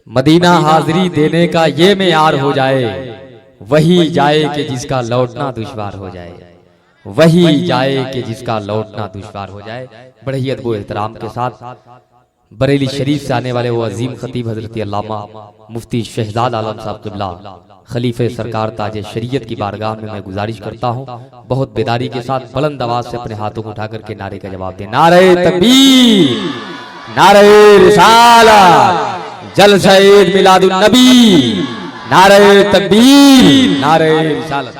مدینہ حاضری دینے کا یہ معیار ہو جائے، وہی جائے کہ جس کا لوٹنا دشوار ہو جائے، وہی جائے کہ جس کا لوٹنا دشوار ہو جائے۔ بڑے ہی ادب و احترام کے ساتھ بریلی شریف سے آنے والے وہ عظیم خطیب حضرت علامہ مفتی شہزاد عالم صاحب قبلہ خلیفہ سرکار تاج شریعت کی بارگاہ میں گزارش کرتا ہوں بہت بیداری کے ساتھ بلند آواز سے اپنے ہاتھوں کو اٹھا کر کے نعرے کا جواب دیں۔ نعرہ تکبیر، نعرہ رسالت، جلسہ عید میلاد النبی، نعرہ تکبیر، نعرہ رسالت۔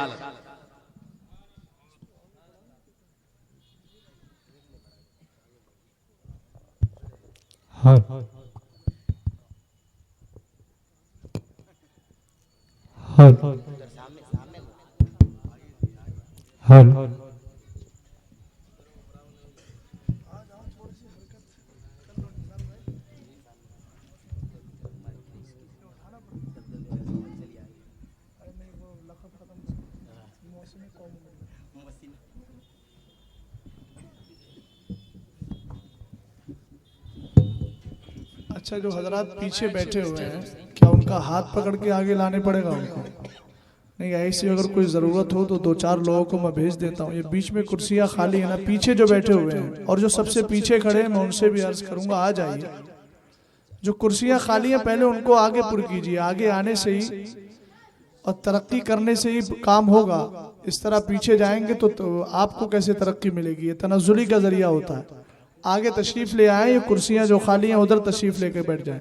اچھا، جو حضرات پیچھے بیٹھے ہوئے ہیں کیا ان کا ہاتھ پکڑ کے آگے لانے پڑے گا ان کو؟ نہیں، ایسی اگر کوئی ضرورت ہو تو 2-4 لوگوں کو میں بھیج دیتا ہوں۔ یہ بیچ میں کرسیاں خالی ہیں نا، پیچھے جو بیٹھے ہوئے ہیں اور جو سب سے پیچھے کھڑے ہیں میں ان سے بھی عرض کروں گا آ جائیے۔ جو کرسیاں خالی ہیں پہلے ان کو آگے پر کیجیے، آگے آنے سے ہی اور ترقی کرنے سے ہی کام ہوگا۔ اس طرح پیچھے جائیں گے تو آپ کو کیسے ترقی ملے گی؟ یہ تنزلی کا ذریعہ ہوتا ہے۔ آگے تشریف لے آئیں، یہ کرسیاں جو خالی ہیں ادھر تشریف لے کے بیٹھ جائیں۔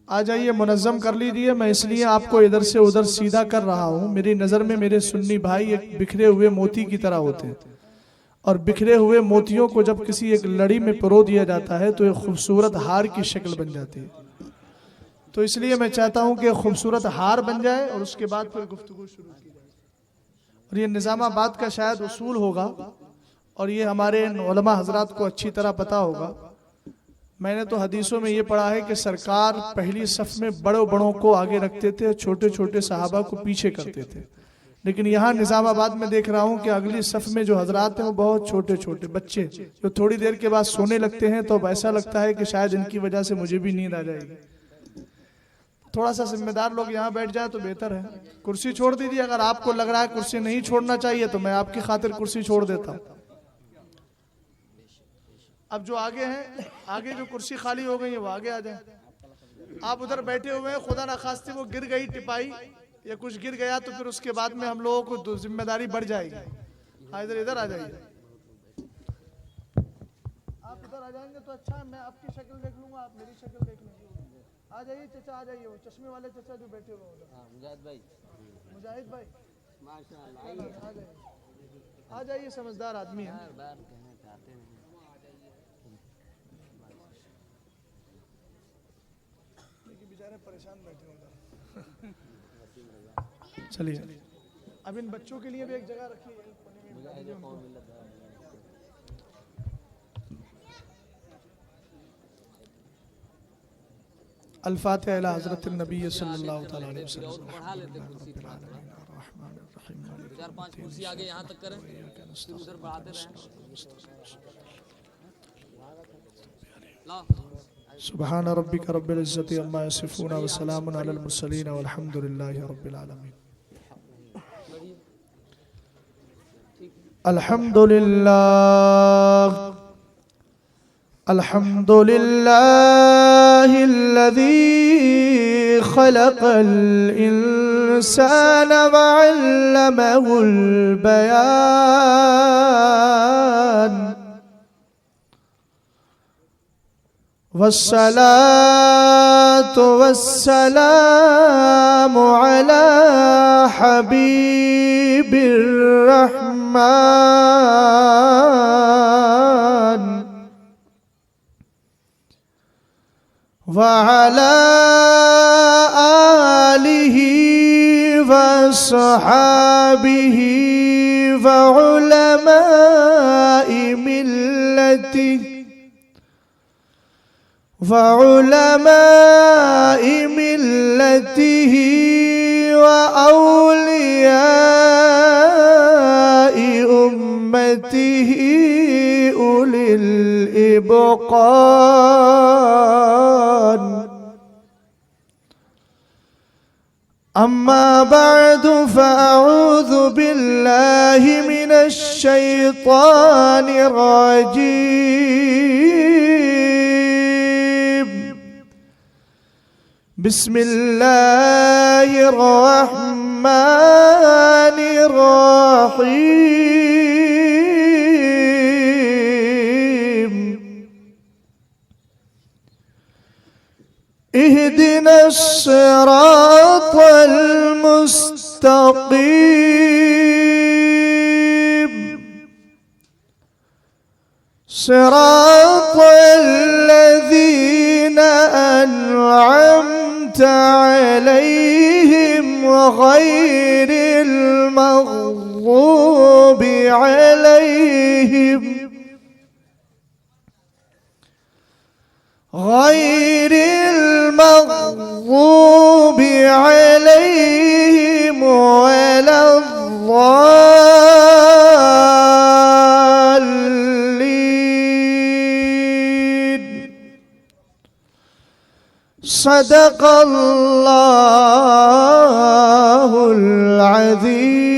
آ جائیے، منظم کر لیجئے۔ میں اس لیے آپ کو ادھر سے ادھر سیدھا کر رہا ہوں۔ میری نظر میں میرے سنی بھائی ایک بکھرے ہوئے موتی کی طرح ہوتے ہیں، اور بکھرے ہوئے موتیوں کو جب کسی ایک لڑی میں پرو دیا جاتا ہے تو ایک خوبصورت ہار کی شکل بن جاتی ہے۔ تو اس لیے میں چاہتا ہوں کہ ایک خوبصورت ہار بن جائے اور اس کے بعد پھر گفتگو شروع کی جائے۔ اور یہ نظام آباد کا شاید اصول ہوگا اور یہ ہمارے علماء حضرات کو اچھی طرح پتا ہوگا۔ میں نے تو حدیثوں میں یہ پڑھا ہے کہ سرکار پہلی صف میں بڑوں کو آگے رکھتے تھے، چھوٹے چھوٹے صحابہ کو پیچھے کرتے تھے۔ لیکن یہاں نظام آباد میں دیکھ رہا ہوں کہ اگلی صف میں جو حضرات ہیں وہ بہت چھوٹے چھوٹے بچے جو تھوڑی دیر کے بعد سونے لگتے ہیں، تو اب ایسا لگتا ہے کہ شاید ان کی وجہ سے مجھے بھی نیند آ جائے گی۔ تھوڑا سا ذمہ دار لوگ یہاں بیٹھ جائیں تو بہتر ہے۔ کرسی چھوڑ دیجیے، اگر آپ کو لگ رہا ہے کرسی نہیں چھوڑنا چاہیے تو میں آپ کی خاطر کرسی چھوڑ دیتا ہوں۔ اب جو آگے ہیں، آگے جو کرسی خالی ہو گئی ہے وہ آگے آ جائیں۔ آپ ادھر بیٹھے ہوئے ہیں، خدا نخواستہ وہ گر گئی ٹپائی یا کچھ گر گیا تو پھر اس کے بعد میں ہم لوگوں کو ذمہ داری بڑھ جائے گی۔ ادھر آ جائیے۔ آپ ادھر آ جائیں گے تو اچھا ہے، میں آپ کی شکل دیکھ لوں گا، آپ میری شکل دیکھ لیں گے۔ آ جائیے چچا، آ جائیے، وہ چشمے والے چچا جو بیٹھے ہوئے ہیں۔ مجاہد بھائی، مجاہد بھائی، ماشاءاللہ، آ جائیے، آ جائیے، سمجھدار آدمی ہیں۔ بیچارے پریشان بیٹھے ہوگا۔ چلیے، اب ان بچوں کے لیے بھی ایک جگہ رکھیے۔ الفاتحہ الی حضرت النبی صلی اللہ علیہ وسلم۔ سبحان ربک رب العزت عما یصفون وسلام علی المرسلین والحمد للہ رب العالمین۔ الحمد للہ، الحمد للہ الذی خلق الانسان وعلمہ البیان، والصلاة والسلام على حبيب الرحمن وعلى آله وصحابه وعلماء ملته وعلماء ملته وأولياء أمته أولي الإبقاء أما بعد فأعوذ بالله من الشيطان الرجيم. بسم الله الرحمن الرحيم. اهدنا الصراط المستقيم صراط الذين أنعمت عليهم غير المغضوب عليهم ولا الضالين. صدق الله العظيم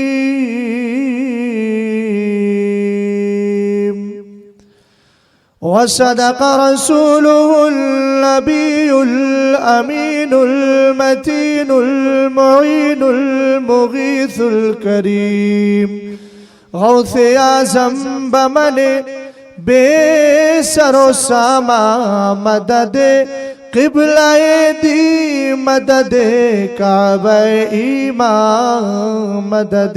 وصدق رسوله النبي الأمين المتين المعين المغيث الكريم. غوث اعظم بمن بے سر و ساما مدد قبلہ دی مدد کعبہ ایمان مدد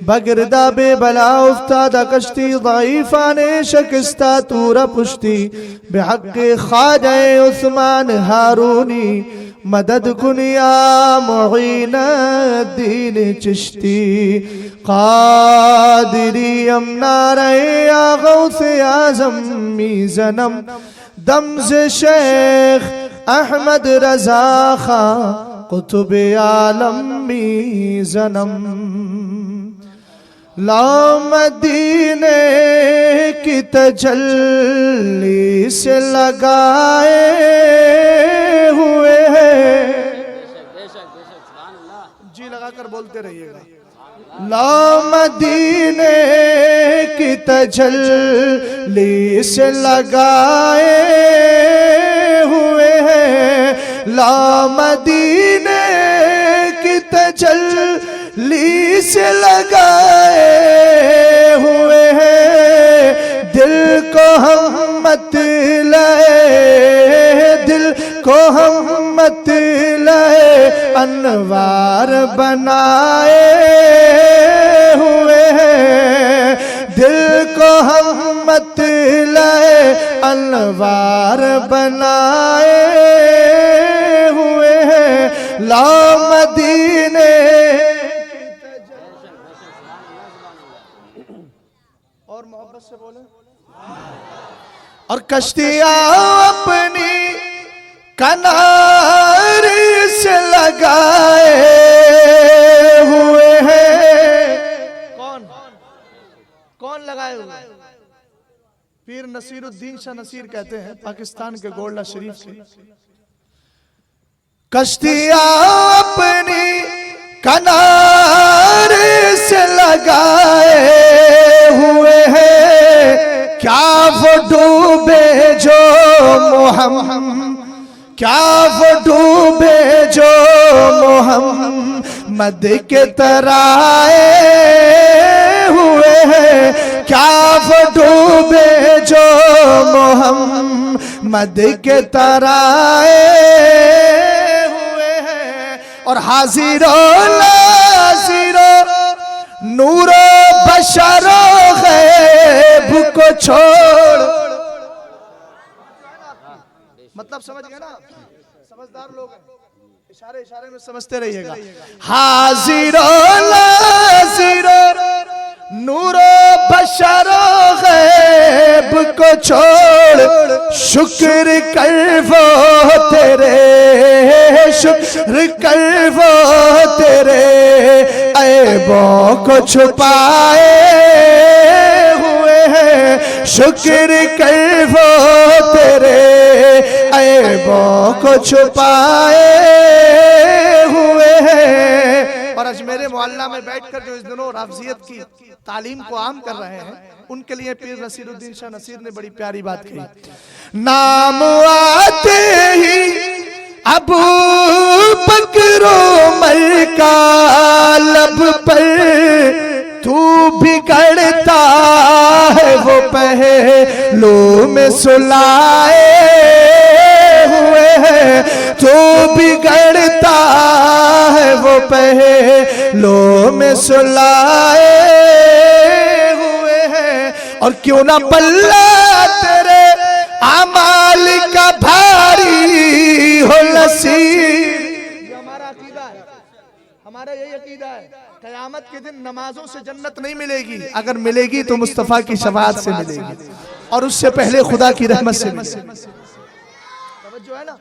بگردہ بے بلا افتادہ کشتی ضعیفان شکستہ تورا پشتی بحق خواجہ عثمان ہارونی مدد کن یا معین الدین چشتی قادری امنارے یا غوث اعظم میزنم دمز شیخ احمد رضا خان قطب عالم میزنم. لا مدینے کی تجلی سے لگائے ہوئے ہیں. جی لگا کر بولتے رہیے گا. لا مدینے کی تجلی سے لگائے ہوئے ہیں. لا مدینے کی تجلی سے لگائے ہوئے ہیں. دل کو ہم مت لائے دل کو ہم مت لائے انوار بنائے ہوئے ہیں. دل کو ہم مت لائے انوار بنائے ہوئے ہیں. لا مدینے اور محبت سے بولیں اور کشتیاں اپنی کنارے سے لگائے ہوئے ہیں. کون لگائے ہوئے؟ پیر نصیر الدین شاہ نصیر کہتے ہیں پاکستان کے گولڈا شریف سے. کشتیاں اپنی کنارے سے لگائے ہوئے ہیں. کیا وہ ڈوبے جو محمد کیا وہ ڈوبے جو محمد کے ترائے ہوئے ہیں. کیا وہ ڈوبے جو محمد کے ترائے ہوئے ہیں. اور حاضر و ناظر نور و بشر و غیب کو چھوڑ. مطلب سمجھ گئے نا؟ سمجھدار لوگ ہیں. اشارے میں سمجھتے رہیے گا. حاضر و ناظر نور و بشر و غیب کو چھوڑ. شکر کر وہ تیرے شکر کر وہ تیرے عیبوں کو چھپائے ہوئے ہیں. شکر کر وہ تیرے ऐबों को छुपाए हुए हैं। और अजमेर मोहल्ला में बैठकर जो इस दिनों राफजियत की तालीम को आम कर रहे हैं, उनके लिए पीर नसीरुद्दीन शाह नसीर ने बड़ी प्यारी बात कही। नाम आते ही अबू बकर उमर का लब पर तू बिगड़ता है वो पहलू में सुलाए हुए है, तू बिगड़ता है वो पहलू में सुलाए हुए है। और क्यों ना पल्ला तेरे अमाल का भारी हो नसीब। हमारा अकीदा है, हमारा यही अकीदा है, क़यामत के दिन नमाजों से जन्नत नहीं मिलेगी, अगर मिलेगी तो मुस्तफ़ा की शफाअत से मिलेगी, और उससे पहले खुदा की रहमत से मिलेगी। तवज्जो है ना?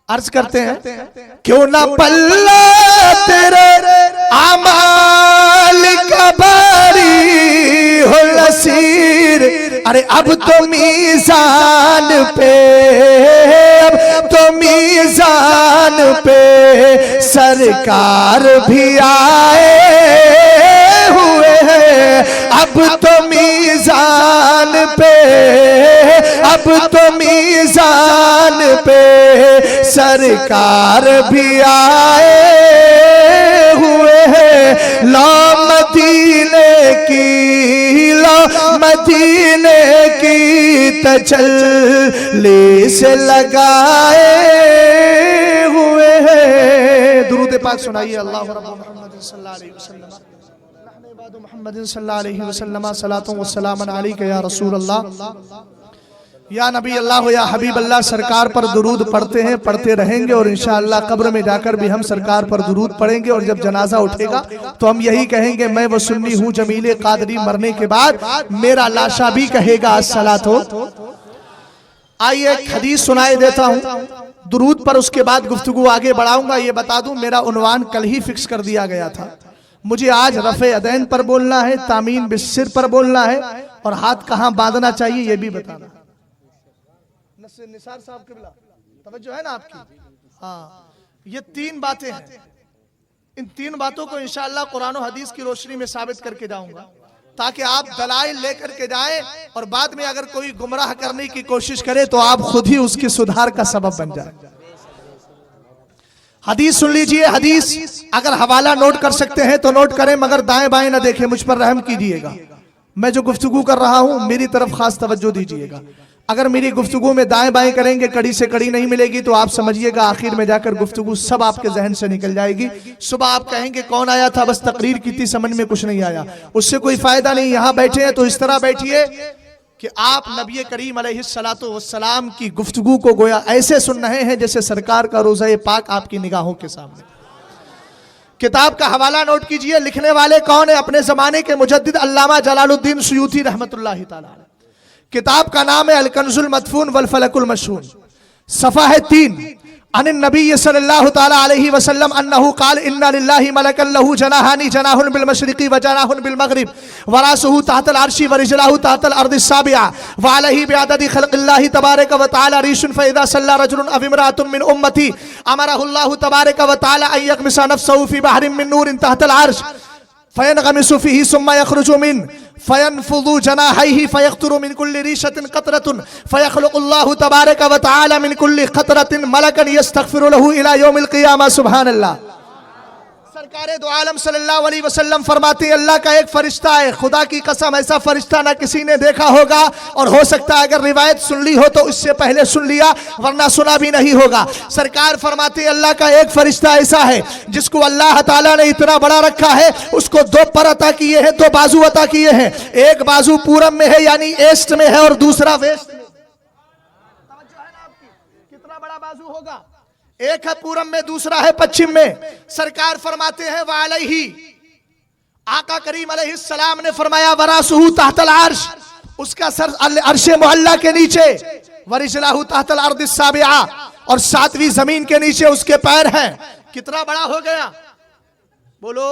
अर्ज करते हैं, क्यों ना पल्ला तेरे अमाल का भारी हो नसीर। अरे अब तो मीज़ान पे, अब तो मीज़ान पे सरकार भी आए हुए हैं। अब तो मीज़ान पे, अब तो मीज़ान पे सरकार भी आए हुए हैं। लो मदीने की, लो मदीने की तजल्ली से लगाए हुए हैं। दुरूद पाक सुनाइए। अल्लाह मुहम्मद सल्लल्लाहु अलैहि वसल्लम, नहनु इबादु मुहम्मद सल्लल्लाहु अलैहि वसल्लम, सलातु व सलामन अलैका या रसूल अल्लाह, या नबी अल्लाह, या हबीब अल्लाह। सरकार पर दुरूद पढ़ते हैं, पढ़ते रहेंगे, और इंशाअल्लाह कब्र में जाकर भी हम सरकार पर दुरूद पढ़ेंगे। और जब जनाजा उठेगा तो हम यही कहेंगे, मैं वो सुन्नी हूँ जमीले कादरी, मरने के बाद मेरा लाशा भी कहेगा अस्सलातो। आइए एक हदीस सुनाई देता हूँ दुरूद पर, उसके बाद गुफ्तगू आगे बढ़ाऊंगा। ये बता दूं, मेरा उन्वान कल ही फिक्स कर दिया गया था। मुझे आज रफ़े अदैन पर बोलना है, तामीन बिस्सिर पर बोलना है, और हाथ कहाँ बांधना चाहिए ये भी बताना। निसार साहब किबला, तवज्जो है ना आपकी? हाँ, ये तीन बातें हैं। इन तीन बातों को इंशाअल्लाह कुरान और हदीस की रोशनी में साबित करके जाऊंगा, ताकि आप दलाइल लेकर के जाएं, और बाद में अगर कोई गुमराह करने की कोशिश करे तो आप खुद ही उसके सुधार का सबब बन जाए। हदीस सुन लीजिए। हदीस अगर हवाला नोट कर सकते हैं तो नोट करें, मगर दाएं बाएं ना देखें, मुझ पर रहम कीजिएगा। मैं जो गुफ्तगू कर रहा हूं मेरी तरफ खास तवज्जो दीजिएगा। अगर मेरी गुफ्तगू में दाएं बाएं करेंगे, कड़ी से कड़ी नहीं मिलेगी, तो आप समझिएगा आखिर में जाकर गुफ्तगू सब आपके जहन से निकल जाएगी। सुबह आप कहेंगे कौन आया था, बस तकरीर की थी, समझ में कुछ नहीं आया, उससे कोई फायदा नहीं। यहां बैठे हैं तो इस तरह बैठिए कि आप नबी करीम अलैहिस्सलातु वस्सलाम की गुफ्तगू को गोया ऐसे सुन रहे हैं जैसे सरकार का रोज़ा पाक आपकी निगाहों के सामने। किताब का हवाला नोट कीजिए। लिखने वाले कौन है? अपने जमाने के मुजद्दिद अल्लामा जलालुद्दीन सुयूती रहमतुल्लाहि तआला। किताब का नाम है अल कंजुल मदफून वल फलकुल मशहून। सफ़ा है 3। अन नबी सल्लल्लाहु तआला अलैहि वसल्लम अन्नहु क़ाल इन्ना लिल्लाहि मलकन लहू जनाहानी जनाहुन बिल मशरिक़ी व जनाहुन बिल मग़रिब व रासुहु तहतल अर्शी व रिजलहु तहतल अर्दिस साबिआ व अलैहि बिअददि खल्क़िल्लाहि तबारक व तआला रिशुन फ़इज़ा सल्ला रजुलुन अव इम्राअतुन मिन उम्मती अमरहुल्लाहु तबारक व तआला अन यग़मिसा नफ़्सहु फ़ी बहरिन मिन नूरिन तहतल अर्श फ़यनग़मिसु फ़ीही सुम्मा यख़रुजु मिन फ़यनफ़ुज़ु जनाहैहि फ़यक़्तुरु मिन कुल्लि रीशतिन क़तरतुन फ़यख़्लुक़ुल्लाहु तबारक व तआला मिन कुल्लि क़तरतिन मलकन यस्तग़फ़िरु लहू इला यौमिल क़ियामा। सुब्हानल्लाह। सरकार दो आलम सल्लल्लाहु अलैहि वसल्लम फरमाते हैं, अल्लाह का एक फरिश्ता है, खुदा की कसम ऐसा फरिश्ता ना किसी ने देखा होगा, और हो सकता है अगर रिवायत सुन ली हो तो इससे पहले सुन लिया, वरना सुना भी नहीं होगा। सरकार फरमाते हैं, अल्लाह का एक फरिश्ता ऐसा है जिसको अल्लाह ताला ने इतना बड़ा रखा है, उसको 2 पर अता किए हैं, 2 बाजू अता किए हैं। एक बाजू पूरब में है यानी ईस्ट में है, और दूसरा वेस्ट में। तवज्जो है ना आपकी? कितना बड़ा बाजू होगा? एक है पूरब में, दूसरा है पश्चिम में। सरकार फरमाते हैं वालैहि, आका करीम अलैहिस्सलाम ने फरमाया वरासुहु तहतल अर्श, उसका सर अर्शे मुअल्ला के नीचे, वरिजलहु तहतल अर्दिस साबिआ, और 7वीं जमीन के नीचे उसके पैर हैं। कितना बड़ा हो गया? बोलो,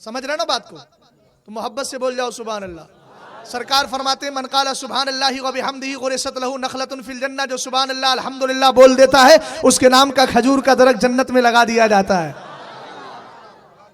समझ रहे ना बात को? तो मोहब्बत से बोल जाओ सुभान अल्लाह। سرکار فرماتے ہیں من قال سبحان اللہ و بحمدہ غرست لہ نخلۃ فی الجنہ، جو سبحان اللہ الحمدللہ بول دیتا ہے اس کے نام کا کھجور کا درخت جنت میں لگا دیا جاتا ہے۔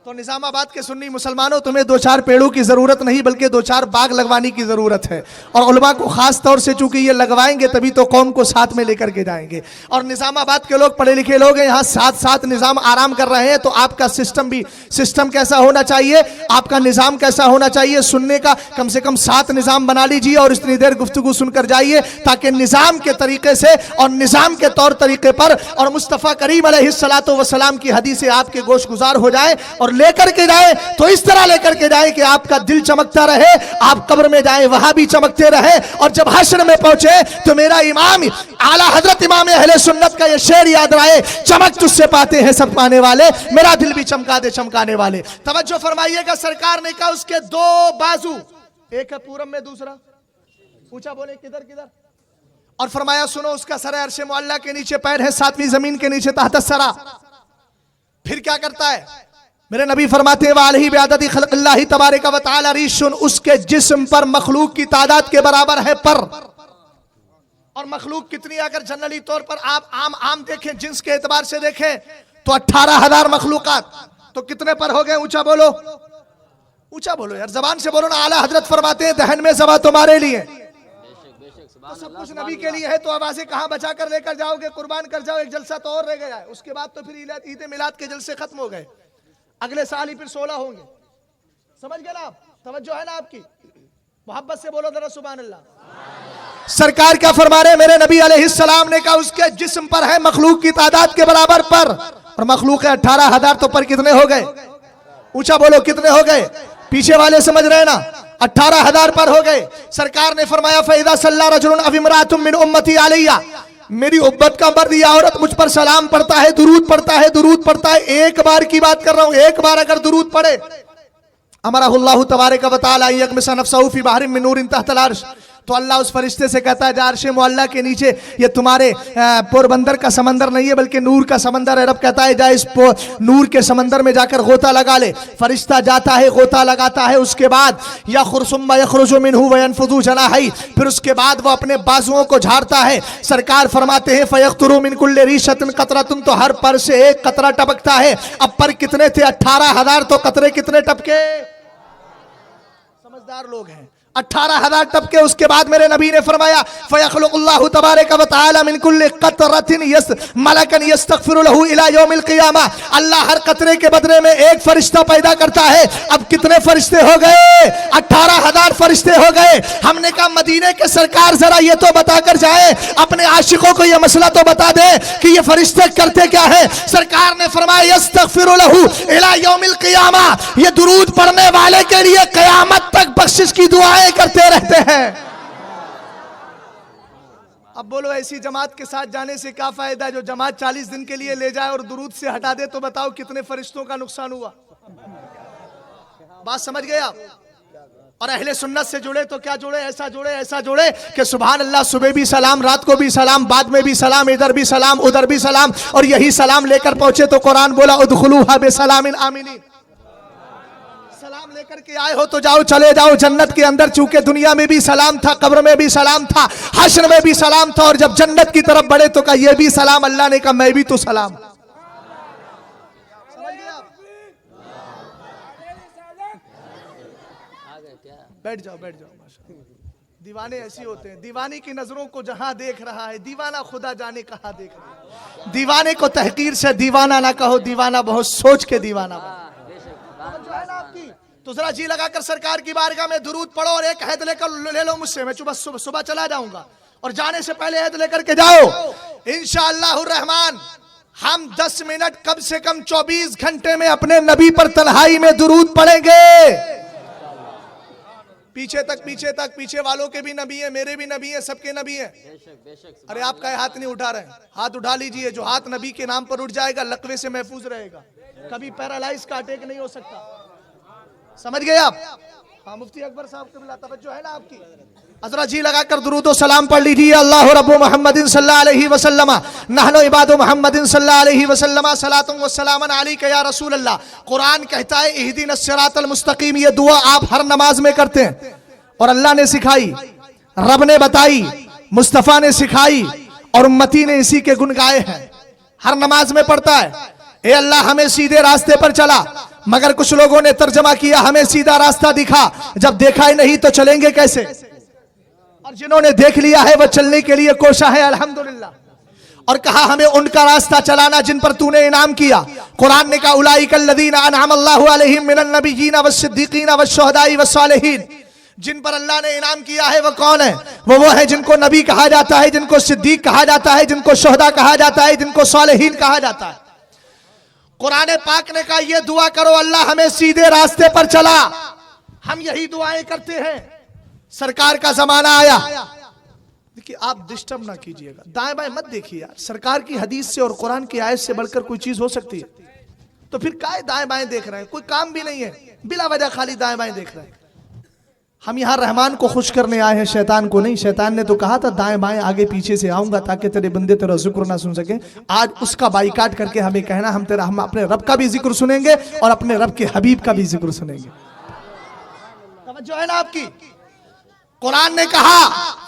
تو نظام آباد کے سنی مسلمانوں، تمہیں دو چار پیڑوں کی ضرورت نہیں بلکہ دو چار باغ لگوانے کی ضرورت ہے، اور علماء کو خاص طور سے چونکہ یہ لگوائیں گے تبھی تو قوم کو ساتھ میں لے کر کے جائیں گے۔ اور نظام آباد کے لوگ پڑھے لکھے لوگ ہیں، یہاں ساتھ نظام آرام کر رہے ہیں، تو آپ کا سسٹم کیسا ہونا چاہیے، آپ کا نظام کیسا ہونا چاہیے، سننے کا کم سے کم 7 نظام بنا لیجئے اور اتنی دیر گفتگو سن کر جائیے، تاکہ نظام کے طریقے سے اور نظام کے طور طریقے پر اور مصطفیٰ کریم علیہ الصلوۃ والسلام کی حدیثیں آپ کے گوش گزار ہو جائیں، اور لے کر کے جائیں تو اس طرح لے کر کے جائیں کہ آپ کا دل چمکتا رہے، آپ قبر میں جائیں وہاں بھی چمکتے رہے، اور جب حشر میں پہنچے تو میرا امام اعلیٰ حضرت امام اہل سنت کا یہ شعر یاد رہے، چمک تجھ سے پاتے ہیں سب پانے والے، میرا دل بھی چمکا دے چمکانے والے۔ توجہ فرمائیے گا، سرکار نے کہا اس کے 2 بازو، ایک ہے پورب میں، دوسرا پوچھا بولے کدھر کدھر، اور فرمایا سنو اس کا سر عرش معلیٰ کے نیچے پیر ہے، 7ویں زمین کے نیچے تحت الثری۔ پھر کیا کرتا ہے میرے نبی فرماتے ہیں وَعَلَيْهِ بِعَدَدِ خَلْقِ اللَّهِ تَبَارَكَ وَتَعَالَى رِيشٌ، اس کے جسم پر مخلوق کی تعداد کے برابر ہے پر، اور مخلوق کتنی اگر جنرلی طور پر آپ عام دیکھیں، جنس کے اعتبار سے دیکھیں تو 18,000 مخلوقات، تو کتنے پر ہو گئے؟ اونچا بولو، اونچا بولو یار، زبان سے بولو نا۔ اعلیٰ حضرت فرماتے ہیں دہن میں زبا تمہارے لیے، تو سب کچھ نبی کے لیے ہے، تو آوازیں کہاں بچا کر لے کر جاؤ گے؟ قربان کر جاؤ، ایک جلسہ تو اور رہ گیا ہے، اس کے بعد تو پھر عید میلاد کے جلسے ختم ہو گئے، اگلے سال ہی پھر 16 ہوں گے، سمجھ گئے نا آپ؟ توجہ ہے نا آپ کی؟ محبت سے بولو ذرا سبحان اللہ۔ سرکار کیا فرما رہے ہیں؟ میرے نبی علیہ السلام نے کہا اس کے جسم پر ہے مخلوق کی تعداد کے برابر پر، اور مخلوق ہے 18,000، تو پر کتنے ہو گئے؟ اونچا بولو کتنے ہو گئے؟ پیچھے والے سمجھ رہے نا؟ 18,000 پر ہو گئے۔ سرکار نے فرمایا فَإِذَا صَلَّى رَجُلٌ أَوِ امْرَأَةٌ مِّنْ أُمَّتِي عَلَيَّ، میری امت کا مرد یا عورت مجھ پر سلام پڑھتا ہے، درود پڑھتا ہے، ایک بار کی بات کر رہا ہوں، ایک بار اگر درود پڑھے، امرہ اللہ تبارک و تعالی یغمس نفسہ فی بحر من نور تحت العرش، تو اللہ اس فرشتے سے کہتا ہے جا عرش معلیٰ کے نیچے، یہ تمہارے پوربندر کا سمندر نہیں ہے بلکہ نور کا سمندر ہے، رب کہتا ہے جا اس نور کے سمندر میں جا کر غوطہ لگا لے۔ فرشتہ جاتا ہے، غوطہ لگاتا ہے، اس کے بعد ثم یخرج منہ وینفض جناحیہ، پھر اس کے بعد وہ اپنے بازوؤں کو جھاڑتا ہے۔ سرکار فرماتے ہیں فیقطر من کل ریشۃ قطرۃ، تو ہر پر سے ایک قطرہ ٹپکتا ہے۔ اب پر کتنے تھے؟ 18,000، تو قطرے کتنے ٹپکے؟ سمجھدار لوگ ہیں، 18,000 ٹپکے۔ اس کے بعد میرے نبی نے فرمایا فَيَخْلُقُ اللَّهُ تَبَارَكَ وَتَعَالَى مِنْ كُلِّ قَطْرَةٍ مَلَكًا يَسْتَغْفِرُ لَهُ إِلَى يَوْمِ الْقِيَامَةِ، اللہ ہر قطرے کے بدلے میں ایک فرشتہ پیدا کرتا ہے۔ اب کتنے فرشتے ہو گئے؟ 18,000 فرشتے ہو گئے۔ ہم نے کہا مدینے کے سرکار ذرا یہ تو بتا کر جائیں، اپنے عاشقوں کو یہ مسئلہ تو بتا دیں کہ یہ فرشتے کرتے کیا ہیں۔ سرکار نے فرمایا يَسْتَغْفِرُ لَهُ إِلَى يَوْمِ الْقِيَامَةِ، یہ درود پڑھنے والے کے لیے قیامت تک بخشش کی دعائیں کرتے رہتے ہیں۔ اب بولو ایسی جماعت کے ساتھ جانے سے کیا فائدہ ہے جو جماعت 40 دن کے لیے لے جائے اور درود سے ہٹا دے؟ تو بتاؤ کتنے فرشتوں کا نقصان ہوا؟ بات سمجھ گئے آپ؟ اور اہل سنت سے جڑے تو کیا جڑے؟ ایسا جڑے کہ سبحان اللہ، صبح بھی سلام، رات کو بھی سلام، بعد میں بھی سلام، ادھر بھی سلام، ادھر بھی سلام، اور یہی سلام لے کر پہنچے تو قرآن بولا ادخلوها بسلام آمنین، سلام لے کر کے آئے ہو تو جاؤ، چلے جاؤ جنت کے اندر۔ چونکہ دنیا میں بھی سلام تھا، قبر میں بھی سلام تھا، حشر میں بھی سلام تھا، اور جب جنت کی طرف بڑھے تو کہا یہ بھی سلام، اللہ نے کہا میں بھی تو سلام۔ بیٹھ جاؤ دیوانے ایسی ہوتے ہیں، دیوانے کی نظروں کو جہاں دیکھ رہا ہے دیوانہ خدا جانے کہاں دیکھ رہا ہے۔ دیوانے کو تحقیر سے دیوانہ نہ کہو، دیوانہ بہت سوچ کے دیوانہ بنو۔ تو ذرا جی لگا کر سرکار کی بارگاہ میں درود پڑھو، اور ایک عہد لے کر لے لو مجھ سے، میں صبح چلا جاؤں گا، اور جانے سے پہلے عہد لے کر کے جاؤ انشاءاللہ الرحمن ہم 10 منٹ کم سے کم 24 گھنٹے میں اپنے نبی پر تنہائی میں درود پڑھیں گے۔ پیچھے تک پیچھے والوں کے بھی نبی ہیں، میرے بھی نبی ہیں، سب کے نبی ہیں۔ ارے آپ کا ہاتھ نہیں اٹھا رہے ہیں، ہاتھ اٹھا لیجئے۔ جو ہاتھ نبی کے نام پر اٹھ جائے گا لقوے سے محفوظ رہے گا، کبھی پیرالائز کا اٹیک نہیں ہو سکتا۔ سمجھ گئے آپ؟ ہاں مفتی اکبر صاحب قبلہ توجہ ہے نا آپ کی؟ حضرت جی لگا کر درود و سلام پڑھ لیجیے۔ اللہ رب محمد صلی اللہ علیہ وسلم نحن عباد محمد صلی اللہ علیہ وسلم صلاۃ و سلام علیک یا رسول اللہ۔ قرآن کہتا ہے اہدنا الصراط المستقیم، یہ دعا آپ ہر نماز میں کرتے ہیں، اور اللہ نے سکھائی, رب نے بتائی, مصطفیٰ نے سکھائی اور امتی نے اسی کے گن گائے ہیں. ہر نماز میں پڑھتا ہے اے اللہ ہمیں سیدھے راستے پر چلا, مگر کچھ لوگوں نے ترجمہ کیا ہمیں سیدھا راستہ دکھا, جب دیکھا ہی نہیں تو چلیں گے کیسے؟ اور جنہوں نے دیکھ لیا ہے وہ چلنے کے لیے کوشاں ہے الحمدللہ. اور کہا ہمیں ان کا راستہ چلانا جن پر تو نے انعام کیا. قرآن نے کہا اولئک الذین انعم اللہ علیہم من النبیین والصدیقین والشہداء والصالحین, جن پر اللہ نے انعام کیا ہے وہ کون ہے؟ وہ ہیں جن کو نبی کہا جاتا ہے, جن کو صدیق کہا جاتا ہے, جن کو شہداء کہا جاتا ہے, جن کو صالحین کہا جاتا ہے. قرآن پاک نے کہا یہ دعا کرو اللہ ہمیں سیدھے راستے پر چلا. ہم یہی دعائیں کرتے ہیں. سرکار کا زمانہ آیا, دیکھیے آپ ڈسٹرب نہ کیجئے گا, دائیں بائیں مت دیکھیے یار. سرکار کی حدیث سے اور قرآن کی آیت سے بڑھ کر کوئی چیز ہو سکتی ہے؟ تو پھر کائے دائیں بائیں دیکھ رہے ہیں؟ کوئی کام بھی نہیں ہے, بلا وجہ خالی دائیں بائیں دیکھ رہے ہیں. ہم یہاں رحمان کو خوش کرنے آئے ہیں, شیطان کو نہیں. شیطان نے تو کہا تھا دائیں بائیں آگے پیچھے سے آؤں گا تاکہ تیرے بندے تیرا ذکر نہ سن سکیں. آج اس کا بائیکاٹ کر کے ہمیں کہنا ہم اپنے رب کا بھی ذکر سنیں گے اور اپنے رب کے حبیب کا بھی ذکر سنیں گے. توجہ ہے نا آپ کی؟ قرآن نے کہا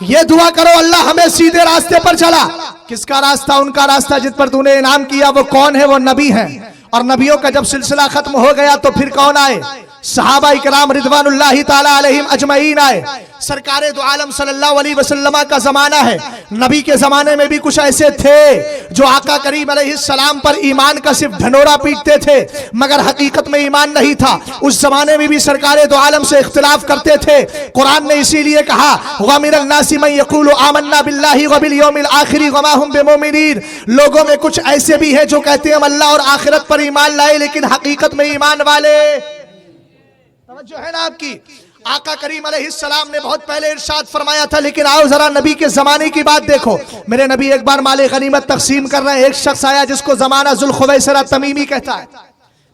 یہ دعا کرو اللہ ہمیں سیدھے راستے پر چلا. کس کا راستہ؟ ان کا راستہ جن پر تو نے انعام کیا. وہ کون ہے؟ وہ نبی ہیں. اور نبیوں کا جب سلسلہ ختم ہو گیا تو پھر کون آئے؟ صحابہ اکرام رضوان اللہ تعالی علیہم اجمعین آئے. سرکار دو عالم صلی اللہ علیہ وسلم کا زمانہ ہے. نبی کے زمانے میں بھی کچھ ایسے تھے جو آقا کریم علیہ السلام پر ایمان کا صرف ڈھنورا پیٹتے تھے مگر حقیقت میں ایمان نہیں تھا. اس زمانے میں بھی سرکار دو عالم سے اختلاف کرتے تھے. قرآن نے اسی لیے کہا وَمِنَ النَّاسِ مَن يَقُولُ آمَنَّا بِاللَّهِ وَبِالْيَوْمِ الْآخِرِ وَمَا هُمْ بِمُؤْمِنِينَ. لوگوں میں کچھ ایسے بھی ہیں جو کہتے ہیں ہم اللہ اور آخرت پر ایمان لائے لیکن حقیقت میں ایمان والے. توجہ ہے نا آپ کی؟ آقا کریم علیہ السلام نے بہت پہلے ارشاد فرمایا تھا, لیکن آؤ ذرا نبی کے زمانے کی بات دیکھو. میرے نبی ایک بار مال غنیمت تقسیم کر رہے ہیں. ایک شخص آیا جس کو زمانہ ذوالخویسرہ تمیمی کہتا ہے.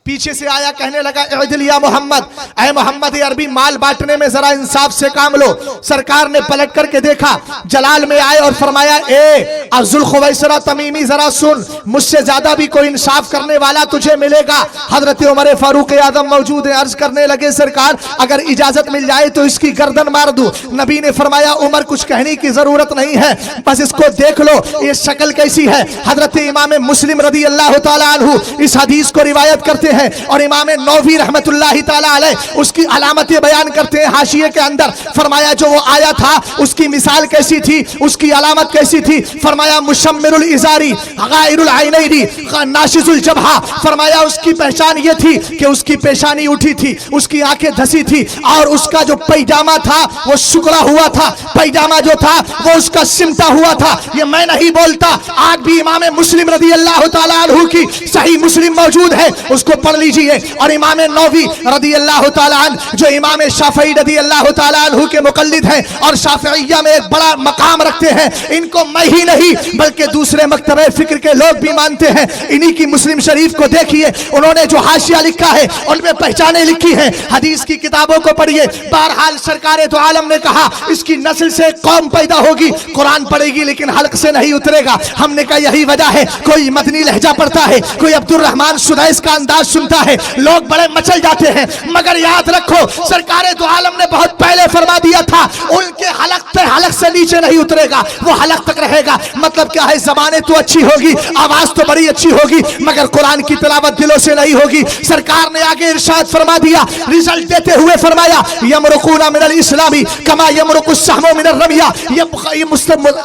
پیچھے سے آیا, کہنے لگا اعدل یا محمد, اے محمد عربی مال بانٹنے میں ذرا انصاف سے کام لو. سرکار نے پلٹ کر کے دیکھا, جلال میں آئے اور فرمایا اے ذوالخویسرہ تمیمی ذرا سن, مجھ سے زیادہ بھی کوئی انصاف کرنے والا تجھے ملے گا. حضرت عمر فاروق اعظم موجود ہیں. عرض کرنے لگے سرکار اگر اجازت مل جائے تو اس کی گردن مار دوں. نبی نے فرمایا عمر کچھ کہنے کی ضرورت نہیں ہے, بس اس کو دیکھ لو یہ شکل کیسی ہے. حضرت امام مسلم رضی اللہ تعالیٰ عنہ اس حدیث کو روایت کرتے ہیں اور امام نووی رحمت اللہ تعالیٰ علیہ اس کی علامتیں بیان کرتے ہیں حاشیے کے اندر. فرمایا جو وہ آیا تھا اس کی مثال کیسی تھی, اس کی علامت کیسی تھی؟ فرمایا مشمر الازاری غائر العینین ناشز الجبہہ. فرمایا اس کی پہچان یہ تھی کہ اس کی پیشانی اٹھی تھی, اس کی آنکھیں دھسی تھی اور اس کا جو پیجامہ تھا وہ شکرا ہوا تھا. پیجامہ جو تھا وہ اس کا سمٹا ہوا تھا. یہ میں نہیں بولتا, آج بھی امام مسلم رضی اللہ تعالیٰ عنہ کی صحیح مسلم موجود ہے, اس کو پڑھ لیجئے. اور امام نووی رضی اللہ تعالیٰ عنہ جو امام شافعی رضی اللہ تعالیٰ عنہ کے مقلد ہیں اور شافعیہ میں ایک بڑا مقام رکھتے ہیں, ان کو میں ہی نہیں بلکہ دوسرے مکتبہ فکر کے لوگ بھی مانتے ہیں. انہی کی مسلم شریف کو دیکھیے, انہوں نے جو حاشیہ لکھا ہے ان میں پہچانیں لکھی ہیں. حدیث کی کتابوں کو پڑھیے. بہرحال سرکار دو عالم نے کہا اس کی نسل سے قوم پیدا ہوگی, قرآن پڑھے گی لیکن حلق سے نہیں اترے گا. ہم نے کہا یہی وجہ ہے, کوئی مدنی لہجہ پڑھتا ہے, کوئی عبد الرحمن سدیس کا انداز سنتا ہے, لوگ بڑے مچل جاتے ہیں. مگر یاد رکھو سرکار دو عالم نے بہت پہلے فرما دیا تھا ان کے حلق سے نیچے نہیں اترے گا, وہ حلق تک رہے گا. مطلب کیا ہے؟ زبانیں تو اچھی ہوگی, آواز تو بڑی اچھی ہوگی, مگر قرآن کی تلاوت دلوں سے نہیں ہوگی. سرکار نے آگے ارشاد فرما دیا, رزلٹ دیتے ہوئے فرمایا یمرقون من الاسلام کما یمرق السهم من الرمیہ. یہ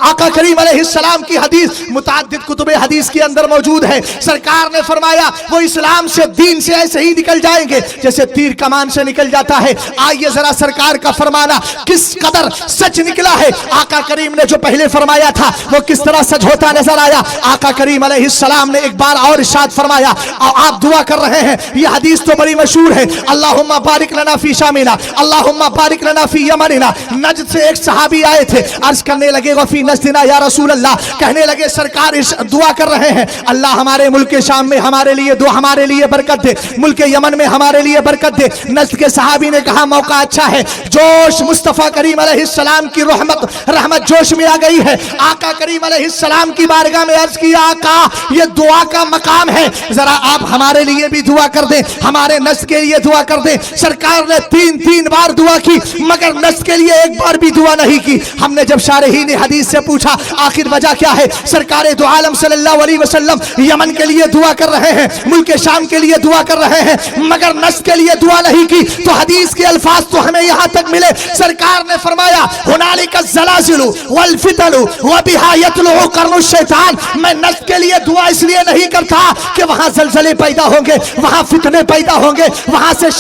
آقا کریم علیہ السلام کی حدیث متعدد کتب حدیث کے اندر موجود ہے. سرکار نے فرمایا وہ اسلام سے دین سے ایسے ہی نکل جائیں گے جیسے تیر کمان سے نکل جاتا ہے. آئیے ذرا سرکار کا فرمانا کس قدر سچ نکلا ہے. آقا کریم نے جو پہلے فرمایا تھا وہ کس طرح سچ ہوتا نظر آیا. آقا کریم علیہ السلام نے ایک بار اور ارشاد فرمایا, آپ دعا کر رہے ہیں, یہ حدیث تو بڑی مشہور ہے, اللہم بارک لنا فی شامنا, اللہم بارک لنا فی یمننا. نجد سے ایک صحابی آئے تھے, عرض کرنے لگے وفی نجدنا یا رسول اللہ. کہنے لگے سرکار دعا کر رہے ہیں اللہ ہمارے ملک شام میں ہمارے لیے دعا, ہمارے لیے برکت دے, ملک یمن میں ہمارے لیے برکت دے. نجد کے صحابی نے کہا موقع اچھا ہے, جوش مصطفیٰ کریم علیہ السلام کی رحمت جوش میں آ گئی ہے. آقا کریم अलैहि सलाम की बारगाह में अर्ज किया, आका ये दुआ का मकाम है, जरा आप हमारे लिए भी दुआ कर दें, हमारे नस्ल के लिए दुआ कर दें। सरकार ने 3 बार दुआ की, मगर नस्ल के लिए एक बार भी दुआ नहीं की। हमने जब शारहीन हदीस से पूछा आखिर वजह क्या है, सरकार दो आलम सल्लल्लाहु अलैहि वसल्लम यमन के लिए दुआ कर रहे हैं, मुल्क शाम के लिए दुआ कर रहे हैं, मगर नस्ल के लिए दुआ नहीं की। तो हदीस के अल्फाज तो हमें यहां तक मिले, सरकार ने फरमाया हुनालिका ज़लाज़िलु वल फितनु व बिहा यतलु कर्नु शैतान। मैं नस्ल के लिए दुआ इसलिए नहीं करता कि वहां जलजले पैदा होंगे, वहां फितने पैदा होंगे, वहां से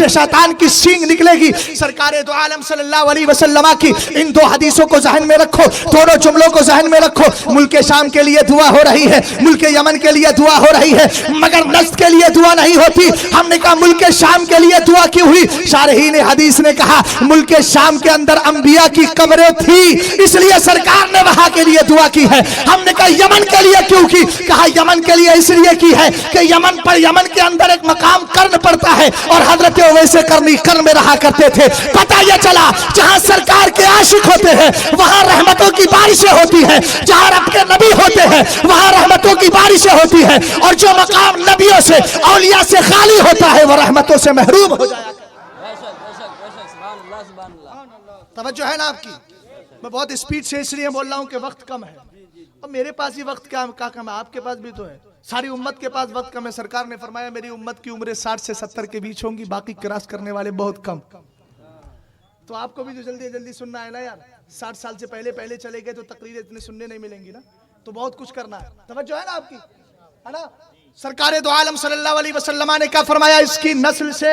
शैतान की सींग निकलेगी। सरकार दो आलम सल्लल्लाहु अलैहि वसल्लम की इन 2 हदीसों को ज़हन में रखो, दोनों जुमलों को ज़हन में रखो। मुल्क शाम के लिए दुआ हो रही है, मुल्क यमन के लिए दुआ हो रही है, मगर नस्ल के लिए दुआ नहीं होती। हमने कहा मुल्क शाम के लिए दुआ क्यों हुई? शारहीन हदीस ने कहा मुल्क शाम के अंदर अंबिया की कब्रें थी, इसलिए सरकार ने वहां के लिए दुआ की है। हमने कहा यमन के लिए क्यों की? कहा यमन के लिए इसलिए की है कि यमन के अंदर एक मकाम कर्न पड़ता है और हजरत वैसे करनी कर्न में रहा करते थे। पता यह चला जहां सरकार के आशिक होते हैं वहां रहमतों की बारिशें होती है, जहां रब के नबी होते हैं वहां रहमतों की बारिशें होती है, और जो मकाम नबियों से औलिया से खाली होता है वो रहमतों से महरूम हो जाएगा। तवज्जो है ना आपकी? मैं बहुत स्पीड से इसलिए बोल रहा हूं कि वक्त कम है, और मेरे पास ही वक्त क्या कम है, आपके पास भी तो है, सारी उम्मत के पास वक्त कम है। सरकार ने फरमाया मेरी उम्मत की उम्रें 60 से 70 के बीच होंगी, बाकी क्रॉस करने वाले बहुत कम। तो आपको भी जो जल्दी सुनना है ना यार, 60 साल से पहले चले गए तो तकरीरें इतने सुनने नहीं मिलेंगी ना, तो बहुत कुछ करना है। तवज्जो है ना आपकी, है ना? सरकार दो आलम सल्लल्लाहु अलैहि वसल्लम ने क्या फरमाया, इसकी नस्ल से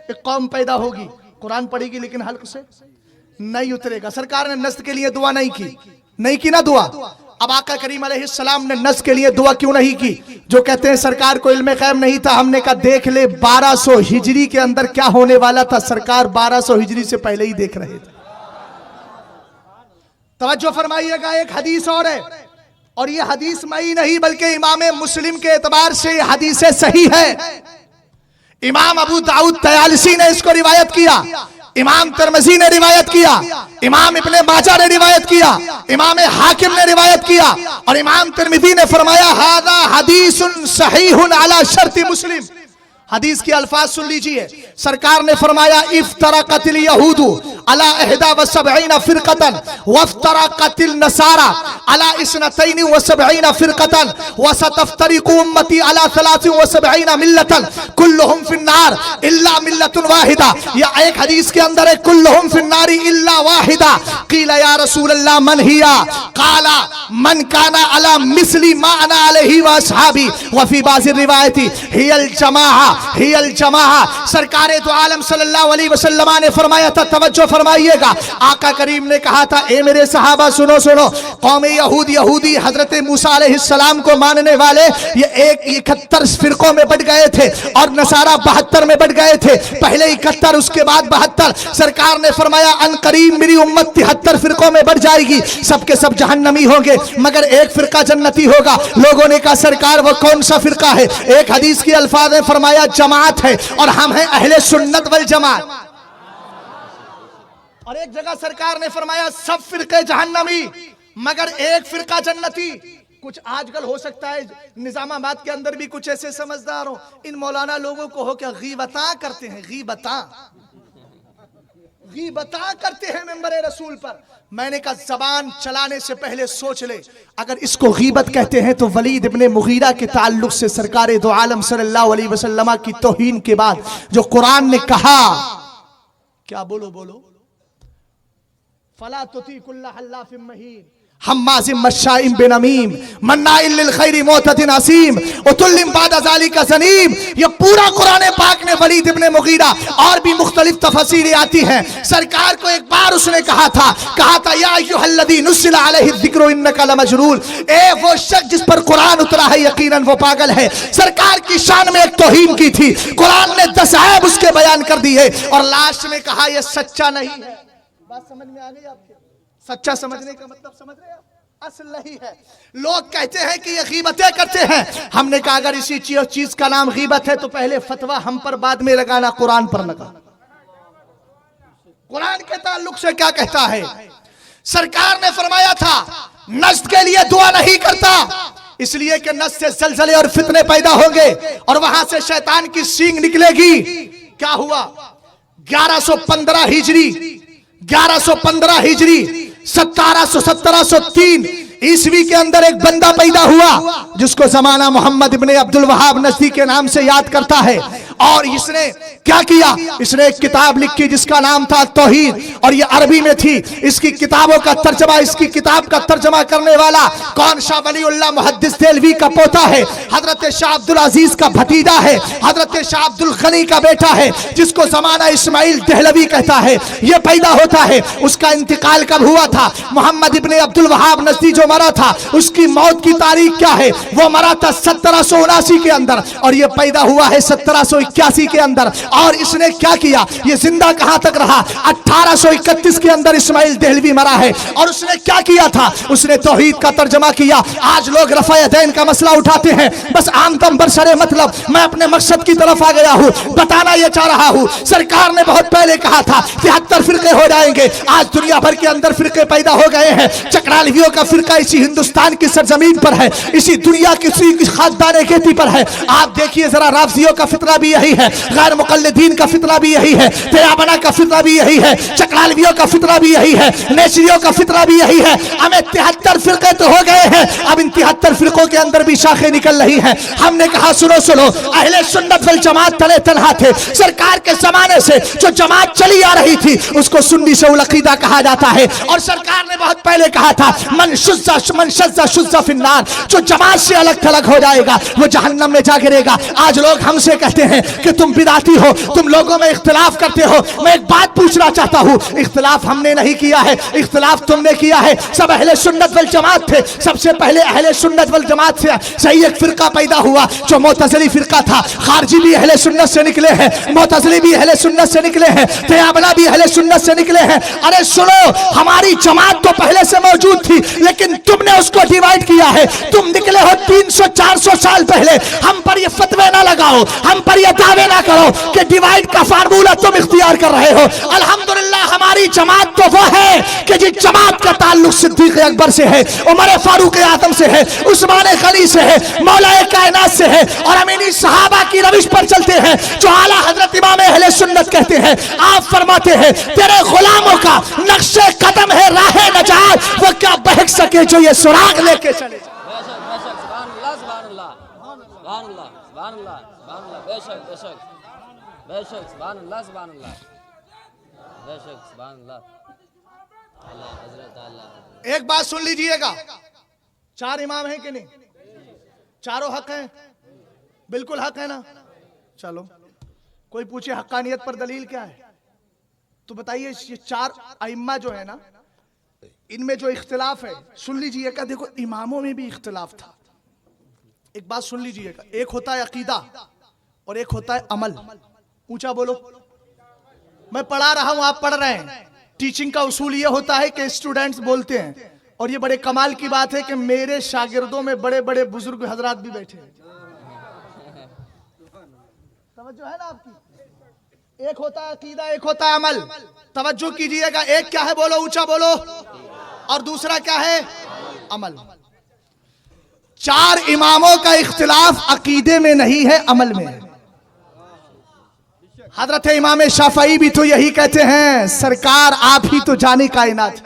एक कौम पैदा होगी, कुरान पढ़ेगी लेकिन हल्क से नहीं उतरेगा। सरकार ने नस्ल के लिए दुआ नहीं की ना दुआ। अब आका करीम अलैहिस्सलाम ने नस्ल के लिए दुआ क्यों नहीं की? जो कहते हैं सरकार को इल्म गैब नहीं था, हमने कहा देख ले 1200 हिजरी के अंदर क्या होने वाला था, सरकार 1200 हिजरी से पहले ही देख रहे थे। तवज्जो फरमाइएगा, एक हदीस और है, और ये हदीस मई नहीं बल्कि इमाम मुस्लिम के एतबार से हदीस सही है। इमाम अबू दाऊद तयालसी ने इसको रिवायत किया, इमाम तिरमिज़ी ने रिवायत किया, इमाम इब्ने माजा ने रिवायत किया, इमाम हाकिम ने रिवायत किया, और इमाम तिरमिज़ी ने फरमाया हादा हदीसुन सहीहुन अला शर्ति मुस्लिम। हदीस के अल्फाज सुन लीजिए, सरकार ने फरमाया इफ्तरक़तिल यहूदु अला 71 फिरक़तन वफ्तरक़तिल नसारा अला 72 फिरक़तन वसतफ्तरिक़ु उम्मती अला 73 मिल्लतन कुल्लुहुम फिन्नार इल्ला मिल्लतुन वाहिदा। या एक हदीस के अंदर है कुल्लुहुम फिन्नारी इल्ला वाहिदा। क़ीला या रसूलल्लाह मन हिया? क़ाला मन काना अला मिस्ली मा अना अलैहि व अस्हाबी व फी बाज़ि रिवायती हियल जमाहा। सरकार दो आलम सल्लल्लाहु अलैहि वसल्लम ने फरमाया था, तवज्जो फरमाइएगा, आका करीम ने कहा था ए मेरे सहाबा सुनो, कौम यहूदी हजरत मूसा अलैहिस्सलाम को मानने वाले ये 71 फिरकों में बट गए थे, और नसारा 72 में बट गए थे, पहले 71 उसके बाद 72। सरकार ने फरमाया अन करीब मेरी उम्मत 73 फिरकों में बढ़ जाएगी, सबके सब जहन्नमी होंगे मगर एक फिरका जन्नती होगा। लोगों ने कहा सरकार वो कौन सा फिरका है? एक हदीस के अल्फाज में फरमाया जमात है, और हम हैं अहले सुन्नत वल जमात। और एक जगह सरकार ने फरमाया सब फिरके जहन्नमी मगर एक फिरका जन्नती। कुछ आजकल हो सकता है निजामाबाद के अंदर भी कुछ ऐसे समझदार हो, इन मौलाना लोगों को हो क्या गीबता करते हैं, गीबता करते हैं मेंबर रसूल पर। मैंने कहा जबान चलाने से पहले सोच ले, अगर इसको गीबत कहते हैं तो वलीद इब्ने मुगीरा के ताल्लुक से सरकार दो आलम सल्लल्लाहु अलैहि वसल्लम की तौहीन के बाद जो कुरान ने कहा, क्या बोलो फला तुती कुल्ला हल्लाफिम महीन हम्माजिम मश्शाइम बिनमीम मन्नाइल लिल खैरि मुअतदिन असीम उतुल्लिम बाद ज़ालिका ज़नीम। ये पूरा कुरान पाक में वलीद इब्ने मुगीरा और भी मुख्तलिफ तफसीरें आती हैं। सरकार को एक बार उसने कहा था या अय्युहल्लज़ी नुज़्ज़िला अलैहि ज़िक्रु इन्नका लमजनून, ए वो शख्स जिस पर कुरान उतरा है यकीनन वो पागल है। सरकार की शान में एक तौहीन की थी, कुरान ने 10 ऐब उसके बयान कर दिए, और लास्ट में कहा ये सच्चा नहीं है। बात समझ में आ गई आपके? सच्चा समझने का मतलब समझ रहे हैं? असल नहीं है। लोग कहते हैं कि ये गीबतें करते हैं, हमने कहा अगर इसी चीज का नाम गीबत है तो पहले फतवा हम पर बाद में लगाना, कुरान पर लगा। कुरान के ताल्लुक से क्या कहता है? सरकार ने फरमाया था नज्द के लिए दुआ नहीं करता, इसलिए कि नज्द से जलजले और फितने पैदा होंगे और वहां से शैतान की सींग निकलेगी। क्या हुआ? 1115 हिजरी 1703 ईस्वी के अंदर एक बंदा पैदा हुआ जिसको जमाना मोहम्मद इब्ने अब्दुल वहाब नजदी के नाम से याद करता है। और इसने क्या किया? इसने एक किताब लिखी जिसका नाम था तौहीद, और ये अरबी में थी। इसकी किताबों का तर्जमा, इसकी किताब का तर्जमा करने वाला कौन? शाह वलीउल्लाह मुहद्दिस देहलवी का पोता है, हजरत शाह अब्दुल अजीज का भतीजा है, हजरत शाह अब्दुल गनी का बेटा है, जिसको जमाना इस्माइल देहलवी कहता है। ये पैदा होता है। उसका इंतकाल कब हुआ था? मोहम्मद इब्ने अब्दुल वहाब नजदी जो मरा था, उसकी मौत की तारीख क्या है? वो मरा था 1779 के अंदर, और ये पैदा हुआ है 1781 के अंदर। और इसने क्या किया? ये जिंदा कहां तक रहा? 1831 के अंदर इस्माइल देहलवी मरा है। और उसने क्या किया था? उसने तौहीद का तर्जमा किया। आज लोग रफ़ा-ए-दैन का मसला उठाते हैं, बस आमतम बरसरे मतलब। मैं अपने मकसद की तरफ आ गया हूं। बताना यह चाह रहा हूं, सरकार ने बहुत पहले कहा था 73 फिरके हो जाएंगे। आज दुनिया भर के अंदर फिरके पैदा हो गए हैं। चकरालवियों का फिरका इसी हिंदुस्तान की सरजमीन पर है, इसी दुनिया की खानदान खेती पर है। आप देखिए जरा, राफजियों का फितना भी यही है, गैर मुकल्लिदीन का फितना भी यही है, तेराबना का फितना भी यही है, चकरालवियों का फितना भी यही है, नेशरियों का फितना भी यही है। हमें 73 फिरके तो हो गए हैं, अब इन 73 फिरकों के अंदर भी शाखें निकल रही हैं। हमने कहा सुनो सुनो, अहले सुन्नत वल जमात तले तनहा थे। सरकार के जमाने से जो जमात चली आ रही थी उसको सुन्नी से उल अकीदा कहा जाता है। और सरकार ने बहुत पहले कहा था मन शज़्ज़ा शुज़्ज़ा फिन्नार, जो जमात से अलग थलग हो जाएगा वो जहन्नम में जा गिरेगा। आज लोग हमसे कहते हैं कि तुम बिदाती हो, तुम लोगों में इख्तिलाफ करते हो। मैं एक बात पूछना चाहता हूँ, इख्तिलाफ हमने नहीं किया है, इख्तिलाफ तुमने किया है। सब अहले सुन्नत वल जमात थे। सबसे पहले अहले सुन्नत वल जमात से सही एक फिरका पैदा हुआ जो मुअतज़िली फिरका था। खारजी भी अहले सुन्नत से निकले हैं, मुअतज़िली भी अहले सुन्नत से निकले हैं, तेराबना भी अहले सुन्नत से निकले हैं। अरे सुनो, हमारी जमात तो पहले से मौजूद थी, लेकिन तुमने उसको डिवाइड किया है। तुम निकले हो 300-400 साल पहले। हम पर ये फतवे ना लगाओ, हम पर ये दावे ना करो कि डिवाइड का फार्मूला तुम इख्तियार कर रहे हो। अल्हम्दुलिल्लाह हमारी जमात तो वो है कि जिस जमात का ताल्लुक सिद्दीक़ अकबर से है, उमर फारूक आज़म से है, उस्मान गनी से है, मौलाए कायनात से है, और हम इन्हीं सहाबा की रविश पर चलते हैं जो आला हजरत इमाम अहले सुन्नत कहते हैं। आप फरमाते हैं तेरे गुलामों का नक्शे कदम है राहे नजात, वो क्या बहक सके जो ये सुराग लेके चले। एक बात सुन लीजिएगा, 4 इमाम हैं कि नहीं? चारों हक हैं? बिल्कुल हक है ना? चलो, कोई पूछे हक्कानियत पर दलील क्या है तो बताइए। ये 4 अइम्मा जो है ना, इनमें जो इख्तिलाफ है सुन लीजिएगा। देखो, इमामों में भी इख्तिलाफ था। एक बात सुन लीजिएगा, एक होता है अकीदा और एक होता है अमल। ऊंचा बोलो। मैं पढ़ा रहा हूं, आप पढ़ रहे हैं। टीचिंग का उसूल ये होता है कि स्टूडेंट्स बोलते हैं, और ये बड़े कमाल की बात है कि मेरे शागिर्दों में बड़े बड़े बुजुर्ग हजरात भी बैठे हैं। तवज्जो है ना आपकी? एक होता है अकीदा, एक होता है अमल। तवज्जो कीजिएगा, एक क्या है बोलो, ऊंचा बोलो, और दूसरा क्या है? अमल। 4 इमामों का इख्तिलाफ अकीदे में नहीं है, अमल में है। हजरत इमाम शाफई भी तो यही कहते हैं, सरकार आप ही तो जाने कायनात।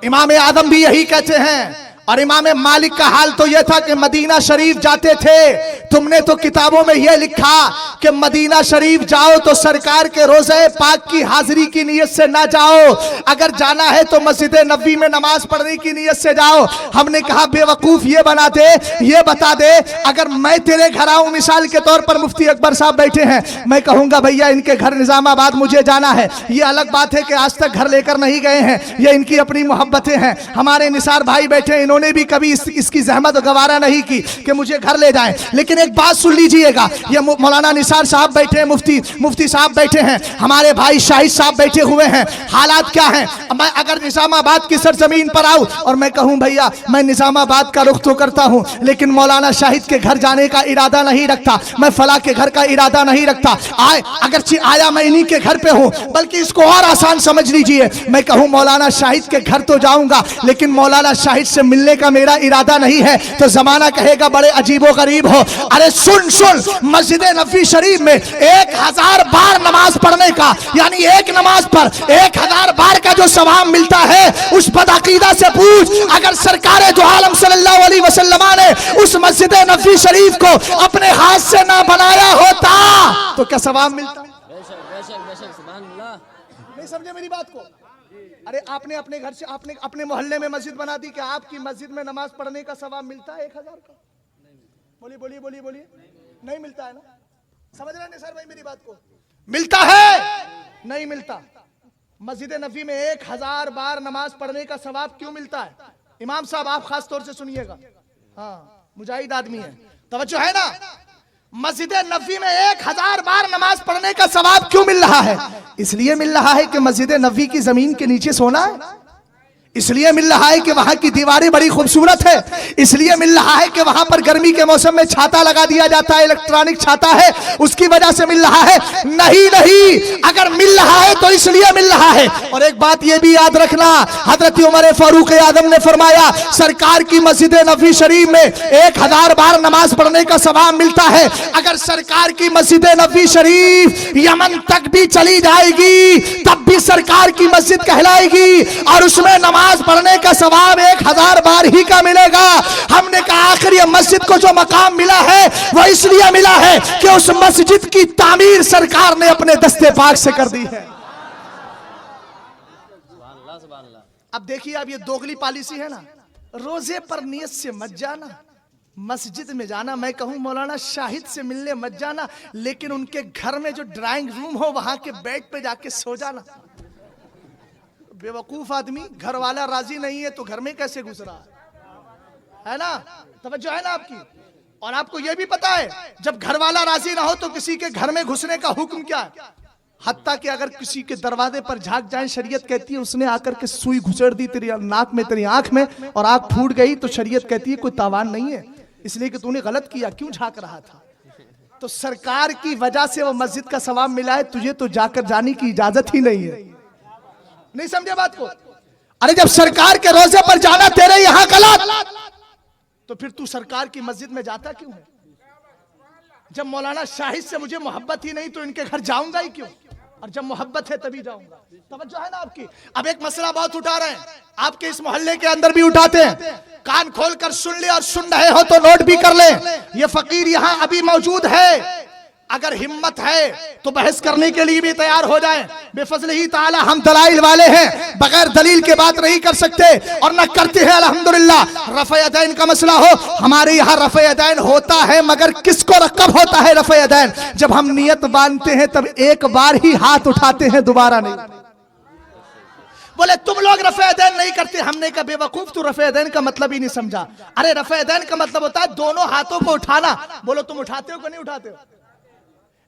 इमाम आदम भी यही कहते हैं। और इमाम मालिक का हाल तो यह था कि मदीना शरीफ जाते थे। तुमने तो किताबों में यह लिखा कि मदीना शरीफ जाओ तो सरकार के रोज़े पाक की हाजिरी की नीयत से ना जाओ, अगर जाना है तो मस्जिद नबी में नमाज पढ़ने की नीयत से जाओ। हमने कहा बेवकूफ, ये बना दे, ये बता दे, अगर मैं तेरे घर आऊं, मिसाल के तौर पर मुफ्ती अकबर साहब बैठे हैं, मैं कहूंगा भैया इनके घर निजामाबाद मुझे जाना है। ये अलग बात है कि आज तक घर लेकर नहीं गए हैं, ये इनकी अपनी मोहब्बतें हैं। हमारे निसार भाई बैठे, इन्होंने भी कभी इसकी जहमत गवारा नहीं की कि मुझे घर ले जाएं। लेकिन एक बात सुन लीजिएगा, ये मौलाना نثار صاحب بیٹھے ہیں, مفتی صاحب بیٹھے ہیں, ہمارے بھائی شاہد صاحب بیٹھے ہوئے ہیں. حالات کیا ہیں؟ میں اگر نظام آباد کی سرزمین پر آؤں اور میں کہوں بھیا میں نظام آباد کا رخ تو کرتا ہوں لیکن مولانا شاہد کے گھر جانے کا ارادہ نہیں رکھتا, میں فلاں کے گھر کا ارادہ نہیں رکھتا, اگرچہ آیا میں انہی کے گھر پہ ہوں, بلکہ اس کو اور آسان سمجھ لیجئے, میں کہوں مولانا شاہد کے گھر تو جاؤں گا لیکن مولانا شاہد سے ملنے کا میرا ارادہ نہیں ہے, تو زمانہ کہے گا بڑے عجیب و غریب ہو. ارے سن مسجد نبوی شریف میں 1000 بار نماز پڑھنے کا, یعنی ایک نماز پر 1000 بار کا جو ثواب ملتا ہے, اس بدعقیدہ سے پوچھ اگر سرکار دو عالم صلی اللہ علیہ وسلم نے اس مسجد نبوی شریف کو اپنے ہاتھ سے نہ بنایا ہوتا تو کیا ثواب ملتا؟ نہیں سمجھے میری بات کو؟ ارے آپ نے اپنے گھر سے آپ نے اپنے محلے میں مسجد بنا دی کہ آپ کی مسجد میں نماز پڑھنے کا ثواب ملتا ہے 1000 کا؟ بولیے نہیں ملتا ہے نا؟ سمجھ رہے ہیں سر بھائی میری بات کو؟ ملتا ہے نہیں ملتا. مسجد نبوی میں 1000 بار نماز پڑھنے کا ثواب کیوں ملتا ہے؟ امام صاحب آپ خاص طور سے سنیے گا, ہاں مجاہد آدمی ہے, توجہ ہے نا. مسجد نبوی میں 1000 بار نماز پڑھنے کا ثواب کیوں مل رہا ہے؟ اس لیے مل رہا ہے کہ مسجد نبوی کی زمین کے نیچے سونا ہے, اس لیے مل رہا ہے کہ وہاں کی دیواریں بڑی خوبصورت ہے, اس لیے مل رہا ہے کہ وہاں پر گرمی کے موسم میں چھاتا لگا دیا جاتا ہے, الیکٹرانک چھاتا ہے, اس کی وجہ سے مل رہا ہے. نہیں, اگر مل رہا ہے تو اس لیے مل رہا ہے. اور ایک بات یہ بھی یاد رکھنا, حضرت عمر فاروق اعظم نے فرمایا سرکار کی مسجد نبوی شریف میں 1000 بار نماز پڑھنے کا ثواب ملتا ہے. اگر سرکار کی مسجد نبوی شریف یمن تک بھی چلی جائے گی تب بھی سرکار کی مسجد کہلائے گی اور اس میں نماز پڑھنے کا ثواب 1000 بار ہی کا ملے گا. ہم نے کہا آخر یہ مسجد کو جو مقام ملا ہے وہ اس لیے ملا ہے کہ اس مسجد کی تعمیر سرکار نے اپنے دستے پاک سے کر دی ہے. اب دیکھیے اب یہ دوگلی پالیسی ہے نا, روزے پر نیت سے مت جانا, مسجد میں جانا, میں کہوں مولانا شاہد سے ملنے مت جانا لیکن ان کے گھر میں جو ڈرائنگ روم ہو وہاں کے بیڈ پہ جا کے سو جانا. بے وقوف آدمی, گھر والا راضی نہیں ہے تو گھر میں کیسے گھس رہا ہے نا؟ توجہ ہے نا آپ کی؟ اور آپ کو یہ بھی پتا ہے جب گھر والا راضی نہ ہو تو کسی کے گھر میں گھسنے کا حکم کیا ہے؟ حتیٰ کہ اگر کسی کے دروازے پر جھانک جائیں, شریعت کہتی ہے اس نے آ کر کے سوئی گھسڑ دی تیری ناک میں, تیری آنکھ میں, اور آنکھ پھوٹ گئی تو شریعت کہتی ہے کوئی تاوان نہیں ہے, اس لیے کہ تو نے غلط کیا, کیوں جھانک رہا تھا؟ تو سرکار کی وجہ سے وہ مسجد کا ثواب ملا ہے, تجھے تو جا کر جانے کی اجازت ہی نہیں ہے. نہیں سمجھے بات کو؟ ارے جب سرکار کے روزے پر جانا تیرے یہاں غلط تو پھر تو سرکار کی مسجد میں جاتا کیوں ہے؟ جب مولانا شاہد سے مجھے محبت ہی نہیں تو ان کے گھر جاؤں گا ہی کیوں؟ اور جب محبت ہے تبھی جاؤں گا. توجہ ہے نا آپ کی؟ اب ایک مسئلہ بہت اٹھا رہے ہیں, آپ کے اس محلے کے اندر بھی اٹھاتے ہیں, کان کھول کر سن لے اور سن رہے ہو تو نوٹ بھی کر لیں. یہ فقیر یہاں ابھی موجود ہے, اگر ہمت ہے تو بحث کرنے کے لیے بھی تیار ہو جائیں. بے فضل ہی تعالی ہم دلائل والے ہیں, بغیر دلیل کے بات نہیں کر سکتے اور نہ کرتے ہیں الحمدللہ. رفع یدین کا مسئلہ ہو, ہمارے یہاں رفع یدین ہوتا ہے, مگر کس کو کب ہوتا ہے رفع یدین؟ جب ہم نیت باندھتے ہیں تب ایک بار ہی ہاتھ اٹھاتے ہیں, دوبارہ نہیں. بولے تم لوگ رفع یدین نہیں کرتے, ہم نے کہا بے وقوف تو رفع یدین کا مطلب ہی نہیں سمجھا. ارے رفع یدین کا مطلب ہوتا ہے دونوں ہاتھوں کو اٹھانا. بولو تم اٹھاتے ہو کہ نہیں اٹھاتے ہو؟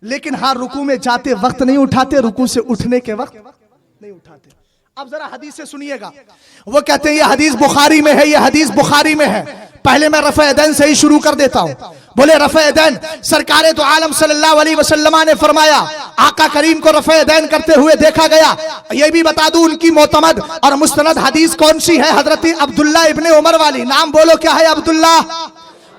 لیکن ہاں رکوع میں جاتے وقت نہیں اٹھاتے, رکوع سے اٹھنے کے وقت نہیں اٹھاتے. اب ذرا حدیث سے سنیے گا, وہ کہتے ہیں یہ حدیث بخاری میں ہے, یہ حدیث بخاری میں ہے. پہلے میں رفع یدین سے ہی شروع کر دیتا ہوں. بولے رفع یدین سرکار دو عالم صلی اللہ علیہ وسلم نے فرمایا, آقا کریم کو رفع یدین کرتے ہوئے دیکھا گیا. یہ بھی بتا دوں ان کی معتمد اور مستند حدیث کون سی ہے؟ حضرت عبداللہ ابن عمر والی. نام بولو کیا ہے؟ عبداللہ.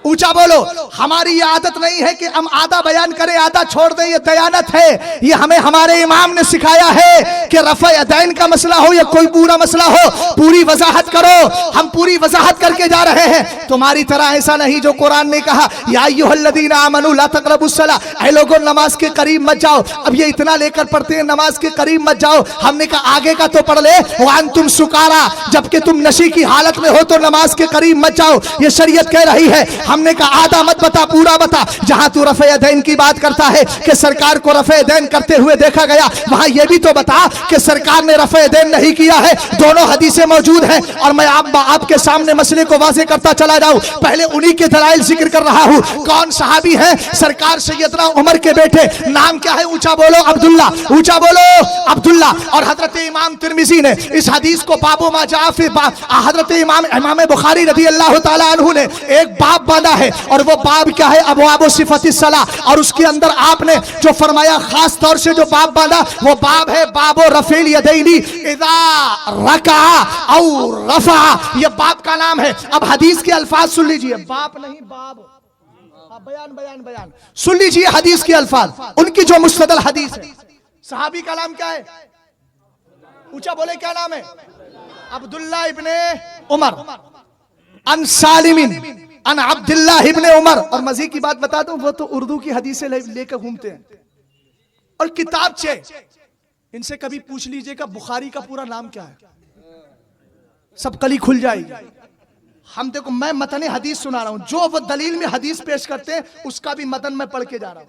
اونچا بولو. ہماری یہ عادت نہیں ہے کہ ہم آدھا بیان کریں آدھا چھوڑ دیں, یہ دیانت ہے. یہ ہمیں ہمارے امام نے سکھایا ہے کہ رفع یدین کا مسئلہ ہو یا کوئی پورا مسئلہ ہو, پوری وضاحت کرو. ہم پوری وضاحت کر کے جا رہے ہیں, تمہاری طرح ایسا نہیں جو قرآن نے کہا یا ایھا الذین آمنوا لا تقربوا الصلاۃ, اے لوگوں نماز کے قریب مت جاؤ. اب یہ اتنا لے کر پڑھتے ہیں نماز کے قریب مت جاؤ. ہم نے کہا آگے کا تو پڑھ لے, وانتم سکارا, جبکہ تم نشے کی حالت میں ہو تو نماز کے قریب مت جاؤ. یہ شریعت کہہ رہی ہے. ہم نے کہا آدھا مت بتا پورا بتا. جہاں تو رفع یدین کی بات کرتا ہے کہ سرکار کو رفع یدین کرتے ہوئے دیکھا گیا, وہاں یہ بھی تو بتا کہ سرکار نے رفع یدین نہیں کیا ہے. دونوں حدیثیں موجود ہیں اور میں آپ کے سامنے مسئلے کو واضح کرتا چلا جاؤں. پہلے انہی کے دلائل ذکر کر رہا ہوں. کون صحابی ہیں؟ سرکار سیدنا عمر کے بیٹے. نام کیا ہے؟ اونچا بولو عبداللہ, اونچا بولو عبداللہ. اور حضرت امام ترمذی نے اس حدیث کو بابو ما جاء فی حضرت امام بخاری رضی اللہ تعالی عنہ نے ایک باب باندھا ہے, اور وہ باب کیا ہے؟ ابواب صفت الصلاۃ. اور اس کے اندر آپ نے جو فرمایا خاص طور سے جو باب باندھا وہ باب ہے باب رفع الیدین اذا رکع او رفع. یہ باب کا نام ہے. اب حدیث کے الفاظ سن لیجئے, باب نہیں باب, بیان سن لیجئے حدیث کے الفاظ, ان کی جو مستدل حدیث ہے. صحابی کا نام کیا ہے؟ اونچا بولے کیا نام ہے؟ عبداللہ ابن عمر ان سالم ان عبداللہ ابن عمر. اور مزید کی بات بتا دوں, وہ تو اردو کی حدیثیں لے کر گھومتے ہیں اور کتاب چے. ان سے کبھی پوچھ لیجئے کہ بخاری کا پورا نام کیا ہے, سب کلی کھل جائے گی. ہم دیکھو میں متن حدیث سنا رہا ہوں, جو وہ دلیل میں حدیث پیش کرتے ہیں اس کا بھی متن میں پڑھ کے جا رہا ہوں.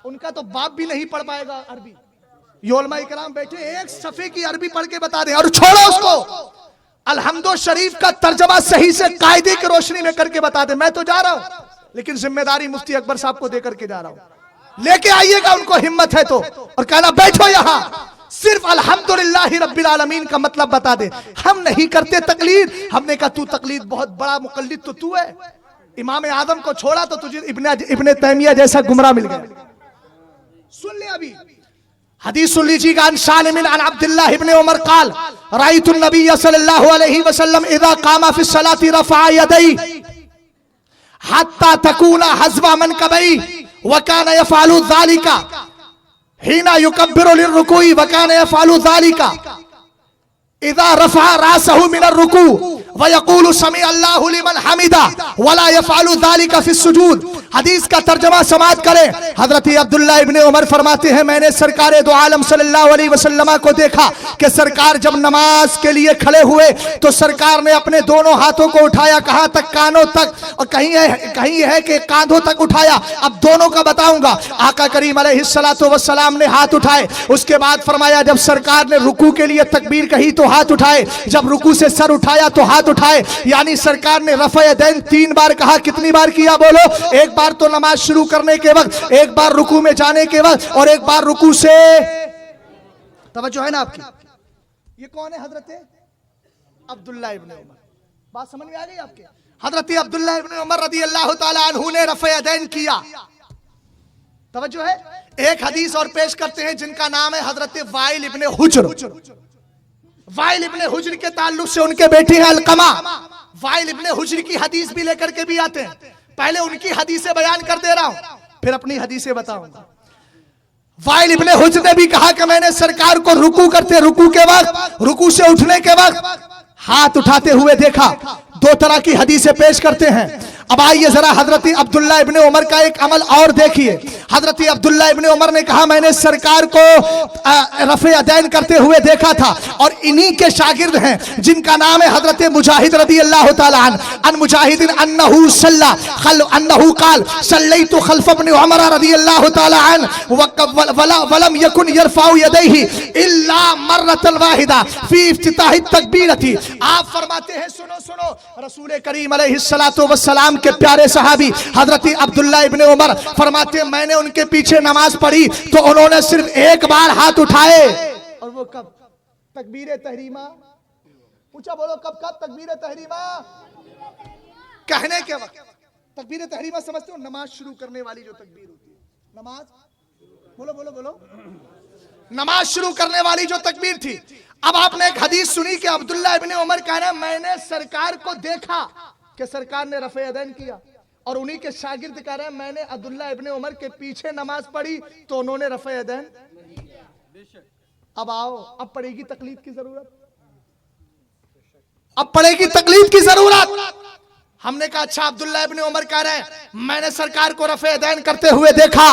ان کا تو باپ بھی نہیں پڑھ پائے گا عربی. یہ علماء کرام بیٹھے ایک صفحے کی عربی پڑھ کے بتا دیں, اور چھوڑو اس کو الحمد شریف کا ترجمہ صحیح سے قاعدے کی روشنی میں کر کے بتا دیں. میں تو جا رہا ہوں لیکن ذمہ داری مفتی اکبر صاحب کو دے کر کے جا رہا ہوں. لے کے آئیے گا ان کو ہمت ہے تو, اور کہنا بیٹھو یہاں صرف الحمدللہ رب العالمین کا مطلب بتا دے. ہم نہیں کرتے تقلید. ہم نے کہا تو تقلید بہت بڑا مقلد تو ہے. امام اعظم کو چھوڑا تو تجھے ابن تیمیہ جیسا گمراہ مل گیا. سن لے ابھی حدیث سن لیجیے گا. ان سالم عن عبداللہ ابن عمر قال رأيت النبي صلی اللہ علیہ وسلم اذا قام في الصلاة رفع يديه حتى تكون حذو منكبيه وكان يفعل ذلك حين يكبر للركوع وكان يفعل ذلك اذا رفع راسه من الركوع ويقول سمع الله لمن حمده ولا يفعل ذلك في السجود. حدیث کا ترجمہ سماعت کریں. حضرت عبداللہ ابن عمر فرماتے ہیں میں نے سرکار دو عالم صلی اللہ علیہ وسلم کو دیکھا کہ سرکار جب نماز کے لیے کھڑے ہوئے تو سرکار نے اپنے دونوں ہاتھوں کو اٹھایا. کہاں تک؟ کانوں تک, اور کہیں ہے کہ کاندھوں تک اٹھایا. اب دونوں کا بتاؤں گا. آقا کریم علیہ السلام نے ہاتھ اٹھائے. اس کے بعد فرمایا جب سرکار نے رکوع کے لیے تکبیر کہی تو ہاتھ اٹھائے. جب رکوع سے سر اٹھایا تو ہاتھ اٹھائے. یعنی سرکار نے رفع یدین 3 بار کہا. کتنی بار کیا بولو؟ ایک بار تو نماز شروع کرنے کے وقت, ایک بار رکوع میں جانے کے وقت, اور ایک بار رکوع سے. توجہ ہے نا آپ کی؟ یہ کون ہے؟ حضرت عبداللہ ابن عمر. بات سمجھ میں آ گئی آپ کے؟ حضرت عبداللہ ابن عمر رضی اللہ تعالی عنہ نے رفع یدین کیا. توجہ ہے. ایک حدیث اور پیش کرتے ہیں جن کا نام ہے حضرت وائل ابن حجر. وائل ابن حجر کے تعلق سے ان کے بیٹے ہیں علقمہ. وائل ابن حجر کی حدیث بھی لے کر کے بھی آتے ہیں. پہلے ان کی حدیثیں بیان کر دے رہا ہوں, پھر اپنی حدیثیں بتاؤں گا. وائل ابن حجر نے بھی کہا کہ میں نے سرکار کو رکوع کرتے, رکوع کے وقت, رکوع سے اٹھنے کے وقت ہاتھ اٹھاتے ہوئے دیکھا. 2 طرح کی حدیثیں پیش کرتے ہیں. اب آئیے ذرا حضرت عبداللہ ابن عمر کا ایک عمل اور دیکھیے. حضرت عبداللہ ابن عمر نے کہا میں نے سرکار کو رفع یدین کرتے ہوئے دیکھا تھا, اور انہی کے شاگرد ہیں جن کا نام ہے حضرت مجاہد رضی اللہ تعالی عنہ. ان مجاہد انہو قال صلیت خلف ابن عمر رضی اللہ تعالی عنہ ولم یکن یرفع یدیہ الا مرۃ واحدہ فی افتتاح التکبیرۃ. آپ فرماتے ہیں سنو رسول کریم علیہ السلام کے پیارے صحابی حضرت عبداللہ ابن عمر فرماتے ہیں میں نے ان کے پیچھے نماز پڑھی تو انہوں نے صرف ایک بار ہاتھ اٹھائے. اور وہ کب؟ تکبیر تحریمہ. پوچھا بولو کب تکبیر تحریمہ کہنے کے وقت. تکبیر تحریمہ سمجھتے ہو؟ نماز شروع کرنے والی جو تکبیر ہوتی ہے. نماز بولو نماز شروع کرنے والی جو تکبیر تھی. اب آپ نے ایک حدیث سنی کہ عبداللہ ابن عمر کہہ رہا ہے میں نے سرکار کو دیکھا کہ سرکار نے رفع یدین کیا, اور انہی کے شاگرد کہہ رہے ہیں میں نے عبداللہ ابن عمر کے پیچھے نماز پڑھی تو انہوں نے رفع یدین. اب آؤ, اب پڑے گی تقلید کی ضرورت. اب پڑے گی تقلید کی ضرورت. ہم نے کہا اچھا عبداللہ ابن عمر کہہ رہے ہیں मैंने सरकार को रफ़े यदैन करते हुए देखा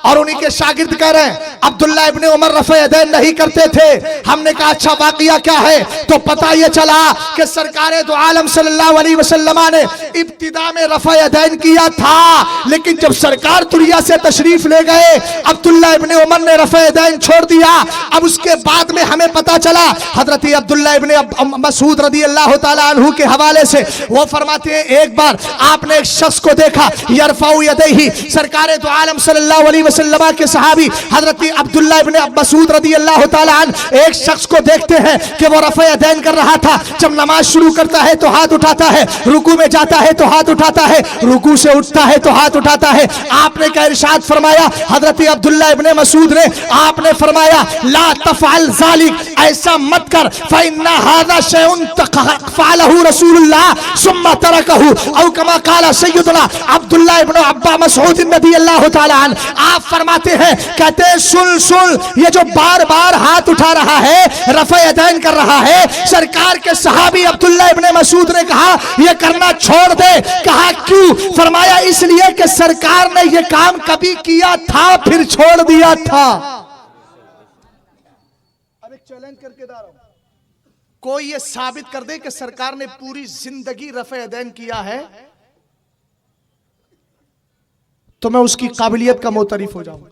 और उन्हीं के शागिर्द कह रहे हैं अब्दुल्ला इब्ने उमर रफ़े यदैन नहीं करते थे। हमने कहा अच्छा वाक़िया क्या है, तो पता ये चला कि सरकारे दो आलम सल्लल्लाहु अलैहि वसल्लम ने इब्तिदा में रफ़े यदैन किया था, लेकिन जब सरकार दुनिया से तशरीफ ले गए अब्दुल्ला इब्ने उमर ने रफ़े यदैन छोड़ दिया। अब उसके बाद में हमें पता चला हजरत अब्दुल्ला इब्ने मसूद रदी अल्लाह तआला अन्हु के हवाले से वो फरमाते हैं एक बार आपने एक शख्स को देखा यरफाउ यदैहि, सरकारे दो आलम सल्लल्लाहु अलैहि वसल्लम के सहाबी हजरत अब्दुल्ला इब्ने मसूद रदी अल्लाह तआला अन्हु एक शख्स को देखते हैं कि वो रफ़े यदैन कर रहा था। जब नमाज शुरू करता है तो हाथ उठाता है, रुकू में जाता है तो हाथ उठाता है, रुकू से उठता है तो हाथ उठाता है। आपने क्या इरशाद फरमाया हजरत अब्दुल्ला इब्ने मसूद ने, आपने फरमाया ला तफअल ज़ालिक, ऐसा मत कर, फइन्ना हाज़ा शैउन फ़अलहु रसूलुल्लाह सुम्मा तरकहु औ कमा क़ाल सय्यदुना अब्दुल्ला इब्ने अब्बा मसऊद रज़ियल्लाहु तआला अन्हु। आप फरमाते हैं कहते हैं सुन सुन, ये जो बार बार हाथ उठा रहा है रफ़े यदैन कर रहा है, सरकार के सहाबी अब्दुल्ला इब्ने मसूद ने कहा ये करना छोड़ दे। कहा क्यों? फरमाया इसलिए कि सरकार ने ये काम कभी किया था फिर छोड़ दिया था। अब एक चैलेंज करके जा रहा हूं, कोई ये साबित कर दे कि सरकार ने पूरी जिंदगी रफ़े यदैन किया है तो मैं उसकी काबिलियत का मोतरिफ हो जाऊंगा।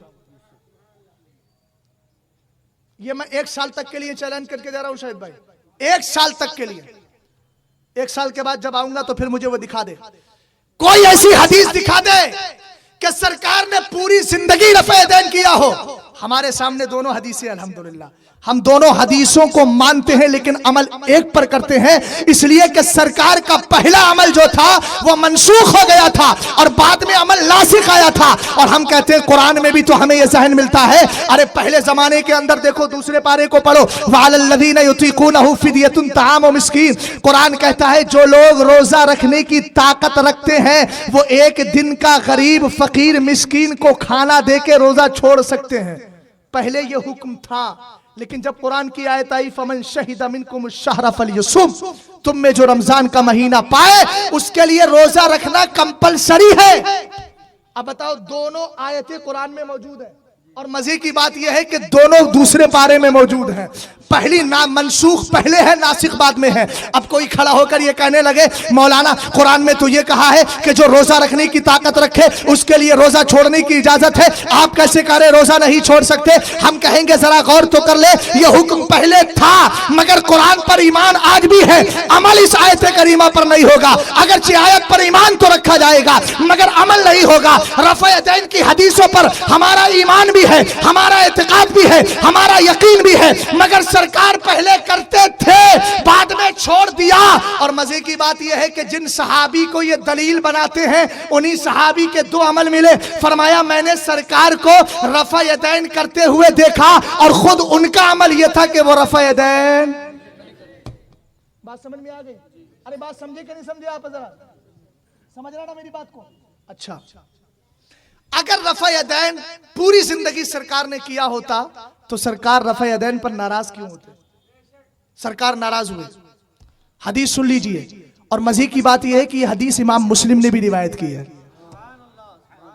ये मैं 1 साल तक के लिए चैलेंज करके जा रहा हूं शाहिद भाई, 1 साल तक के लिए। 1 साल के बाद जब आऊंगा तो फिर मुझे वो दिखा दे, कोई ऐसी हदीस दिखा दे कि सरकार ने पूरी जिंदगी रफ़े यदैन किया हो। हमारे सामने दोनों हदीसें अल्हम्दुलिल्लाह, हम दोनों हदीसों को मानते हैं लेकिन अमल एक पर करते हैं, इसलिए कि सरकार का पहला अमल जो था वो मनसूख हो गया था और बाद में अमल नासिख आया था। और हम कहते हैं कुरान में भी तो हमें यह ज़हन मिलता है, अरे पहले जमाने के अंदर देखो, दूसरे पारे को पढ़ो, वअलल्लज़ीना युतीक़ूनहु फ़िद्यतुन ताअमु मिस्कीन। कुरान कहता है जो लोग रोजा रखने की ताकत रखते हैं वो एक दिन का गरीब फकीर मिस्कीन को खाना दे के रोजा छोड़ सकते हैं। पहले ये हुक्म था, लेकिन जब कुरान की आयत आई फमन शहिदा मिनकुम शहरा फलयसुम, तुम में जो रमजान का महीना पाए उसके लिए रोजा रखना कंपलसरी है। अब बताओ, दोनों आयतें कुरान में मौजूद है और मजे की बात यह है कि दोनों दूसरे पारे में मौजूद है। पहली ना मनसूख पहले है, नासिख बाद में है। अब कोई खड़ा होकर ये कहने लगे मौलाना कुरान में तो ये कहा है कि जो रोजा रखने की ताकत रखे उसके लिए रोजा छोड़ने की इजाजत है, आप कैसे कह रहे रोजा नहीं छोड़ सकते? हम कहेंगे जरा गौर तो कर ले, ये हुक्म पहले था मगर कुरान पर ईमान आज भी है, अमल इस आयत करीमा पर नहीं होगा। अगरचे आयत पर ईमान तो रखा जाएगा मगर अमल नहीं होगा। रफ़े यदैन की हदीसों पर हमारा ईमान भी है, हमारा एतकाद भी है, हमारा यकीन भी है, मगर सरकार पहले करते थे बाद में छोड़ दिया। और मजे की बात यह है कि जिन सहाबी को ये दलील बनाते हैं उन्हीं सहाबी के 2 अमल मिले। फरमाया मैंने सरकार को रफ़ा यदैन करते हुए देखा और खुद उनका अमल यह था कि वो रफ़ा यदैन। बात समझ में आ गई? अरे बात समझे कि नहीं समझे? आप जरा समझ रहा ना मेरी बात को? अच्छा, अगर रफ़ा यदैन पूरी जिंदगी सरकार ने किया होता तो सरकार रफ़ा यदैन पर नाराज क्यों होते? सरकार नाराज हुए। हदीस सुन लीजिए, और मज़े की बात यह है कि यह हदीस इमाम मुस्लिम ने भी रिवायत की है।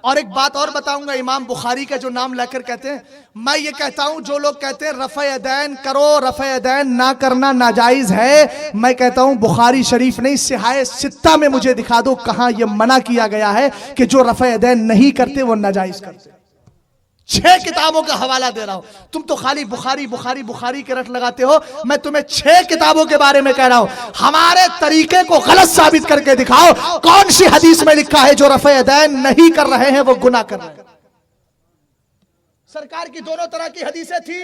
और एक बात और बताऊंगा, इमाम बुखारी का जो नाम लेकर कहते हैं, मैं ये कहता हूं जो लोग कहते हैं रफ़ा यदैन करो, रफ़ा यदैन ना करना नाजायज है, मैं कहता हूं बुखारी शरीफ नहीं सिहाह सित्ता में मुझे दिखा दो कहां यह मना किया गया है कि जो रफ़ा यदैन नहीं करते वो नाजायज करते। 6 किताबों का हवाला दे रहा हूं, तुम तो खाली बुखारी बुखारी बुखारी के रट लगाते हो। मैं तुम्हें 6 किताबों के बारे में कह रहा हूं, हमारे तरीके को गलत साबित करके दिखाओ। कौन सी हदीस में लिखा है जो रफ़ा यदैन नहीं कर रहे हैं वो गुनाह कर रहे हैं? सरकार की दोनों तरह की हदीसें थी,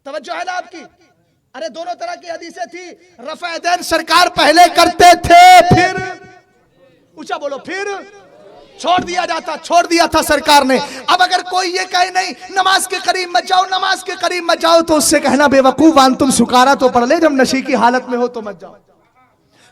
तवज्जो है ना आपकी? अरे दोनों तरह की हदीसें थी। रफ़ा यदैन सरकार पहले करते थे, फिर ऊंचा बोलो, फिर छोड़ दिया था सरकार ने। अब अगर कोई ये कहे नहीं नमाज के करीब मत जाओ, नमाज के करीब मत जाओ, तो उससे कहना बेवकूफ, तुम सुकारा तो पढ़ ले, जब नशे की हालत में हो तो मत जाओ।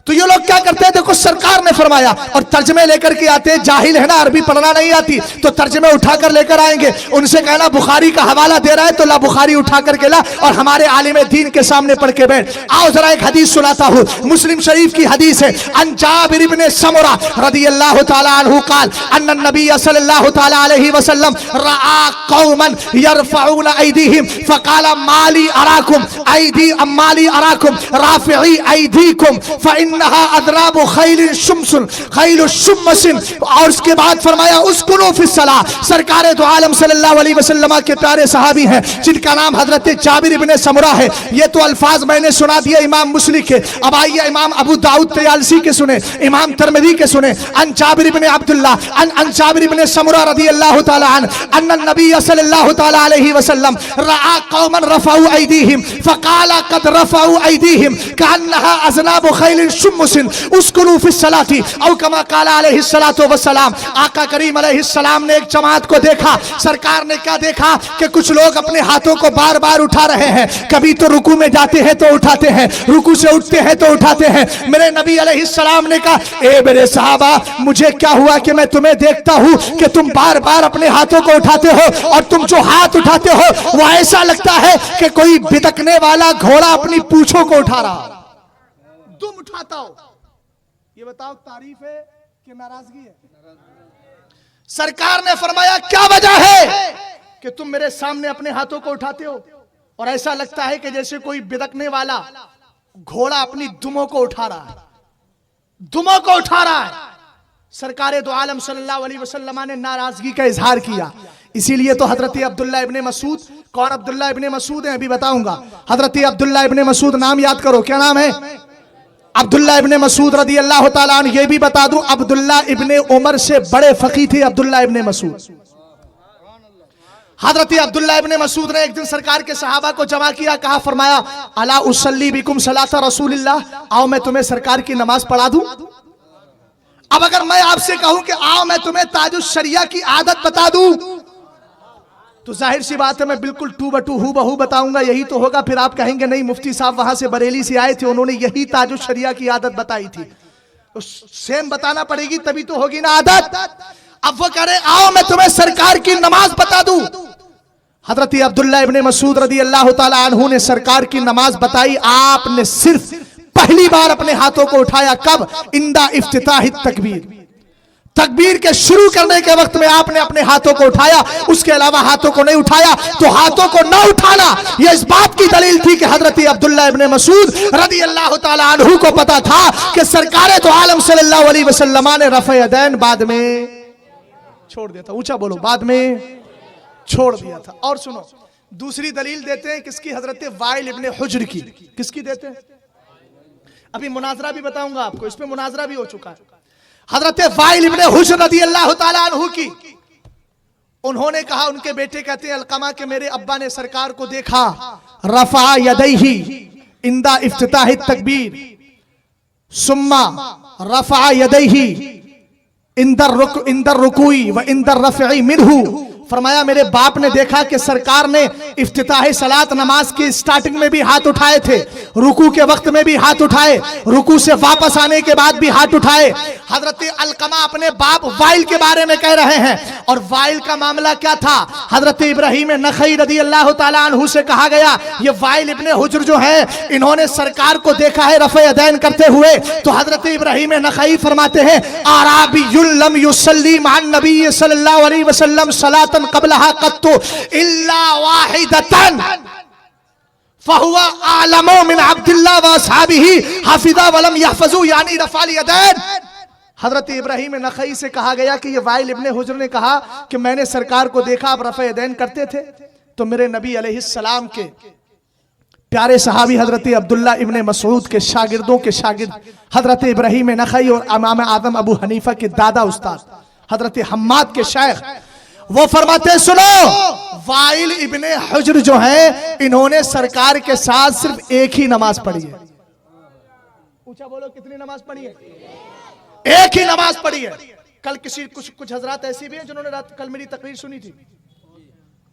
तो ये लोग क्या करते हैं, देखो सरकार ने फरमाया, और तर्जमे लेकर के आते हैं, जाहिल है ना, अरबी पढ़ना नहीं आती, तो तर्जमे उठाकर लेकर आएंगे, उनसे कहना बुखारी का हवाला दे रहा है तो ला बुखारी उठा करके ला और हमारे आलिम दीन के सामने पढ़ के बैठ। आओ जरा एक हदीस सुनाता हूँ, मुस्लिम शरीफ की हदीस है। अन जाबिर इब्ने समुरा रदियल्लाहु ताला अन्हु क़ाल अन्न नबी सल्लल्लाहु ताला अलैहि वसल्लम रआ कौमन यरफऊन ऐदीहिम फक़ाल माली अराकुम ऐदी माली अराकुम राफ़िई ऐदीकुम फ़इन्नहा अदराबु खैल शुम्सुन खैल शुम्मसिन। और उसके बाद फरमाया उसकुनु फिस्सलाह। सरकार दो आलम सल्लल्लाहु अलैहि वसल्लम के प्यारे सहाबी हैं जिनका नाम हजरत जाबिर इब्ने समुरा है। ये तो अल्फाज मैंने सुना दिए इमाम मुस्लिम के, अब आइए इमाम अबू दाऊद तयालसी के सुने, इमाम तिरमिज़ी के सुने। अन जाबिर इब्ने अब्दुल्लाह अन जाबिर इब्ने समुरा रदियल्लाहु ताला अन्हु अन्न नबी सल्लल्लाहु ताला अलैहि वसल्लम रआ कौमन रफ़ऊ ऐदीहिम फ़क़ाल क़द रफ़ऊ ऐदीहिम कअन्नहा अज़नाबु खैल शुम्मसिन उसकुनु फिस्सलाति औ कमा क़ाल अलैहि सलातो वस्सलाम। आका करीम अलैहि सलाम ने एक जमात को देखा, सरकार ने क्या देखा कि कुछ लोग अपने हाथों को बार बार उठा रहे हैं, कभी तो रुकू में जाते हैं तो उठाते हैं, रुकू से उठते हैं तो उठाते हैं। मेरे नबी अलैहि सलाम ने कहा, ए मेरे सहाबा, मुझे क्या हुआ कि मैं तुम्हें देखता हूं कि तुम बार बार अपने हाथों को उठाते हो, और तुम जो हाथ उठाते हो वो ऐसा लगता है कि कोई बिदकने वाला घोड़ा अपनी पूंछों को उठा रहा। तुम उठाता हो, ये बताओ तारीफ है कि नाराजगी है? सरकार ने फरमाया क्या वजह है कि तुम मेरे सामने अपने हाथों को उठाते हो और ऐसा लगता है कि जैसे कोई बिदकने वाला घोड़ा अपनी दुमों को उठा रहा है, दुमों को उठा रहा है। सरकार दो आलम सल्लल्लाहु अलैहि वसल्लम ने नाराजगी का इजहार किया। इसीलिए तो हजरत अब्दुल्ला इब्ने मसूद, कौन अब्दुल्ला इब्ने मसूद है अभी बताऊंगा। हजरत अब्दुल्ला इब्ने मसूद, नाम याद करो, क्या नाम है? अब्दुल्ला इब्ने मसूद रदियल्लाहु ताला अन्हु। ये भी बता दूं, अब्दुल्ला इब्ने उमर से बड़े फकीह थे अब्दुल्ला इब्ने मसूद। हजरत अब्दुल्ला इब्ने मसूद ने एक दिन सरकार के सहाबा को जमा किया, कहा फरमाया अला उसल्ली बिकुम सलाता रसूलिल्लाह, आओ मैं तुम्हें सरकार की नमाज पढ़ा दूं। अब अगर मैं आपसे कहूं कि आओ मैं तुम्हें ताजुश शरिया की आदत बता दूं, तो जाहिर सी बात है मैं बिल्कुल टू बटू हू बहू बताऊंगा, यही तो होगा। फिर आप कहेंगे नहीं मुफ्ती साहब वहां से बरेली से आए थे, उन्होंने यही ताजुश शरिया की आदत बताई थी, तो सेम बताना पड़ेगी तभी तो होगी ना आदत। अब वो कह रहे आओ मैं तुम्हें सरकार की नमाज बता दूं। हजरत अब्दुल्ला इब्ने मसूद रदियल्लाहु ताला अन्हु ने सरकार की नमाज बताई। आपने सिर्फ पहली बार अपने हाथों को उठाया, कब? इंदा इफ्तिताही तकबीर, तकबीर के शुरू करने के वक्त में आपने अपने हाथों को उठाया, उसके अलावा हाथों को नहीं उठाया। तो हाथों को न उठाना यह इस बात की दलील थी कि हजरत अब्दुल्ला इब्ने मसूद रदियल्लाहु ताला अन्हु को पता था कि सरकार तो आलम सल्लल्लाहु अलैहि वसल्लम ने रफ़े यदैन बाद में छोड़ दिया था। ऊंचा बोलो, बाद में छोड़ दिया था। और सुनो, दूसरी दलील देते हैं किसकी? हजरत वाइल इब्ने हुज्र की। किसकी देते हैं? अभी मुनाजरा भी बताऊंगा आपको, इसमें मुनाजरा भी हो चुका है। हजरत वाइल इब्ने हुज्र रदियल्लाहु ताला अन्हु की, उन्होंने कहा, उनके बेटे कहते हैं अलकमा के मेरे अब्बा ने सरकार को देखा, रफा यदैही इंदा इफ्तिताही तकबीर सुम्मा रफा यदैही इंदर रुकुई व इंदर रफ़ई मिनहु। फरमाया मेरे बाप ने देखा कि सरकार ने इफ्तिताह सलात नमाज की स्टार्टिंग में भी हाथ उठाए थे, रुकू के वक्त में भी हाथ उठाए, रुकू से वापस आने के बाद भी हाथ उठाए। हजरत अलकमा अपने बाप वाइल के बारे में कह रहे हैं, और वाइल का मामला क्या था? हजरत इब्राहिम नखई रदियल्लाहु ताला अन्हु से कहा गया, ये वाइल इब्ने हुज्र जो है इन्होंने सरकार को देखा है रफ़े यदैन करते हुए। तो हजरत इब्राहिम नखई फरमाते हैं आराबियुल लम युसल्ली मअन नबी सल्लल्लाहु अलैहि वसल्लम सलातन क़ब्लहा क़त्तु इल्ला वाहिदतन फहुवा आलमु मिन अब्दुल्लाह व असहाबिही हाफिज़ा व लम यहफ़ज़ू यानी रफ़अल यदैन। हजरत इब्राहिम नखई से कहा गया कि ये वाइल इब्ने हुज्र ने कहा कि मैंने सरकार को देखा आप रफ़े यदैन करते थे। तो मेरे नबी अलैहिस्सलाम के प्यारे सहाबी हजरत अब्दुल्ला इब्ने मसूद के शागिर्दों के शागिर्द हजरत इब्राहिम नखई और इमाम आज़म अबू हनीफा के दादा उस्ताद हजरत हम्माद के शेख, वो फरमाते सुनो, वाइल इब्ने हुज्र जो है इन्होंने सरकार के साथ सिर्फ एक ही नमाज पढ़ी है। ऊंचा बोलो, कितनी नमाज पढ़ी है? एक ही नमाज पढ़ी है। कल किसी कुछ हजरात ऐसी भी हैं जिन्होंने रात कल मेरी तकरीर सुनी थी।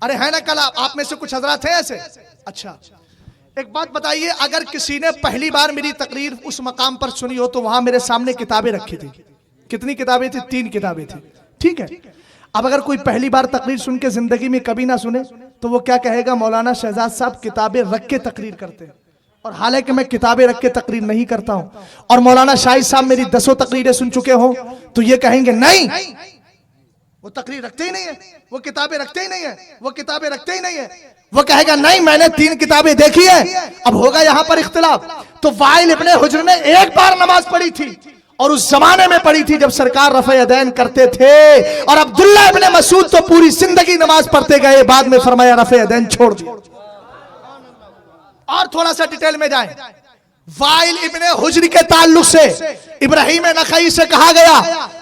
अरे है ना, कल आप में से कुछ हजरात हैं ऐसे? अच्छा, ایک بات بتائیے، اگر کسی نے پہلی بار میری تقریر اس مقام پر سنی ہو تو وہاں میرے سامنے کتابیں رکھی تھی. کتنی کتابیں تھی؟ 3 کتابیں تھی. ٹھیک ہے. اب اگر کوئی پہلی بار تقریر سن کے زندگی میں کبھی نہ سنے تو وہ کیا کہے گا؟ مولانا شہزاد صاحب کتابیں رکھ کے تقریر کرتے ہیں. اور حالانکہ میں کتابیں رکھ کے تقریر نہیں کرتا ہوں. اور مولانا شاہد صاحب میری 10 تقریریں سن چکے ہوں تو یہ کہیں گے نہیں، وہ تقریر رکھتے ہی نہیں ہے، وہ کتابیں رکھتے ہی نہیں ہے، وہ کتابیں رکھتے ہی نہیں ہے. وہ کہے گا نہیں، میں نے 3 کتابیں دیکھی ہے. اب ہوگا یہاں پر اختلاف. تو وائل ابن حجر نے ایک بار نماز پڑھی تھی اور اس زمانے میں پڑھی تھی جب سرکار رفع یدین کرتے تھے. اور عبداللہ ابن مسعود تو پوری زندگی نماز پڑھتے گئے، بعد میں فرمایا رفع یدین چھوڑ دیا. اور تھوڑا سا ڈیٹیل میں جائیں. وائل ابن حجر کے تعلق سے ابراہیم نخعی سے کہا گیا،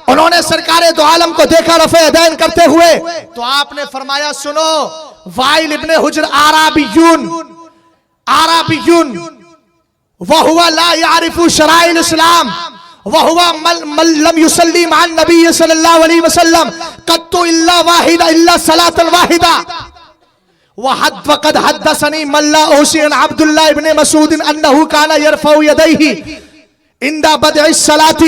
انہوں نے سرکار دو عالم کو دیکھا رفع یدین کرتے ہوئے، تو آپ نے فرمایا سنو، وائل ابن حجر عربیون وہو لا یعرف شرائع الاسلام وہو من لم یصلی مع النبی صلی اللہ علیہ وسلم قط الا واحد الا صلاۃ الواحدہ. وقد حدثني من لا أوصي عن عبد الله بن مسعود أنه كان يرفع يديه عند بدء الصلاة.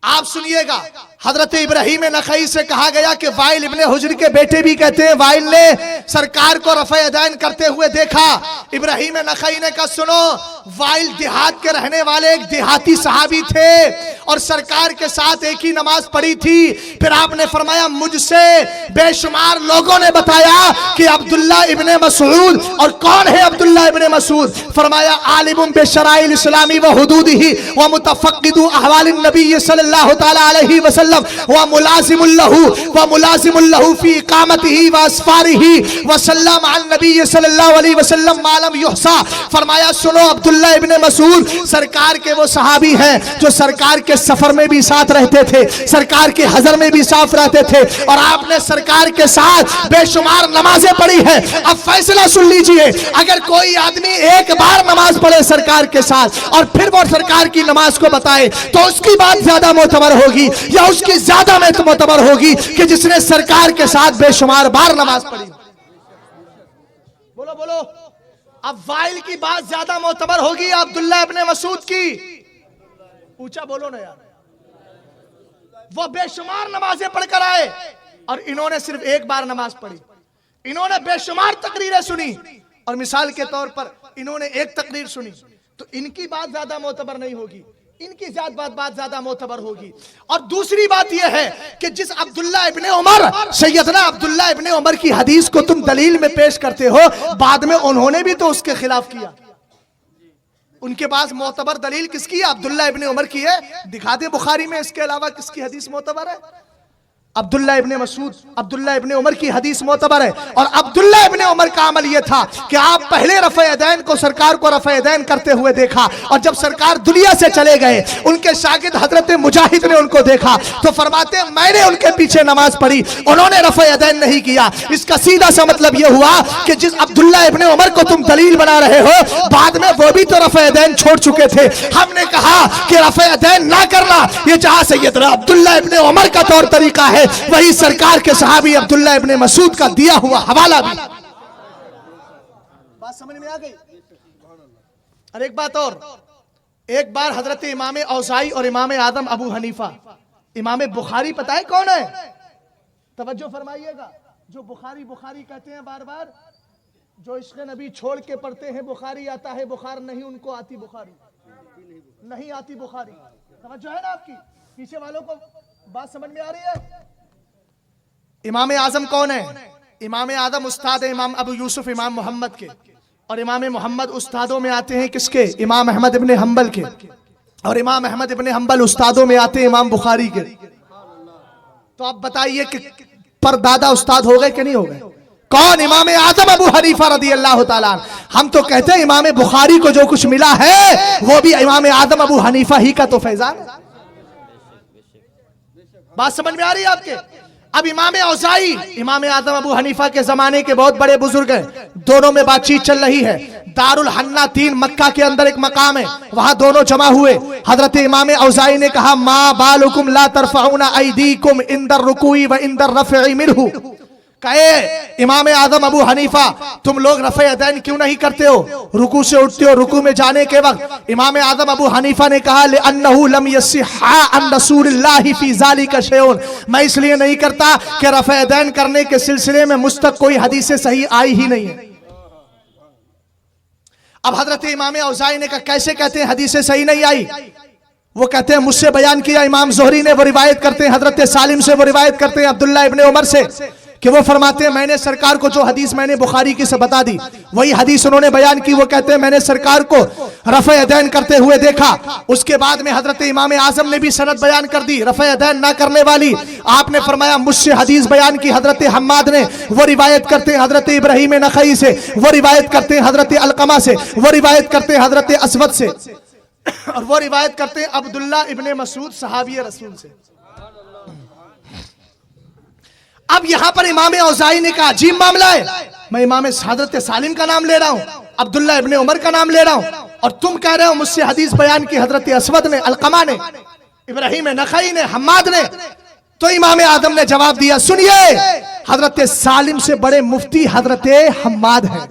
آپ سنیے گا، حضرت ابراہیم نخعی سے کہا گیا کہ وائل ابن حجر کے بیٹے بھی کہتے ہیں وائل نے سرکار کو رفع یدین کرتے ہوئے دیکھا. ابراہیم نخعی نے کہا سنو، وائل دیہات کے رہنے والے ایک دیہاتی صحابی تھے اور سرکار کے ساتھ ایک ہی نماز پڑھی تھی. پھر آپ نے فرمایا مجھ سے بے شمار لوگوں نے بتایا کہ عبداللہ ابن مسعود، اور کون ہے عبداللہ ابن مسعود؟ فرمایا عالم بشرائع الاسلام و حدودہ و متفقد احوال النبی صلی اللہ تعالی علیہ وسلم وملازم له في اقامته واسفاره وصلى مع النبي صلی اللہ علیہ وسلم ما لم يحصى. فرمایا سنو، عبداللہ ابن مسعود سرکار کے وہ صحابی ہیں جو سرکار کے سفر میں بھی ساتھ رہتے تھے، سرکار کے حضر میں بھی ساتھ رہتے تھے، اور آپ نے سرکار کے ساتھ بے شمار نمازیں پڑھی ہیں. اب فیصلہ سن لیجئے، اگر کوئی آدمی ایک بار نماز پڑھے سرکار کے ساتھ اور پھر وہ سرکار کی نماز کو بتائے تو اس کی بات زیادہ معتبر ہوگی یا اس کی زیادہ معتبر ہوگی کہ جس نے سرکار کے ساتھ بے شمار بار نماز پڑھی؟ بولو بولو. اب وائل کی بات زیادہ معتبر ہوگی یا عبداللہ ابن مسعود کی؟ اونچا بولو نا یار. وہ بے شمار نمازیں پڑھ کر آئے اور انہوں نے صرف ایک بار نماز پڑھی. انہوں نے بے شمار تقریریں سنی اور مثال کے طور پر انہوں نے ایک تقریر سنی، تو ان کی بات زیادہ معتبر نہیں ہوگی، ان کی بات زیادہ معتبر ہوگی. اور دوسری بات یہ ہے کہ جس عبداللہ ابن عمر، سیدنا عبداللہ ابن عمر کی حدیث کو تم دلیل میں پیش کرتے ہو، بعد میں انہوں نے بھی تو اس کے خلاف کیا. ان کے پاس معتبر دلیل کس کی ہے؟ عبداللہ ابن عمر کی ہے. دکھا دے بخاری میں اس کے علاوہ کس کی حدیث معتبر ہے؟ عبداللہ ابن مسعود، عبداللہ ابن عمر کی حدیث معتبر ہے. اور عبداللہ ابن عمر کا عمل یہ تھا کہ آپ پہلے رفع یدین کو، سرکار کو رفع یدین کرتے ہوئے دیکھا، اور جب سرکار دنیا سے چلے گئے ان کے شاگرد حضرت مجاہد نے ان کو دیکھا تو فرماتے ہیں میں نے ان کے پیچھے نماز پڑھی، انہوں نے رفع یدین نہیں کیا. اس کا سیدھا سا مطلب یہ ہوا کہ جس عبداللہ ابن عمر کو تم دلیل بنا رہے ہو، بعد میں وہ بھی تو رفع یدین چھوڑ چکے تھے. ہم نے کہا کہ رفع یدین نہ کرنا یہ جہاں سیدنا عبداللہ ابن عمر کا طور طریقہ ہے، وہی سرکار کے صحابی عبداللہ ابن مسعود کا دیا ہوا حوالہ بھی. بات سمجھ میں آ گئی؟ اور ایک بات اور، ایک بار حضرت امام اوزاعی اور امام اعظم ابو حنیفہ، امام بخاری پتہ ہے کون ہے؟ توجہ فرمائیے گا. جو بخاری کہتے ہیں بار بار، جو عشق نبی چھوڑ کے پڑھتے ہیں بخاری آتا ہے بخار نہیں، ان کو آتی بخاری نہیں آتی بخاری. توجہ ہے نا آپ کی؟ پیچھے والوں کو بات سمجھ میں آ رہی ہے؟ امام اعظم کون ہے؟ امام اعظم استاد امام ابو یوسف امام محمد کے، اور امام محمد استادوں میں آتے ہیں کس کے؟ امام احمد ابن حنبل کے، اور امام احمد ابن حنبل استادوں میں آتے ہیں امام بخاری کے. تو آپ بتائیے کہ پردادا استاد ہو گئے کہ نہیں ہو گئے؟ کون؟ امام اعظم ابو حنیفہ رضی اللہ تعالیٰ عنہ. ہم تو کہتے ہیں امام بخاری کو جو کچھ ملا ہے وہ بھی امام اعظم ابو حنیفہ ہی کا تو فیضان ہے. بات سمجھ میں آ رہی ہے آپ کے؟ اب امام اوزاعی، امام اعظم ابو حنیفہ کے زمانے کے بہت بڑے بزرگ ہیں، دونوں میں بات چیت چل رہی ہے. دار الحناتین مکہ کے اندر ایک مقام ہے، وہاں دونوں جمع ہوئے. حضرت امام اوزاعی نے کہا ما بالکم لا ترفعون ایدیکم عند الرکوع و عند الرفع منہ. कहे इमाम आजम अबू हनीफा तुम लोग रफ़े यदैन क्यों नहीं करते हो, रुकू से उठते हो, रुकू में जाने के वक्त इमाम आजम अबू हनीफा ने कहा लिअन्नहु लम यसिहा अन रसूलिल्लाहि फी ज़ालिका शैउन, मैं इसलिए नहीं करता कि रफ़े यदैन करने के सिलसिले में मुझ तक कोई हदीस सही आई ही नहीं है। अब हजरत इमाम औज़ाई ने कहा कैसे कहते हैं हदीस सही नहीं आई? वो कहते हैं मुझसे बयान किया इमाम ज़ोहरी ने, वो रिवायत करते हैं हजरत सालिम से, वो रिवायत करते हैं अब्दुल्ला इब्ने उमर से कि वो फरमाते हैं मैंने सरकार को जो हदीस मैंने बुखारी की से बता दी वही हदीस उन्होंने बयान की। वो कहते हैं मैंने सरकार को रफ़े यदैन करते हुए देखा। उसके बाद में हजरत इमाम आज़म ने भी सनद बयान कर दी रफ़े यदैन ना करने वाली। आपने फरमाया मुझसे हदीस बयान की हजरत हम्माद ने, वो रिवायत करते हैं हजरत इब्राहीम नखई से, वो रिवायत करते हैं हजरत अलकमा से, वो रिवायत करते हैं हजरत असवद से, और वो रिवायत करते हैं अब्दुल्ला इब्ने मसूद सहाबी रसूल से। अब यहां पर इमाम औज़ाई ने कहा अजीब मामला है, मैं इमाम हजरत सालिम का नाम ले रहा हूं, अब्दुल्ला इब्ने उमर का नाम ले रहा हूं, और तुम कह रहे हो मुझसे हदीस बयान की हजरत असवद ने, अलकमा ने, इब्राहीम नखई ने, हम्माद ने। तो इमाम आदम ने जवाब दिया सुनिए हजरत सालिम से बड़े मुफ्ती हजरत हम्माद हैं।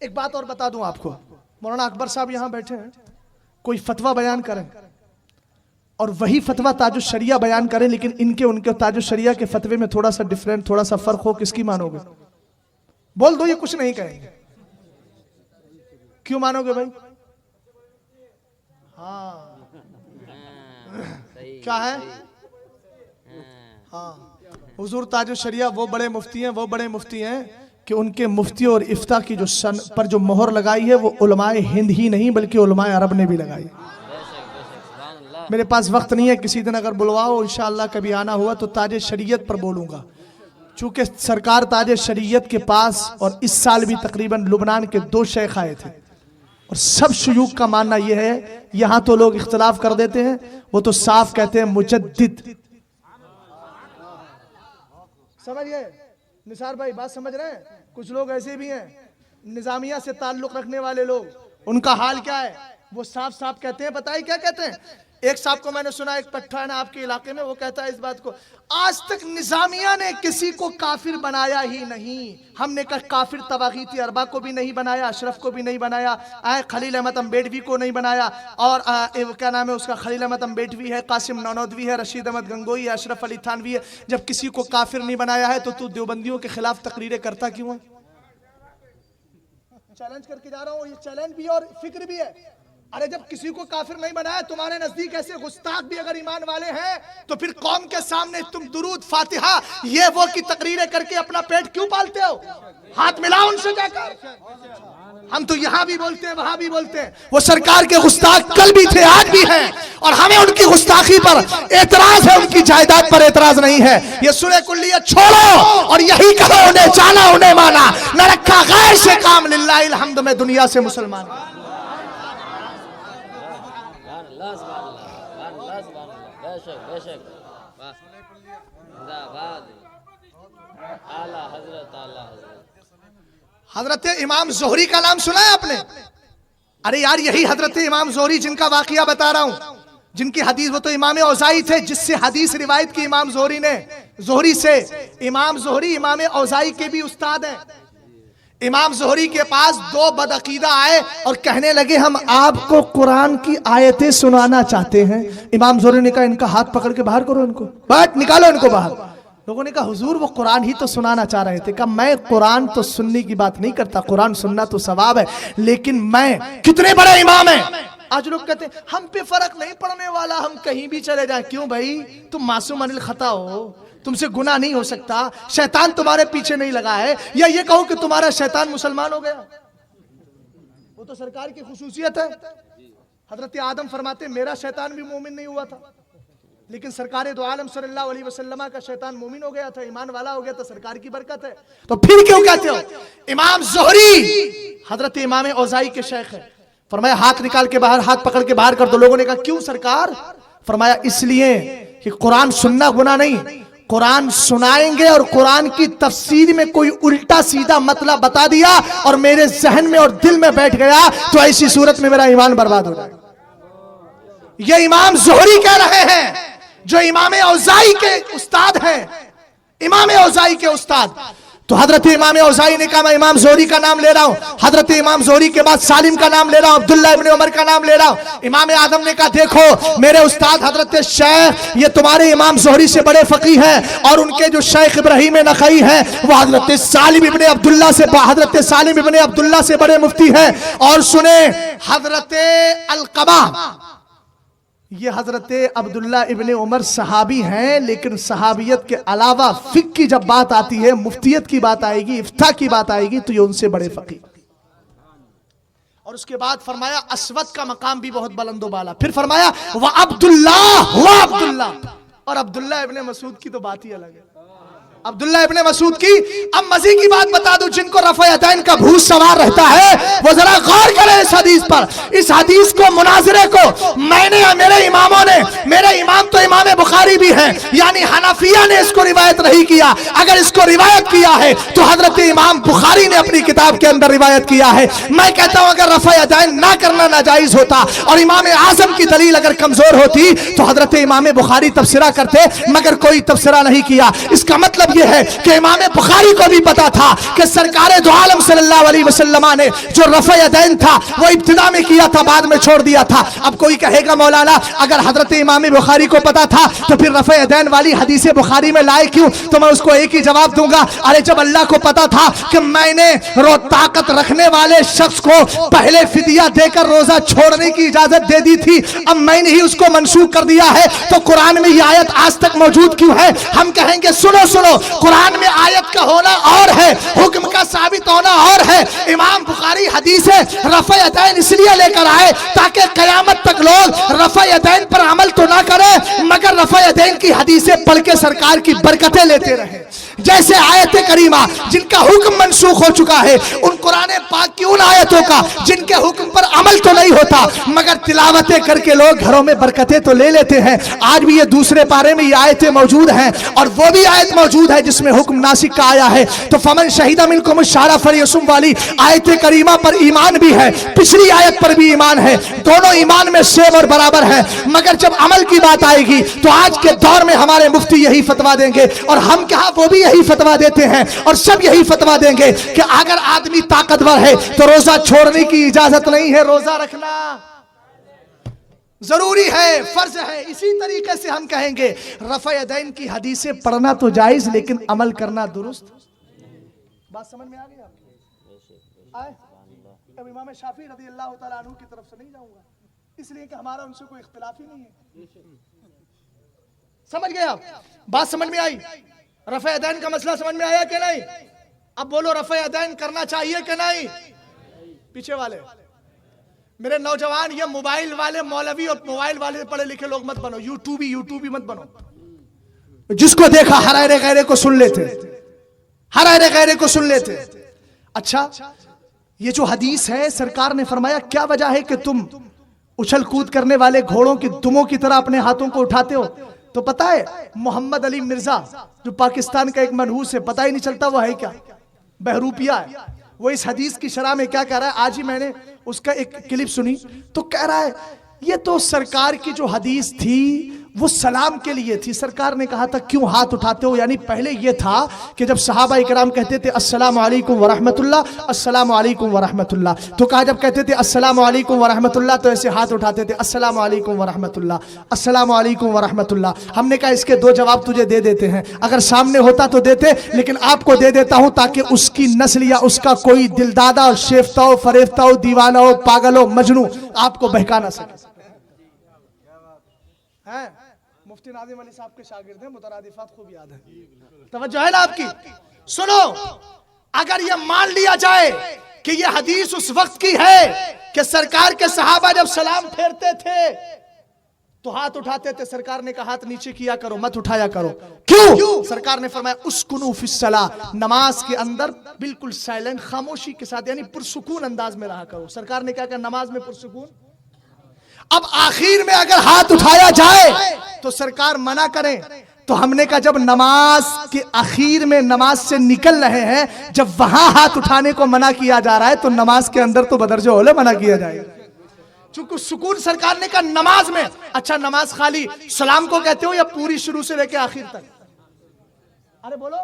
एक बात और बता दूं आपको, मौलाना अकबर साहब यहां बैठे हैं, कोई फतवा बयान करें और वही फतवा ताजुश शरिया बयान करें, लेकिन इनके उनके ताजुश शरिया के फतवे में थोड़ा सा डिफरेंट, थोड़ा सा फर्क हो, किसकी मानोगे? बोल दो ये कुछ नहीं कहेंगे। क्यों मानोगे भाई? हाँ क्या है? हाँ हुजूर ताजुश शरिया वो बड़े मुफ्ती हैं, वो बड़े मुफ्ती हैं कि उनके मुफ्ती और इफ्ता की जो सन पर जो मोहर लगाई है वो उलमाए हिंद ही नहीं बल्कि उलमाए अरब ने भी लगाई। मेरे पास वक्त नहीं है, किसी दिन अगर बुलवाओ इंशाअल्लाह कभी आना हुआ तो ताजे शरीयत पर बोलूंगा, चूंकि सरकार ताजे शरीयत के पास और इस साल भी तकरीबन लुबनान के 2 शेख आए थे और सब शुयूख का मानना यह है, यहां तो लोग इख्तिलाफ कर देते हैं, वो तो साफ कहते हैं मुजद्दिद। समझ गए निसार भाई? बात समझ रहे हैं? कुछ लोग ऐसे भी हैं निजामिया से ताल्लुक रखने वाले लोग, उनका हाल क्या है वो साफ साफ कहते हैं। बताइए क्या कहते हैं? एक साहब को मैंने सुना, एक पठान आपके इलाके में, वो कहता है इस बात को, आज तक निजामिया ने किसी को काफिर बनाया ही नहीं। हमने कहा काफिर तवागीती अरबा को भी नहीं बनाया, अशरफ को भी नहीं बनाया, खलील अहमद अम्बेडवी को नहीं बनाया, और क्या नाम है उसका, खलील अहमद अम्बेडवी है, कासिम नौनोदवी है, रशीद अहमद गंगोई है, अशरफ अली थानवी है। जब किसी को काफिर नहीं बनाया है तो तू देवबंदियों के खिलाफ तकरीरें करता क्यों है? चैलेंज करके जा रहा हूँ, ये चैलेंज भी और फिक्र भी है। अरे जब किसी को काफिर नहीं बनाया, तुम्हारे नजदीक ऐसे गुस्ताख भी अगर ईमान वाले हैं तो फिर कौम के सामने तुम दुरूद फातिहा ये वो की तकरीरें करके अपना पेट क्यों पालते हो? हाथ मिलाओ उनसे जाकर। हम तो यहाँ भी बोलते हैं वहां भी बोलते हैं, वो सरकार के गुस्ताख कल भी थे आज भी हैं, और हमें उनकी गुस्ताखी पर एतराज है, उनकी जायदाद पर एतराज नहीं है। ये सुने कुल्लियत छोड़ो और यही कहो उन्हें जाना उन्हें माना, न रखा गैर से काम, लिल्लाहिल हम्द में दुनिया से मुसलमान। हजरत इमाम ज़ोहरी का नाम सुना है आपने? अरे यार यही हजरत इमाम ज़ोहरी जिनका वाकया बता रहा हूं, जिनकी हदीस, वो तो इमाम औज़ाई थे जिससे हदीस रिवायत की इमाम ज़ोहरी ने, ज़ोहरी से। इमाम ज़ोहरी इमाम औज़ाई के भी उस्ताद हैं। इमाम ज़ोहरी के पास 2 बदअकीदा आए और कहने लगे हम आपको कुरान की आयतें सुनाना चाहते हैं। इमाम ज़ोहरी ने कहा इनका हाथ पकड़ के बाहर करो, इनको बाहर निकालो, इनको बाहर। लोगों ने कहा हुजूर वो कुरान ही तो सुनाना चाह रहे थे। कहा मैं कुरान तो सुनने की बात नहीं करता, कुरान सुनना तो सवाब है, लेकिन मैं, कितने बड़े इमाम हैं, आज लोग कहते हैं हम पे फर्क नहीं पड़ने वाला, हम कहीं भी चले जाएं। क्यों भाई? तुम मासूम अनिल खता हो, तुमसे गुनाह नहीं हो सकता, शैतान तुम्हारे पीछे नहीं लगा है, या ये कहो कि तुम्हारा शैतान मुसलमान हो गया, वो तो सरकार की खुसूसियत है। हजरत आदम फरमाते मेरा शैतान भी मोमिन नहीं हुआ था, लेकिन सरकार दो आलम सल्लल्लाहु अलैहि वसल्लम का शैतान मोमिन हो गया था, ईमान वाला हो गया था, सरकार की बरकत है। तो फिर क्यों कहते हो? इमाम ज़ोहरी हजरत इमाम औज़ाई के शेख है। फरमाया हाथ निकाल के बाहर, हाथ पकड़ के बाहर कर दो। लोगों ने कहा क्यों सरकार? फरमाया इसलिए कि कुरान सुनना गुनाह नहीं, कुरान सुनाएंगे और कुरान की तफसीर में कोई उल्टा सीधा मतलब बता दिया और मेरे जहन में और दिल में बैठ गया तो ऐसी सूरत में मेरा ईमान बर्बाद हो जाएगा। ये इमाम ज़ोहरी कह रहे हैं जो इमाम औज़ाई के उस्ताद हैं। इमाम औज़ाई के उस्ताद। तो हजरत इमाम औज़ाई ने कहा मैं इमाम ज़ोहरी का नाम ले रहा हूं। हजरत इमाम ज़ोहरी के बाद सालिम का नाम ले रहा हूं, अब्दुल्ला इब्न उमर का नाम ले रहा हूं। इमाम आदम ने कहा देखो मेरे उस्ताद हजरत शेख ये तुम्हारे इमाम ज़ोहरी से बड़े फ़कीह हैं और उनके जो शेख इब्राहिम नखई हैं वो हजरत सालिम इब्न अब्दुल्ला से बड़े मुफ्ती हैं। और सुने हजरत अलक़मा, ये हजरत अब्दुल्ला इब्ने उमर सहाबी हैं, लेकिन सहाबियत के अलावा फिक्र की जब बात आती है, मुफ्तियत की बात आएगी, इफ्ता की बात आएगी, तो ये उनसे बड़े फकीह। और उसके बाद फरमाया असवद का मकाम भी बहुत बुलंदो बाला। फिर फरमाया व अब्दुल्ला हुआ अब्दुल्ला, और अब्दुल्ला इब्ने मसूद की तो बात ही अलग है। अब्दुल्ला इब्ने मसूद की, अब मज़े की बात बता दूं, जिनको रफ़ा यदैन का भूत सवार रहता है वो जरा गौर करें इस हदीस पर। इस हदीस को, मुनाज़रे को मैंने या मेरे इमामों ने, मेरे इमाम तो इमाम बुखारी भी हैं, यानी हनफिया ने इसको रिवायत नहीं किया। अगर इसको रिवायत किया है तो हजरत इमाम बुखारी ने अपनी किताब के अंदर रिवायत किया है। मैं कहता हूं अगर रफ़ा यदैन ना करना नाजायज होता और इमाम आज़म की दलील अगर कमजोर होती तो हजरत इमाम बुखारी तफसीरा करते, मगर कोई तफसीरा नहीं किया। इसका मतलब ये है कि इमाम बुखारी को भी पता था कि सरकार दो आलम सल्लल्लाहु अलैहि वसल्लम ने जो रफ़ा यदैन था वो इब्तिदा में किया था, बाद में छोड़ दिया था। अब कोई कहेगा मौलाना अगर हजरत इमाम बुखारी को पता था तो फिर रफ़ा यदैन वाली हदीस बुखारी में लाए क्यों? तो मैं उसको एक ही जवाब दूंगा, अरे जब अल्लाह को पता था कि मैंने ताकत रखने वाले शख्स को पहले फिदिया देकर रोजा छोड़ने की इजाजत दे दी थी, अब मैंने ही उसको मंसूख कर दिया है, तो कुरान में यह आयत आज तक मौजूद क्यों है? हम कहेंगे सुनो सुनो, कुरान में आयत का होना और है, हुक्म का साबित होना और है। इमाम बुखारी हदीस रफ़ा यदैन इसलिए लेकर आए ताकि कयामत तक लोग रफ़ा यदैन पर अमल तो ना करें, मगर रफ़ा यदैन की हदीसें पढ़ के सरकार की बरकतें लेते रहे। जैसे आयत करीमा जिनका हुक्म मंसूख हो चुका है, उन कुरान पाक की उन आयतों का जिनके हुक्म पर अमल तो नहीं होता मगर तिलावतें करके लोग घरों में बरकतें तो ले लेते हैं। आज भी ये दूसरे पारे में ये आयतें मौजूद हैं, और वो भी आयत मौजूद है जिसमें हुक्म नासिक का आया है। तो फमन शहीदा मिनकुम शारा फलियसुम वाली आयत करीमा पर ईमान भी है, पिछली आयत पर भी ईमान है, दोनों ईमान में सेम और बराबर है। मगर जब अमल की बात आएगी तो आज के दौर में हमारे मुफ्ती यही फतवा देंगे, और हम कहा वो भी यही फतवा देते हैं, और सब यही फतवा देंगे कि अगर आदमी ताकतवर है तो रोजा छोड़ने की इजाजत नहीं है, रोजा रखना जरूरी है, फर्ज है। इसी तरीके से हम कहेंगे रफ़ा यदैन की हदीसें पढ़ना तो जायज, लेकिन अमल करना दुरुस्त। बात समझ में आ गई आपको? आए अब इमाम शाफी रज़ी अल्लाह तआला अन्हु की तरफ से नहीं जाऊंगा, इसलिए कि हमारा उनसे कोई इख्तिलाफ ही नहीं है। समझ गए आप? बात समझ में आई? रफ़ा यदैन का मसला समझ में आया कि नहीं? अब बोलो रफ़ा यदैन करना चाहिए कि नहीं? पीछे वाले मेरे नौजवान, ये मोबाइल वाले मौलवी और मोबाइल वाले पढ़े लिखे लोग मत बनो, यूट्यूबी मत बनो। जिसको देखा हरारे गैरे को सुन लेते, हरारे गैरे को सुन लेते। अच्छा, ये जो हदीस है सरकार ने फरमाया क्या वजह है कि तुम उछल कूद करने वाले घोड़ों की दुमों की तरह अपने हाथों को उठाते हो? तो पता है मोहम्मद अली मिर्जा जो पाकिस्तान का एक मनहूस है, पता ही नहीं चलता वो है क्या, बहरूपिया है। वो इस हदीस की शरह में क्या कह रहा है, आज ही मैंने उसका एक क्लिप सुनी, तो कह रहा है ये तो सरकार की जो हदीस थी वो सलाम के लिए थी, सरकार ने कहा था क्यों हाथ उठाते हो। यानी पहले ये था कि जब सहाबा इकराम कहते थे अस्सलामु अलैकुम व रहमतुल्लाह, अस्सलामु अलैकुम व रहमतुल्लाह, तो कहा जब कहते थे अस्सलामु अलैकुम व रहमतुल्लाह तो ऐसे हाथ उठाते थे, अस्सलामु अलैकुम व रहमतुल्लाह, अस्सलामु अलैकुम व रहमतुल्लाह। हमने कहा इसके दो जवाब तुझे दे देते हैं, अगर सामने होता तो देते, लेकिन आपको दे देता हूं ताकि उसकी नस्ल या उसका कोई दिलदादा और शेफ्ता हो, फरेफ्ता हो, दीवाना हो, पागल हो, मजनू आपको बहका ना सके। मुफ्ती नाज़िम अली साहब के शागिर्द हैं, मुतरादिफात खूब याद है, तवज्जो है ना आपकी? सुनो, अगर ये मान लिया जाए कि ये हदीस उस वक्त की है कि सरकार के सहाबा जब सलाम फेरते थे तो हाथ उठाते थे, सरकार ने कहा हाथ नीचे किया करो, मत उठाया करो। क्यों? सरकार ने फरमाया उस्कुनू फिस्सला, नमाज के अंदर बिल्कुल साइलेंट, खामोशी के साथ, यानी पुरसुकून अंदाज में रहा करो। सरकार ने क्या कहा, नमाज में पुरसुकून। अब आखिर में अगर हाथ उठाया जाए तो सरकार मना करे, तो हमने कहा जब नमाज के आखिर में नमाज से निकल रहे हैं, जब वहां हाथ उठाने को मना किया जा रहा है तो नमाज के अंदर तो बदरजो औले मना किया जाएगा। चूंकि सुकून सरकार ने कहा नमाज में। अच्छा, नमाज खाली सलाम को कहते हो या पूरी शुरू से लेके आखिर तक? ارے بولو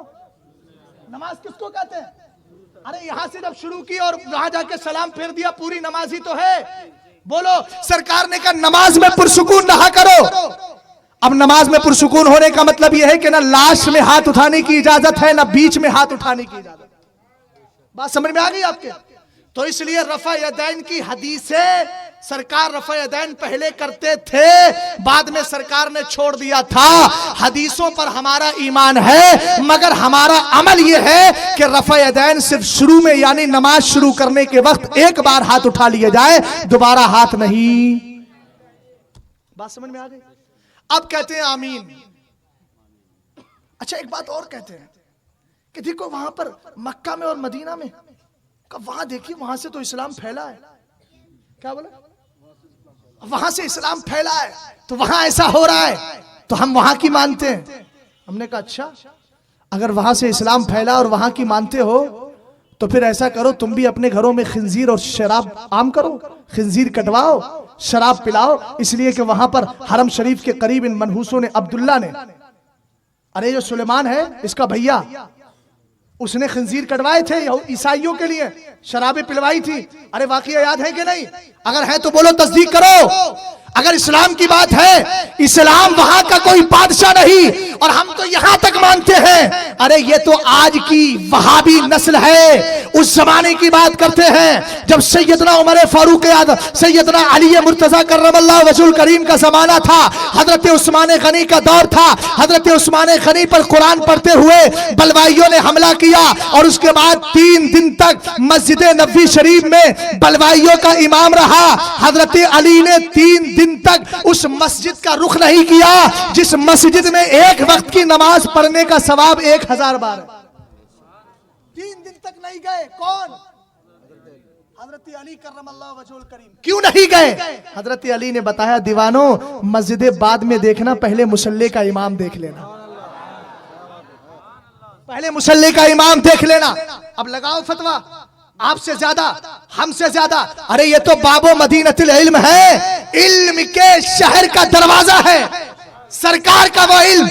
نماز کس کو کہتے ہیں؟ ارے یہاں سے جب شروع کی اور وہاں جا کے سلام پھیر دیا پوری نماز ہی تو ہے. بولو سرکار نے کہا نماز میں پرسکون رہا کرو. اب نماز میں پرسکون ہونے کا مطلب یہ ہے کہ نہ لاش میں ہاتھ اٹھانے کی اجازت ہے نہ بیچ میں ہاتھ اٹھانے کی اجازت. بات سمجھ میں آ گئی آپ کے؟ تو اس لیے رفع یدین کی حدیثیں سرکار رفع یدین پہلے کرتے تھے, بعد میں سرکار نے چھوڑ دیا تھا. حدیثوں پر ہمارا ایمان ہے مگر ہمارا عمل یہ ہے کہ رفع یدین صرف شروع میں یعنی نماز شروع کرنے کے وقت ایک بار ہاتھ اٹھا لیے جائے, دوبارہ ہاتھ نہیں. بات سمجھ میں آ گئی؟ اب کہتے ہیں آمین. اچھا ایک بات اور کہتے ہیں کہ دیکھو وہاں پر مکہ میں اور مدینہ میں, وہاں دیکھیے وہاں سے تو اسلام پھیلا ہے. کیا بولا؟ وہاں سے اسلام پھیلا ہے تو وہاں ایسا ہو رہا ہے تو ہم وہاں کی مانتے ہیں. ہم نے کہا اچھا اگر وہاں سے اسلام پھیلا اور وہاں کی مانتے ہو تو پھر ایسا کرو تم بھی اپنے گھروں میں خنزیر اور شراب عام کرو, خنزیر کٹواؤ, شراب پلاؤ. اس لیے کہ وہاں پر حرم شریف کے قریب ان منحوسوں نے, عبداللہ نے, ارے جو سلیمان ہے اس کا بھیا, اس نے خنزیر کٹوائے تھے عیسائیوں کے لیے, شرابیں پلوائی تھی. ارے واقعہ یاد ہے کہ نہیں؟ اگر ہے تو بولو تصدیق کرو. اگر اسلام کی بات ہے, اسلام وہاں کا کوئی بادشاہ نہیں اور ہم تو یہاں تک مانتے ہیں ارے یہ تو آج کی وہابی نسل ہے. اس زمانے کی بات کرتے ہیں جب سیدنا عمر فاروق اعظم, سیدنا علی مرتضی کرم اللہ وجہ الکریم کا زمانہ تھا, حضرت عثمان غنی کا دور تھا. حضرت عثمان غنی پر قرآن پڑھتے ہوئے بلوائیوں نے حملہ کیا اور اس کے بعد 3 دن تک مسجد نبوی شریف میں بلوائیوں کا امام رہا. حضرت علی نے 3 دن تک اس مسجد کا رخ نہیں کیا جس مسجد میں ایک وقت کی نماز پڑھنے کا ثواب 1000 بار ہے. 3 دن تک نہیں گئے. کون؟ حضرت علی کرم اللہ وجہ الکریم. کیوں نہیں گئے؟ حضرت علی نے بتایا دیوانوں مسجد بعد میں دیکھنا, پہلے مصلی کا امام دیکھ لینا, پہلے مصلی کا امام دیکھ لینا. اب لگاؤ فتویٰ آپ سے زیادہ ہم سے زیادہ. ارے یہ تو باب و مدینۃ العلم ہے, علم کے شہر کا دروازہ ہے. سرکار کا وہ علم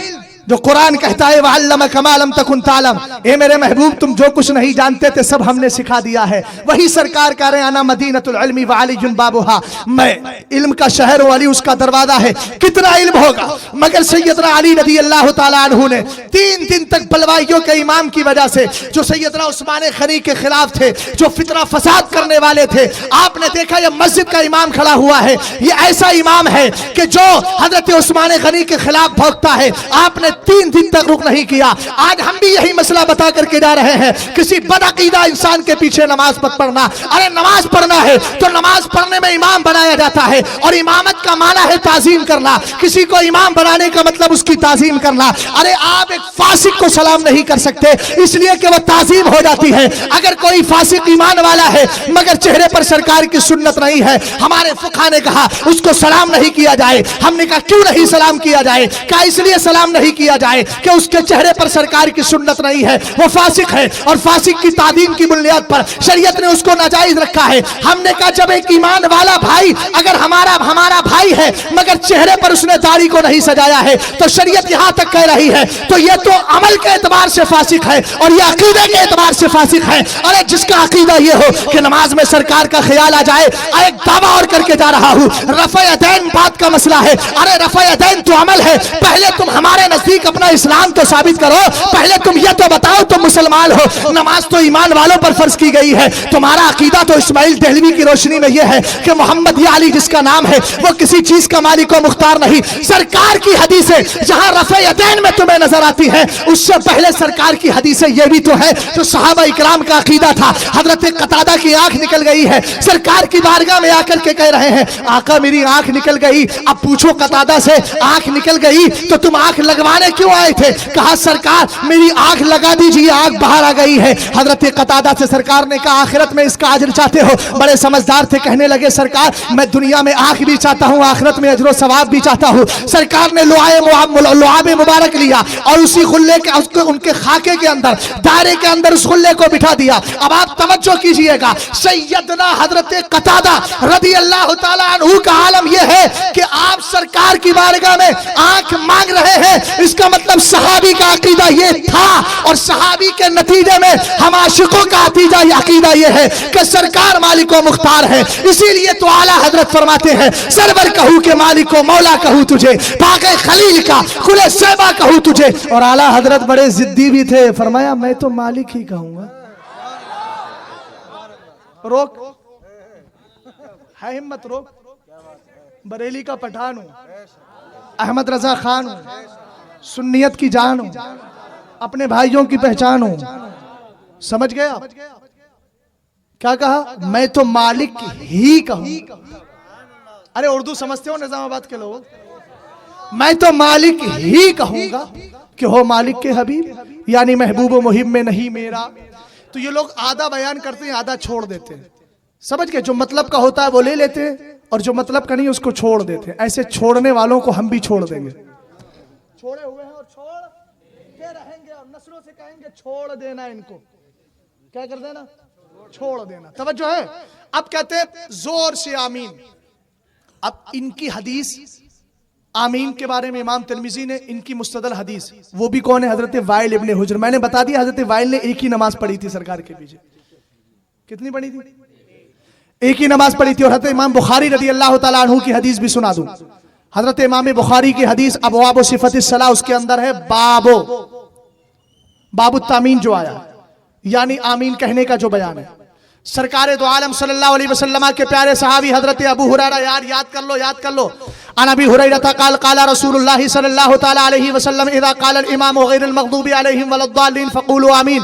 جو قرآن کہتا ہے وَعَلَّمَكَ مَا لَمْ تَكُنْ تَعْلَمْ, اے میرے محبوب تم جو کچھ نہیں جانتے تھے سب ہم نے سکھا دیا ہے. وہی سرکار کہہ رہے ہیں انا مدینۃ العلم وعلی بابها, میں علم کا شہر ہوں, علی اس کا دروازہ ہے. کتنا علم ہوگا مگر سیدنا علی رضی اللہ تعالی عنہ نے 3 دن تک بلوائیوں کے امام کی وجہ سے جو سیدنا عثمان غنی کے خلاف تھے, جو فتنہ فساد کرنے والے تھے, آپ نے دیکھا یہ مسجد کا امام کھڑا ہوا ہے, یہ ایسا امام ہے کہ جو حضرت عثمان غنی کے خلاف بھوکتا ہے. آپ نے 3 دن تک رک نہیں کیا. آج ہم بھی یہی مسئلہ بتا کر کے جا رہے ہیں, کسی بدعقیدہ انسان کے پیچھے نماز مت پڑھنا. ارے نماز پڑھنا ہے تو نماز پڑھنے میں امام بنایا جاتا ہے اور امامت کا معنی ہے تعظیم کرنا. کسی کو امام بنانے کا مطلب اس کی تعظیم کرنا. ارے آپ ایک فاسق کو سلام نہیں کر سکتے اس لیے کہ وہ تعظیم ہو جاتی ہے. اگر کوئی فاسق ایمان والا ہے مگر چہرے پر سرکار کی سنت نہیں ہے, ہمارے فقہ نے کہا اس کو سلام نہیں کیا جائے. ہم نے کہا کیوں نہیں سلام کیا جائے؟ کہا اس لیے سلام نہیں کیا جائے کہ اس کے چہرے پر سرکار کی سنت نہیں ہے, وہ فاسق ہے اور فاسق کی تعظیم کی بنیاد پر شریعت نے اس کو ناجائز رکھا ہے. ہم نے کہا جب ایک ایمان والا بھائی اگر ہمارا بھائی ہے مگر چہرے پر اس نے داڑھی کو نہیں سجایا ہے تو شریعت یہاں تک کہہ رہی ہے تو یہ تو عمل کے اعتبار سے فاسق ہے اور یہ عقیدے کے اعتبار سے فاسق ہے. ارے جس کا عقیدہ یہ ہو کہ نماز میں سرکار کا خیال آ جائے, ایک دعویٰ اور کر کے جا رہا ہوں, رفع یدین بات کا مسئلہ ہے. ارے رفع یدین تو عمل ہے. پہلے تم ہمارے نزدیک اپنا اسلام تو ثابت کرو, پہلے تم یہ تو بتاؤ تم مسلمان ہو. نماز تو ایمان والوں پر فرض کی گئی ہے. تمہارا عقیدہ تو اسماعیل دہلوی کی روشنی میں یہ ہے کہ محمد یا علی جس کا نام ہے وہ کسی چیز کا مالک و مختار نہیں. سرکار کی حدیثیں جہاں رفع یدین میں تمہیں نظر آتی ہیں اس سے پہلے سرکار کی حدیثیں یہ بھی تو ہے جو صحابہ اکرام کا عقیدہ تھا. حضرت قتادہ کی آنکھ نکل گئی ہے, سرکار کی بارگاہ میں آ کر کے کہہ رہے ہیں آقا میری آنکھ نکل گئی. اب پوچھو قتادہ سے آنکھ نکل گئی تو تم آنکھ لگوانے کیوں آئے تھے؟ کہا سرکار میری آنکھ لگا دیجئے, آنکھ باہر آ گئی ہے. حضرت قتادہ سے سرکار نے کہا آخرت میں اس کا اجر چاہتے ہو؟ بڑے سمجھدار تھے, کہنے لگے سرکار میں دنیا میں آنکھ بھی چاہتا ہوں, آخرت میں اجر و ثواب بھی چاہتا ہوں. سرکار نے لعاب مبارک لیا اور اسی غلے کے ان کے خاکے کے اندر دائرے کے اندر اس غلے کو بٹھا دیا. اب آپ توجہ کیجئے گا, سیدنا حضرت قتادہ رضی اللہ تعالیٰ عنہ کا عالم یہ ہے کہ آپ سرکار کی بارگاہ میں آنکھ مانگ रहे हैं, इसका मतलब सहाबी का अकीदा ये था, और सहाबी के नतीजे में हम आशिकों का अकीदा ये है कि सरकार मालिक व मुख्तार है। इसीलिए तो आला हजरत फरमाते हैं, सरवर कहूं के मालिक को मौला कहूं तुझे, पाके खलील का खुले सैबा कहूं तुझे। और आला हजरत बड़े जिद्दी भी थे, फरमाया मैं तो मालिक ही कहूंगा। रोक, है हिम्मत रोक। बरेली का पठान हूं, अहमद रजा खान हूं, सुन्नियत की जान हूं, अपने भाइयों की पहचान हूं। समझ गए आप क्या कहा? मैं तो मालिक ही कहूं। अरे उर्दू समझते हो निजामाबाद के लोग? मैं तो मालिक ही कहूंगा कि हो मालिक के हबीब, यानी महबूब व मुहिब में नहीं मेरा। तो ये लोग आधा बयान करते हैं, आधा छोड़ देते हैं। समझ गए? जो मतलब का होता है वो ले लेते हैं, और जो मतलब का नहीं उसको छोड़ देते हैं। ऐसे छोड़ने वालों को हम भी छोड़ देंगे। छोड़े हुए हैं और छोड़ के रहेंगे, और नस्लों से कहेंगे छोड़ देना इनको। क्या कर देना? छोड़ देना। तवज्जो है? अब कहते हैं जोर से आमीन। अब इनकी हदीस आमीन के बारे में इमाम तिरमिजी ने इनकी मुस्तदल हदीस, वो भी कौन है? हजरत वाइल इब्ने हुज्र। मैंने बता दिया हजरत वाइल ने एक ही नमाज पढ़ी थी सरकार के पीछे। कितनी पढ़ी थी? एक ही नमाज पढ़ी थी। और हजरत इमाम बुखारी रदी अल्लाह ताला अन्हु की हदीस भी सुना दूं। हजरत इमाम बुखारी की हदीस अबवाब सिफतिस सलाह, उसके अंदर है बाबू तामीन जो आया, यानी आमीन कहने का जो बयान है। सरकार दो आलम सल्लल्लाहु अलैहि वसल्लम के प्यारे सहाबी हजरत अबू हुरैरा, याद कर लो। अन अबी हुरैरा क़ाल क़ाल रसूलुल्लाह सल्लल्लाहु तआला अलैहि वसल्लम इज़ा क़ाल अल इमाम गैरुल मग़दूबी अलैहिम वलद्दालिन फ़क़ूलू आमीन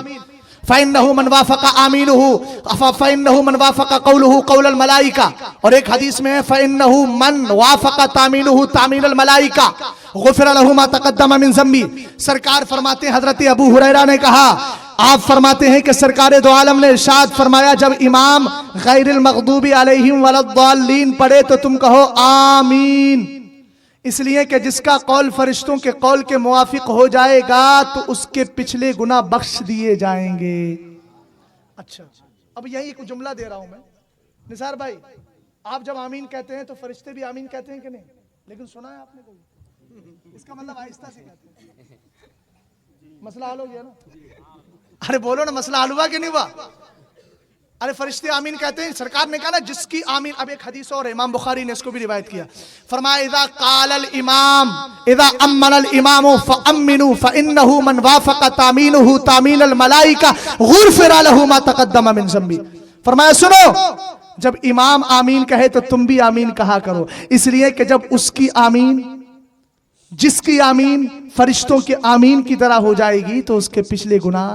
फ़इन्नहु मन वाफ़क़ आमीनुहु फ़इन्नहु मन वाफ़क़ क़ौलुहु क़ौलल मलाइका। और एक हदीस में है फ़इन्नहु मन वाफ़क़ तामीनुहु तामीनल मलाइका गुफ़िर लहु मा तक़द्दम मिन ज़म्बी। सरकार फरमाते हैं, हजरत अबू हुरैरा ने कहा, आप फरमाते हैं कि सरकार दो आलम ने इरशाद फरमाया, जब इमाम गैरिल मग़दूबी अलैहिम वलद्दालिन पढ़े तो तुम कहो आमीन। इसलिए कि जिसका कौल फरिश्तों के कौल के मुवाफिक हो जाएगा तो उसके पिछले गुनाह बख्श दिए जाएंगे। अच्छा, अब यही एक जुमला दे रहा हूं मैं। निसार भाई, आप जब आमीन कहते हैं तो फरिश्ते भी आमीन कहते हैं कि नहीं? लेकिन सुना है आपने कोई? इसका मतलब आहिस्ता से कहते हैं। मसला हल हो गया ना? अरे बोलो ना, मसला हल हुआ कि नहीं हुआ? अरे फरिश्ते आमीन कहते हैं। सरकार ने कहा ना जिसकी आमीन। अब एक हदीस और इमाम बुखारी ने इसको भी रिवायत किया, फरमाया इज़ा क़ालल इमाम इज़ा अम्मनल इमामु फ़अम्मिनू फ़इन्नहु मन वाफ़क़ तामीनुहु तामीनल मलाइका गुफ़िर लहु मा तक़द्दम मिन ज़म्बी। फरमाया सुनो, जब इमाम आमीन कहे तो तुम भी आमीन कहा करो। इसलिए कि जब उसकी आमीन, जिसकी आमीन फरिश्तों के आमीन की तरह हो जाएगी तो उसके पिछले गुनाह।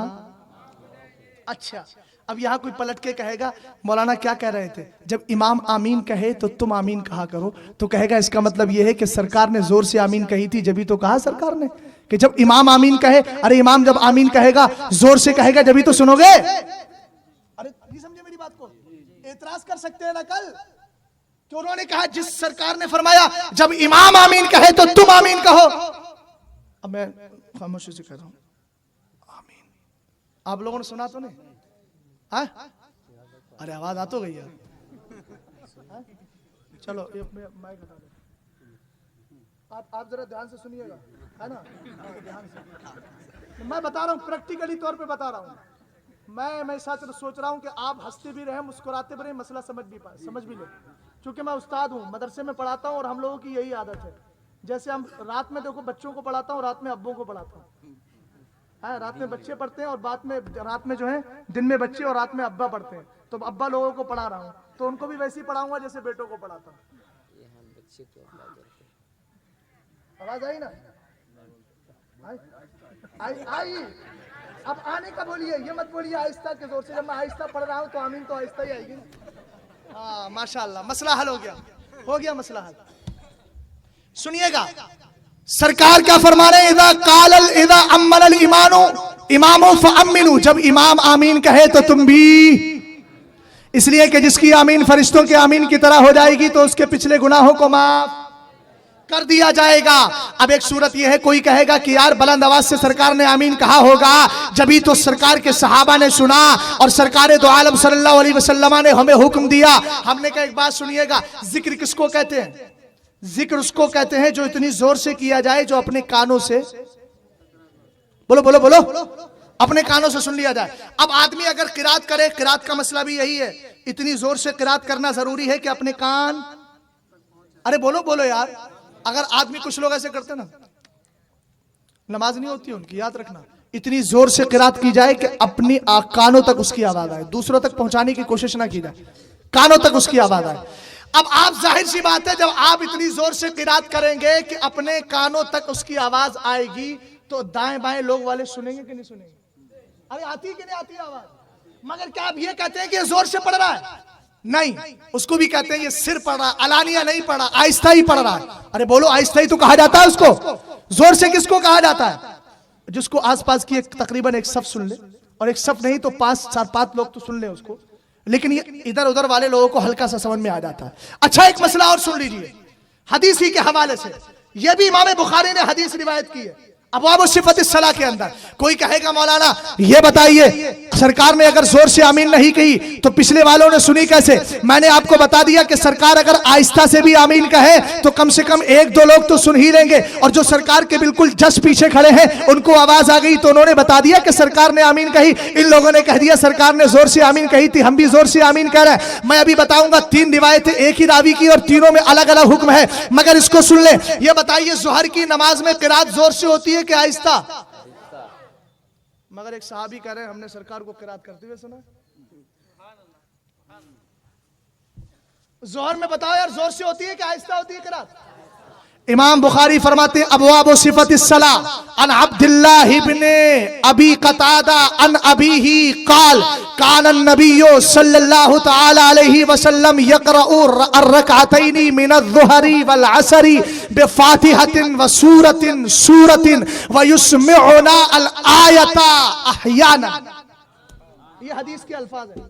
अच्छा, अब यहां कोई पलट के कहेगा मौलाना क्या कह रहे थे, जब इमाम आमीन कहे तो तुम आमीन कहा करो। तो कहेगा इसका मतलब यह है कि सरकार ने जोर से आमीन कही थी, जब ही तो कहा सरकार ने कि जब इमाम आमीन कहे। अरे इमाम जब आमीन कहेगा, जोर से कहेगा, जब ही तो सुनोगे। अरे नहीं समझे मेरी बात को? एतराज कर सकते हैं ना कल कि उन्होंने कहा, जिस सरकार ने फरमाया जब इमाम आमीन कहे तो तुम आमीन कहो। अब मैं खामोशी से कह रहा हूं आमीन। आप लोगों ने सुना तो नहीं? हाँ? अरे आवाज आ तो गई यार। चलो माइक हटा दो। आप जरा ध्यान से सुनिएगा, है ना? ध्यान से मैं बता रहा हूँ, प्रैक्टिकली तौर पे बता रहा हूँ। मैं साथ सोच रहा हूँ कि आप हंसते भी रहे, मुस्कुराते भी रहे, मसला समझ भी ले। क्योंकि मैं उस्ताद हूँ, मदरसे में पढ़ाता हूँ, और हम लोगों की यही आदत है। जैसे हम रात में देखो बच्चों को पढ़ाता हूँ, रात में अब्बों को पढ़ाता हूँ। रात में बच्चे पढ़ते हैं और रात में जो है दिन में बच्चे और रात में अब्बा पढ़ते हैं। तो अब्बा लोगों को पढ़ा रहा हूँ, तो उनको भी वैसे ही पढ़ाऊंगा जैसे बेटों को पढ़ाता हूँ। आवाज आई ना? आई। अब आने का बोलिए, ये मत बोलिए आहिस्ता के जोर से। जब मैं आहिस्ता पढ़ रहा हूँ तो आमीन तो आहिस्ता ही आएगी। हाँ माशाल्लाह, मसला हल हो गया मसला हल। सुनिएगा सरकार क्या फरमा रहे हैं, इज़ा अम्मनल इमामु फ़अम्मिनू, जब इमाम आमीन कहे तो तुम भी। इसलिए कि जिसकी आमीन फरिश्तों के आमीन की तरह हो जाएगी तो उसके पिछले गुनाहों को माफ कर दिया जाएगा। अब एक सूरत यह है, कोई कहेगा कि यार बुलंद आवाज से सरकार ने आमीन कहा होगा, जब ही तो सरकार के सहाबा ने सुना और सरकार दो आलम सल्लल्लाहु अलैहि वसल्लम ने हमें हुक्म दिया। हमने कहा एक बात सुनिएगा, जिक्र किसको कहते हैं? ذکر اس کو کہتے ہیں جو اتنی زور سے کیا جائے جو اپنے کانوں سے بولو بولو بولو اپنے کانوں سے سن لیا جائے. اب آدمی اگر قرات کرے, قرات کا مسئلہ بھی یہی ہے, اتنی زور سے قرات کرنا ضروری ہے کہ اپنے کان, ارے بولو بولو یار, اگر آدمی کچھ لوگ ایسے کرتے نا, نماز نہیں ہوتی ان کی, یاد رکھنا, اتنی زور سے قرات کی جائے کہ اپنی کانوں تک اس کی آواز آئے, دوسروں تک پہنچانے کی کوشش نہ کی جائے, کانوں تک اس کی آواز آئے. اب آپ ظاہر سی بات ہے جب آپ اتنی زور سے قرات کریں گے کہ اپنے کانوں تک اس کی آواز آئے گی تو دائیں بائیں لوگ والے سنیں گے کہ نہیں سنیں گے؟ ارے آتی کہ نہیں آتی آواز؟ مگر کیا آپ یہ کہتے ہیں کہ یہ زور سے پڑھ رہا ہے؟ نہیں, اس کو بھی کہتے ہیں یہ سر پڑھ رہا, علانیہ نہیں پڑھا, آہستہ ہی پڑھ رہا ہے. ارے بولو آہستہ ہی تو کہا جاتا ہے اس کو, زور سے کس کو کہا جاتا ہے؟ جس کو آس پاس کی تقریباً ایک صف سن لے, اور ایک صف نہیں تو 5-7 لوگ تو سن لیں اس کو, لیکن یہ ادھر ادھر والے لوگوں کو ہلکا سا سمجھ میں آ جاتا ہے. اچھا ایک مسئلہ اور سن لیجئے حدیث ہی کے حوالے سے, یہ بھی امام بخاری نے حدیث روایت کی ہے ابواب صفت الصلاۃ کے اندر. کوئی کہے گا مولانا یہ بتائیے سرکار نے اگر زور سے آمین نہیں کہی تو پچھلے والوں نے سنی کیسے؟ میں نے آپ کو بتا دیا کہ سرکار اگر آہستہ سے بھی آمین کہے تو کم سے کم 1-2 لوگ تو سن ہی لیں گے, اور جو سرکار کے بالکل جس پیچھے کھڑے ہیں ان کو آواز آ گئی تو انہوں نے بتا دیا کہ سرکار نے آمین کہی. ان لوگوں نے کہہ دیا سرکار نے زور سے آمین کہی تھی, ہم بھی زور سے آمین کہہ رہے ہیں. میں ابھی بتاؤں گا 3 روایتیں ایک ہی راوی کی اور تینوں میں الگ الگ حکم ہے, مگر اس کو سن لیں. یہ بتائیے ظہر کی نماز میں قرات زور سے ہوتی ہے کہ آہستہ؟ مگر ایک صحابی کہہ رہے ہیں ہم نے سرکار کو قرات کرتے ہوئے سنا. ظہر میں بتاؤ یار زور سے ہوتی ہے کہ آہستہ ہوتی ہے قرات؟ امام بخاری فرماتے ہیں ابواب صفت الصلاۃ عن عبد اللہ ابن ابی قتادہ عن ابیہ قال کان النبی صلی اللہ تعالی علیہ وسلم یقرأ الرکعتین من الظہر والعصر بفاتحۃ وسورۃ ویسمعنا الآیۃ احیانا. یہ حدیث کے الفاظ ہیں.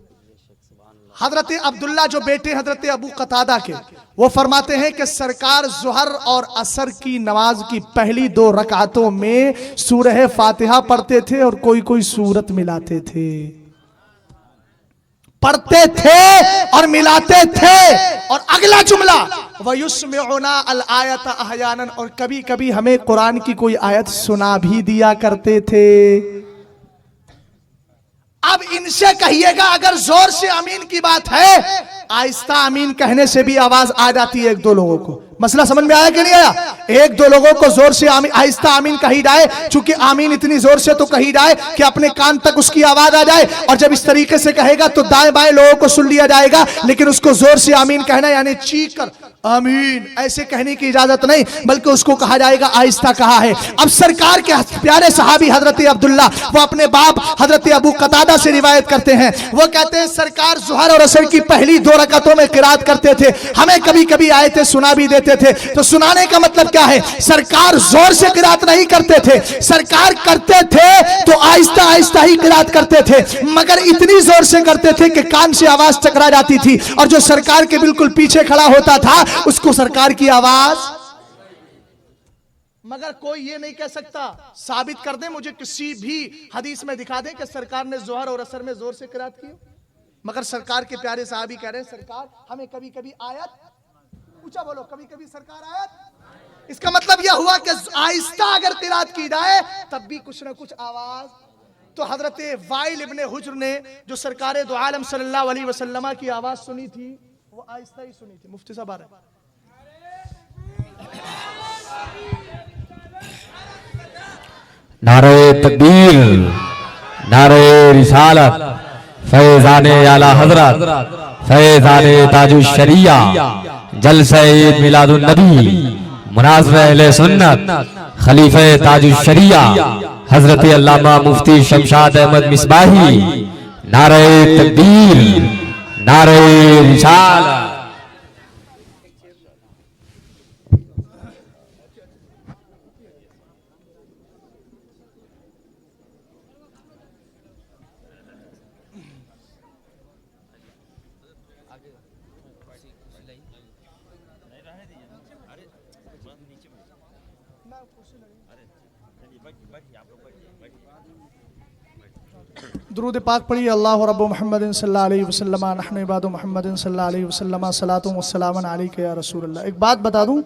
حضرت عبداللہ جو بیٹے حضرت ابو قتادہ کے, وہ فرماتے ہیں کہ سرکار ظہر اور عصر کی نماز کی پہلی 2 رکعتوں میں سورہ فاتحہ پڑھتے تھے اور کوئی سورت ملاتے تھے, پڑھتے تھے اور ملاتے تھے. اور اگلا جملہ وَيُسْمِعُنَا الْآیَةَ أَحْيَانًا, اور کبھی کبھی ہمیں قرآن کی کوئی آیت سنا بھی دیا کرتے تھے. اب ان سے کہیے گا اگر زور سے آمین کی بات ہے, آہستہ آمین کہنے سے بھی آواز آ جاتی ہے 1-2 لوگوں کو. مسئلہ سمجھ میں آیا کہ نہیں آیا؟ 1-2 لوگوں کو زور سے آہستہ آمین کہی جائے, چونکہ آمین اتنی زور سے تو کہی جائے کہ اپنے کان تک اس کی آواز آ جائے, اور جب اس طریقے سے کہے گا تو دائیں بائیں لوگوں کو سن لیا جائے گا. لیکن اس کو زور سے آمین کہنا یعنی چیخ کر آمین ایسے کہنے کی اجازت نہیں, بلکہ اس کو کہا جائے گا آہستہ کہا ہے. اب سرکار کے پیارے صحابی حضرت عبداللہ وہ اپنے باپ حضرت ابو قتادہ سے روایت کرتے ہیں, وہ کہتے ہیں سرکار ظہر اور عصر کی پہلی 2 رکعتوں میں قرات کرتے تھے, ہمیں کبھی کبھی آیتیں سنا بھی دیتے تھے. تو سنانے کا مطلب کیا ہے؟ سرکار زور سے قرات نہیں کرتے تھے, سرکار کرتے تھے تو آہستہ آہستہ ہی قرات کرتے تھے, مگر اتنی زور سے کرتے تھے کہ کان سے آواز ٹکرا جاتی تھی, اور جو سرکار کے بالکل پیچھے کھڑا ہوتا تھا اس کو سرکار کی آواز. مگر کوئی یہ نہیں کہہ سکتا, ثابت کر دیں مجھے کسی بھی حدیث میں دکھا دیں کہ سرکار نے ظہر اور عصر میں زور سے قرات کی. مگر سرکار کے پیارے صحابی کہہ رہے ہیں سرکار ہمیں کبھی کبھی آیت, اونچا بولو, کبھی کبھی سرکار آیت. اس کا مطلب یہ ہوا کہ آہستہ اگر قرات کی جائے تب بھی کچھ نہ کچھ آواز. تو حضرت وائل ابن حجر نے جو سرکار دو عالم صلی اللہ علیہ وسلم کی آواز سنی تھی وہ آہستہ ہی سنی تھی. مفتی صاحب آ رہے ہیں. نعرہ تکبیر, نعرہ رسالت, فیضان اعلی حضرت, فیضان تاج الشریعہ, جلسہ میلاد النبی, مناظر اہل سنت, خلیفہ تاج الشریعہ حضرت علامہ مفتی شمشاد احمد مصباحی. نعرہ تکبیر, نعرہ رسالت. दुरूद पाक पढ़िए। अल्लाह रब्बु मुहम्मदिन सल्लल्लाहु अलैहि वसल्लम नहनु इबादु मुहम्मदिन सल्लल्लाहु अलैहि वसल्लम सलातु व सलामुन अलैका या रसूल अल्लाह। एक बात बता दूं,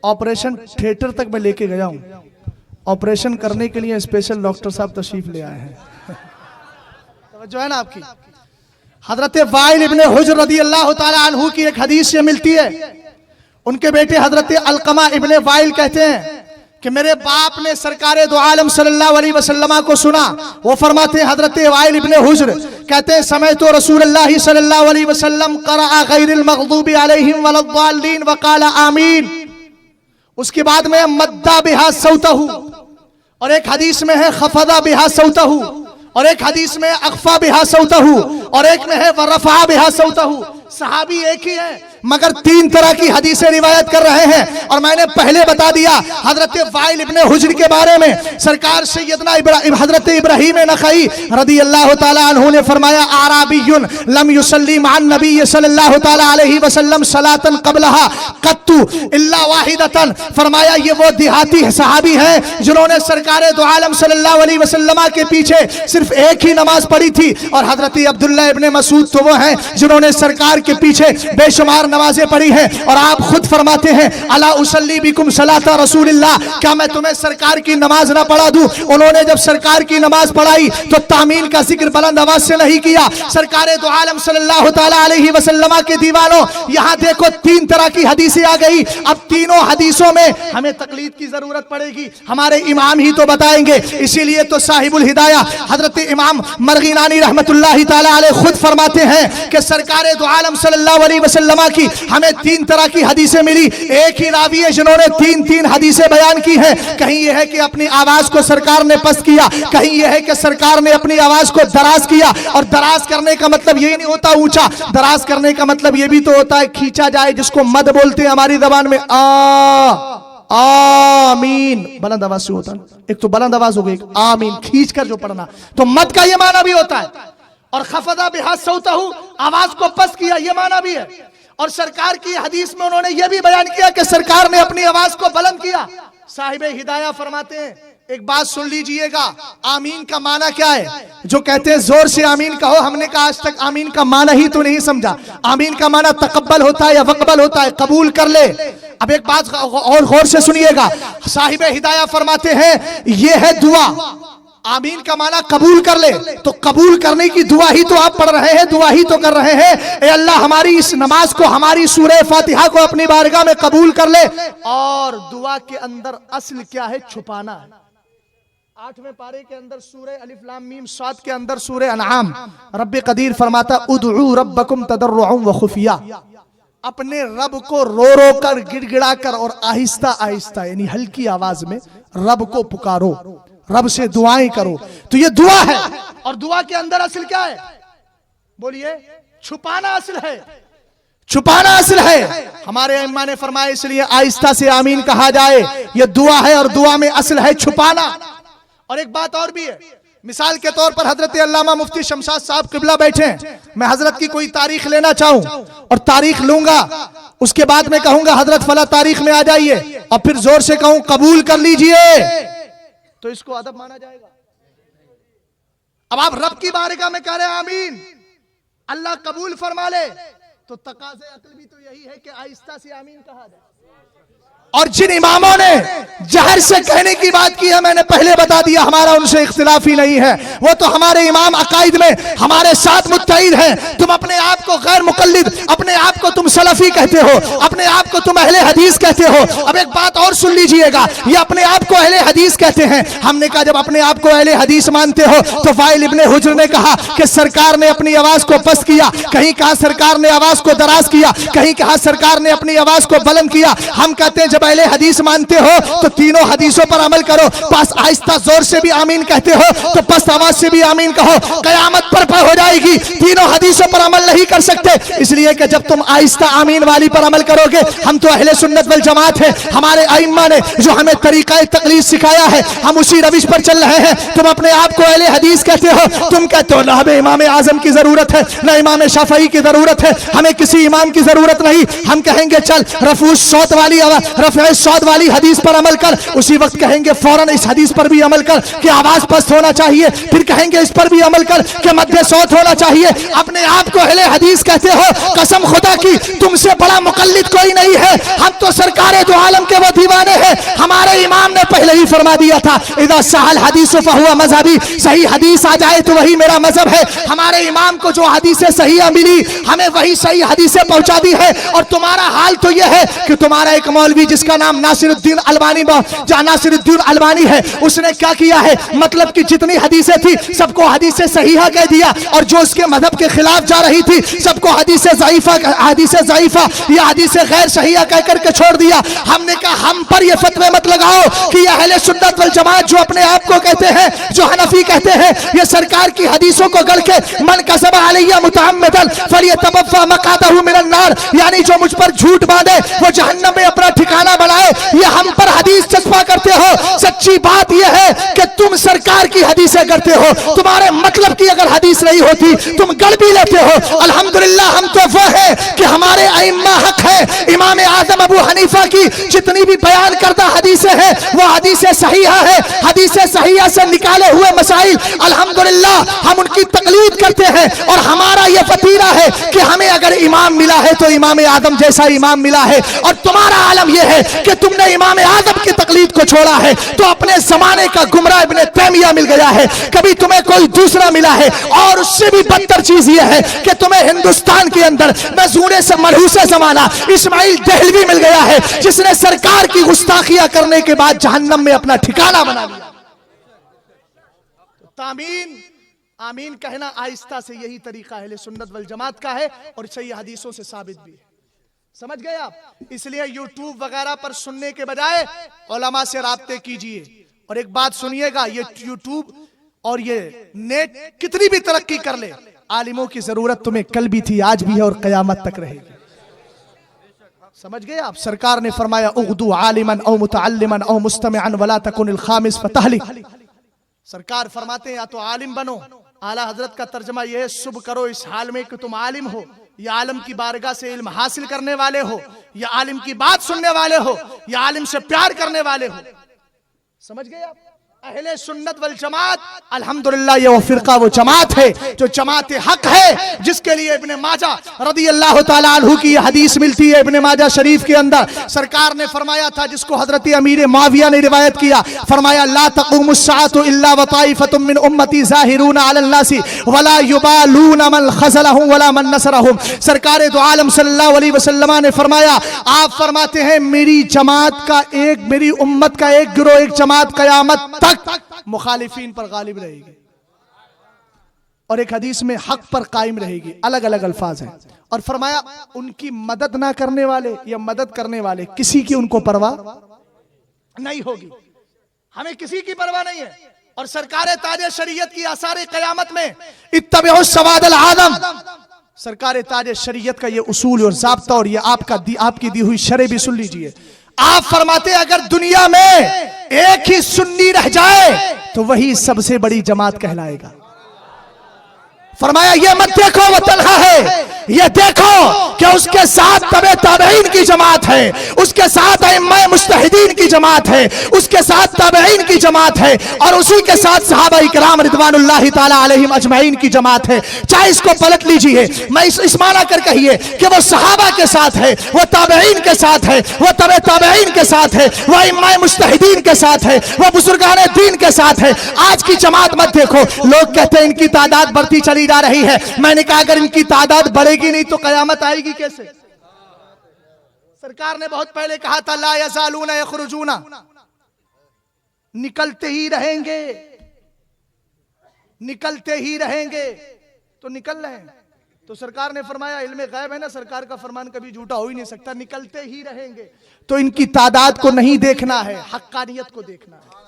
ऑपरेशन थिएटर तक मैं लेके गया हूं। ऑपरेशन करने के लिए स्पेशल डॉक्टर साहब तशरीफ ले आए हैं। तवज्जो है ना आपकी। हजरत वाइल इब्ने हुज्र रदियल्लाहु ताला अन्हु की एक हदीस ये मिलती है। उनके बेटे हजरत अलकमा इब्ने वाइल कहते हैं कि मेरे बाप ने सरकारे दो आलम सल्लल्लाहु अलैहि वसल्लम को सुना। वो फरमाते हैं हजरत वाइल इब्ने हुज्र कहते हैं समय तो रसूलुल्लाह सल्लल्लाहु अलैहि वसल्लम क़रा गैरिल मग़दूबी अलैहिम वलद्दाल्लीन व क़ाला आमीन। उसके बाद में मद्दा बिहा सौतहु, और एक हदीस में है खफदा बिहा सौतहु, और एक हदीस में अखफा बिहा सौतहु, और एक में है वरफा बिहा सौतहु। सहाबी एक ही है मगर तीन तरह की हदीसें रिवायत कर रहे हैं। और मैंने पहले बता दिया हजरत वाइल इब्ने हुज्र के बारे में। सरकार सैयदना हजरत इब्राहीम नखई रदियल्लाहु ताला अन्हु ने फरमाया आराबियुन लम युसल्ली मअन नबी सल्लल्लाहु ताला अलैहि वसल्लम सलातन क़ब्लहा कत्तु इल्ला वाहिदतन। फरमाया ये वो देहाती सहाबी हैं जिन्होंने सरकार दो आलम सल्लल्लाहु अलैहि वसल्लम के पीछे सिर्फ एक ही नमाज पढ़ी थी। और हजरत अब्दुल्लाह इब्ने मसूद तो वो हैं जिन्होंने सरकार के पीछे बेशुमार नमाजें पढ़ी हैं। और आप खुद फरमाते हैं अला उसल्ली बिकुम सलाता रसूलिल्लाह, क्या मैं तुम्हें सरकार की नमाज ना पढ़ा दूं। उन्होंने जब सरकार की नमाज पढ़ाई तो तामील का जिक्र बुलंद आवाज से नहीं किया। सरकार दो आलम सल्लल्लाहु ताला अलैहि वसल्लम के दीवानों, यहां देखो तीन तरह की हदीसें आ गई। अब तीनों हदीसों में हमें तकलीद की जरूरत पड़ेगी, हमारे इमाम ही तो बताएंगे। इसीलिए तो साहिबुल हिदाया हजरत इमाम मरगिनानी रहमतुल्लाहि ताला अलैह खुद फरमाते हैं कि सरकार दो आलम सल्लल्लाहु अलैहि वसल्लम की हमें तीन तरह की हदीसें मिली। एक ही रावी है जिन्होंने तीन तीन हदीसें बयान की हैं। कहीं यह है कि अपनी आवाज को सरकार ने पस्त किया, कहीं यह है कि सरकार ने अपनी आवाज को दराज किया। और दराज करने का मतलब यही नहीं होता ऊंचा, दराज करने का मतलब यह भी तो होता है खींचा जाए, जिसको मद बोलते हैं हमारी जबान में। आमीन बुलंद आवाज से होता है। एक तो बुलंद आवाज हो गई, आमीन खींच कर जो पढ़ना, तो मद का यह माना भी होता है। और खफदा बिहा सौतहु, आवाज को पस्त किया, यह माना भी है। और सरकार की हदीस में उन्होंने यह भी बयान किया कि सरकार ने अपनी आवाज को बुलंद किया। साहिब हिदाया फरमाते हैं एक बात सुन लीजिएगा, आमीन का माना क्या है। जो कहते हैं जोर से आमीन कहो, हमने कहा आज तक आमीन का माना ही तो नहीं समझा। आमीन का माना तकब्बल होता है या वक़बल होता है, कबूल कर ले। अब एक बात और गौर से सुनिएगा, साहिब हिदाया फरमाते हैं यह है दुआ। आमीन का माना कबूल कर ले, तो कबूल करने की दुआ ही तो आप पढ़ रहे हैं, दुआ ही तो कर रहे हैं। ए अल्लाह हमारी इस नमाज को, हमारी सूरह फातिहा को अपनी बारगाह में कबूल कर ले। और दुआ के अंदर असल क्या है, छुपाना है। 8वें पारे के अंदर सूरह अलिफ लाम मीम साद के अंदर सूरह अनआम रब्बे कदीर फरमाता उदउ रब्बकुम तदर्रुअन व खुफिया, अपने रब को रो रो कर, गिड़गिड़ा कर और आहिस्ता आहिस्ता यानी हल्की आवाज में रब को पुकारो, रब से दुआएं करो। तो ये दुआ है। और दुआ के अंदर असल क्या है, बोलिए, छुपाना असल है, छुपाना असल है। हमारे इमाम ने फरमाया इसलिए आहिस्ता से आमीन कहा जाए, ये दुआ है और दुआ में असल है छुपाना। और एक बात और भी है, मिसाल के तौर पर हजरत अल्लामा मुफ्ती शमशाद साहब किबला बैठे हैं, मैं हजरत की कोई तारीख लेना चाहूं और तारीख लूंगा, उसके बाद में कहूंगा हजरत फला तारीख में आ जाइए, और फिर जोर से कहूं कबूल कर लीजिए, तो इसको अदब माना जाएगा। अब आप रब की बारगाह में कह रहे हैं आमीन, अल्लाह कबूल फरमा ले, तो तकाज़े अक्ल भी तो यही है कि आहिस्ता से आमीन कहा जाए। और जिन इमामों ने जहर से कहने की बात की है, मैंने पहले बता दिया हमारा उनसे इख्तिलाफ ही नहीं है, वो तो हमारे इमाम अकाइद में हमारे साथ मुत्तहिद हैं। तुम अपने आप को गैर मुकल्लिद, अपने आप को तुम सलफी कहते हो, अपने आप को तुम अहले हदीस कहते हो। अब एक बात और सुन लीजिएगा, ये अपने आप को अहले हदीस कहते हैं। हमने कहा जब अपने आप को अहले हदीस मानते हो तो वाइल इब्ने हुज्र ने कहा कि सरकार ने अपनी आवाज को पस्त किया, कहीं कहा सरकार ने आवाज को दराज किया, कहीं कहा सरकार ने अपनी आवाज को बुलंद किया। हम कहते हैं जब अहले हदीस मानते हो तो तीनों हदीसों पर अमल करो। पास आहिस्ता जोर से भी आमीन कहते हो तो पस्त आवाज से भी आमीन कहो, कयामत पर हो जाएगी। तीनों हदीसों पर अमल नहीं कर सकते, इसलिए कि जब तुम आहिस्ता आमीन वाली पर अमल करोगे, हम तो अहले सुन्नत वल जमात है, हमारे अइम्मा ने जो हमें तरीका तकलीद सिखाया है, हम उसी रविश पर चल रहे हैं। तुम अपने आप को अहले हदीस कहते हो, तुम कहते हो ना हमें इमाम आजम की जरूरत है, ना इमाम शाफई की जरूरत है, हमें किसी इमाम की जरूरत नहीं। हम कहेंगे चल रफूस सौत वाली आवाज, रफ़े सौद वाली हदीस पर अमल कर, उसी वक्त कहेंगे फौरन इस हदीस पर भी अमल कर कि आवाज पस्त होना चाहिए, फिर कहेंगे इस पर भी अमल कर कि मध्य सौत होना चाहिए। अपने आप को अहले हदीस कहते हो, कसम खुदा की तुमसे बड़ा मुकल्लिद कोई नहीं है। हम तो सरकारे दो आलम के वो दीवाने हैं। हमारे इमाम ने पहले ही फरमा दिया था, इदा सहल हदीस फहुवा मजहबी, सही हदीस आ जाए तो वही मेरा मजहब है। हमारे इमाम को जो हदीसें सही मिली, हमें वही सही हदीसें पहुंचा दी है। और तुम्हारा हाल तो यह है कि तुम्हारा एक मौलवी जिसका नाम नासिरुद्दीन अलबानी, जहां नासिरुद्दीन अलबानी है, उसने क्या किया है, मतलब कि जितनी हदीसें थी सबको हदीसें सहीहा कह दिया, और जो उसके मजहब के खिलाफ जा रही थी सबको हदीसें ज़ईफा या हदीसें गैर सहीहा कह करके छोड़ दिया। हमने कहा हम पर ये फतवे मत लगाओ कि ये अहले सुन्नत वल जमात जो अपने आप को कहते हैं, जो हनफी कहते हैं, ये सरकार की हदीसों को गढ़ के मन कसब अलैया मुतअम्मिदन फलियतबव्वा मक़अदहु मिनन नार, यानी जो मुझ पर झूठ बांधे वो जहन्नम में अपना ठिकाना बनाए, ये हम पर हदीस चस्पा करते हो। सच्ची बात यह है कि तुम सरकार की हदीसें करते हो, तुम्हारे मतलब की अगर हदीस नहीं होती तुम गढ़ भी लेते हो। अल्हम्दुलिल्लाह हम तो वो है कि हमारे अइम्मा हक है। इमाम आजम अबू हनीफा की जितनी भी बयान करदा हदीसें हैं वो हदीसें सहीहा है। हदीसें सहीहा से निकाले हुए मसाइल अल्हम्दुलिल्लाह हम उनकी तकलीद करते हैं, और हमारा ये फतीरा है कि हमें अगर इमाम मिला है तो इमाम आदम जैसा इमाम मिला है। और तुम्हारा आलम यह है कि तुमने इमाम आदम की तकलीद को छोड़ा है तो अपने जमाने का गुमराह इब्न तैमिया मिल गया है, कभी तुम्हें कोई दूसरा मिला है। और उससे भी बदतर चीज यह है कि तुम्हें हिंदुस्तान के अंदर मजूरे से मलहूसे जमाना इस्माइल दहलवी मिल गया है, जिसने सरकार की गुस्ताखियां करने के बाद जहन्नम में अपना ठिकाना बना लिया। तामीन आमीन कहना आहिस्ता से यही तरीका अहले सुन्नत वल जमात का है, और सही हदीसों से साबित भी है। समझ गए आप? इसलिए यूट्यूब वगैरह पर सुनने के बजाय उलमा से राब्ते कीजिए। और एक बात सुनिएगा, ये यूट्यूब और ये नेट कितनी भी तरक्की कर ले, आलिमों की जरूरत तुम्हें कल भी थी, आज भी है, और कयामत तक रहेगी। समझ गए आप? सरकार ने फरमाया उगदू आलिमन औ मुतअल्लिमन औ मुस्तमिअन वला तकुनिल खामिस फतहलिक। सरकार फरमाते हैं या तो आलिम बनो, आला हजरत का तर्जमा यह है, शुभ करो इस हाल में कि तुम आलिम हो, या आलिम की बारगाह से इल्म हासिल करने वाले हो, या आलिम की बात सुनने वाले हो, या आलिम से प्यार करने वाले हो। समझ गए आप? अहले सुन्नत वल जमात अल्हम्दुलिल्लाह ये वो फिरका, वो जमात है जो जमात हक है, जिसके लिए इब्ने माजा रदी अल्लाह ताला अन्हु की हदीस मिलती है इब्ने माजा शरीफ के अंदर। सरकार ने फरमाया था, जिसको हजरत अमीर मुआविया ने रिवायत किया, फरमाया ला तक़ूमुस साअतु इल्ला व ताइफतुम मिन उम्मती ज़ाहिरून अलल नासी वला युबालून मन खज़लहुम वला मन नसरहुम। सरकार दो आलम सल्लल्लाहु अलैहि वसल्लम ने फरमाया, आप फरमाते हैं मेरी जमात का एक, मेरी उम्मत का एक गिरोह, एक जमात कयामत तक मुखालिफीन पर गालिब रहेगी, और एक हदीस में हक पर कायम रहेगी। अलग अलग अल्फाज हैं। और फरमाया उनकी मदद ना करने वाले या मदद करने वाले किसी की उनको परवाह नहीं होगी। हमें किसी की परवाह नहीं है। और सरकार ताज शरीयत की आसार कयामत में इत्तबिउ सवादल आदम, सरकार ताज शरीयत का ये उसूल और ज़ाब्ता, और ये आपकी दी हुई शरह भी सुन लीजिए। आप फरमाते अगर दुनिया में एक ही सुन्नी रह जाए तो वही सबसे बड़ी जमात कहलाएगा। फरमाया ये मत देखो वो तन्हा है, ये देखो कि उसके साथ तबे ताबईन की जमात है, उसके साथ अइम्मा मुज्तहिदीन की जमात है, उसके साथ ताबईन की जमात है, और उसी के साथ सहाबा इकराम रिदवानुल्लाहि ताला अलैहिम अजमईन की जमात है। चाहे इसको पलट लीजिए, मैं इस माना कर कहिए कि वो सहाबा के साथ है, वो ताबईन के साथ है, वो तबे ताबईन के साथ है, वो अइम्मा मुज्तहिदीन के साथ है, वो बुजुर्गान दीन के साथ है। आज की जमात मत देखो, लोग कहते हैं इनकी तादाद बढ़ती चली जा रही है। मैंने कहा अगर इनकी तादाद बढ़ेगी नहीं तो कयामत आएगी कैसे? सरकार ने बहुत पहले कहा था ला यज़ालूना यखरुजूना, निकलते ही रहेंगे, निकलते ही रहेंगे, तो निकल रहे हैं। तो सरकार ने फरमाया इल्मे गैब है ना, सरकार का फरमान कभी झूठा हो ही नहीं सकता, निकलते ही रहेंगे। तो इनकी तादाद को नहीं देखना है, हक्कानियत को देखना है।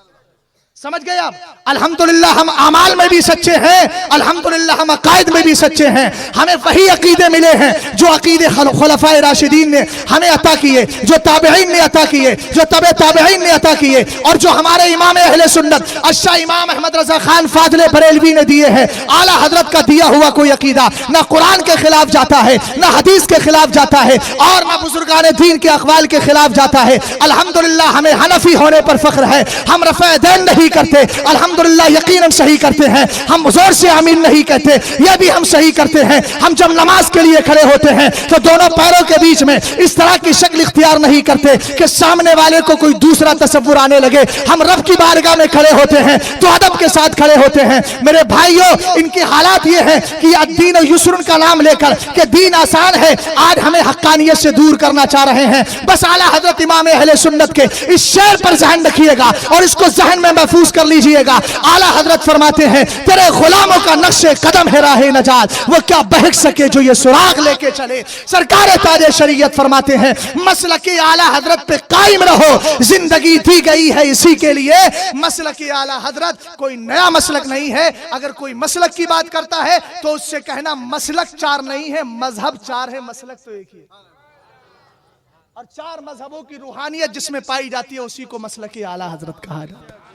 समझ गए आप? अल्हम्दुलिल्लाह हम अमाल में भी सच्चे हैं, अल्हम्दुलिल्लाह हम अकायद में भी सच्चे हैं। हमें वही अकीदे मिले हैं जो अकीदे खुलफाए राशिदीन ने हमें अता किए, जो ताबईन ने अता किए, जो तबे ताबईन ने अता किए, और जो हमारे इमाम अहले सुन्नत अशा इमाम अहमद रजा खान फाजले बरेलवी ने दिए हैं। आला हजरत का दिया हुआ कोई अकीदा ना कुरान के खिलाफ जाता है, ना हदीस के खिलाफ जाता है, और ना बुजुर्गान दीन के अक़वाल के खिलाफ जाता है। अल्हम्दुलिल्लाह हमें हनफी होने पर फख्र है। हम रफ़े दैन नहीं करते, अल्हम्दुलिल्लाह यकीनन सही करते हैं। हम जोर से आमीन नहीं कहते, यह भी हम सही करते हैं। हम जब नमाज के लिए खड़े होते हैं तो दोनों पैरों के बीच में इस तरह की शक्ल इख्तियार नहीं करते कि सामने वाले को कोई दूसरा तसव्वुर आने लगे। हम रब की बारगाह में खड़े होते हैं तो अदब के साथ खड़े होते हैं। मेरे भाइयों, इनकी हालात ये है कि दीन युस्रुन का नाम लेकर के दीन आसान है, आज हमें हक्कानियत से दूर करना चाह रहे हैं। बस आला हजरत इमाम अहले सुन्नत के इस शेर पर ज़हन रखिएगा और इसको ज़हन में महफूज कर लीजिएगा। आला हजरत फरमाते हैं, तेरे गुलामों का नक्शे कदम है राह नजात, वो क्या बहक सके जो ये सुराग लेके चले। सरकार ताजे शरीयत फरमाते हैं, मसलके आला हजरत पे कायम रहो, जिंदगी दी गई है इसी के लिए। मसलके आला हजरत कोई नया मसलक नहीं है। अगर कोई मसलक की बात करता है तो उससे कहना मसलक चार नहीं है, मजहब चार है, मसलक तो एक ही है। और चार मजहबों की रूहानियत जिसमें पाई जाती है उसी को मसलके आला हजरत कहा जाता है।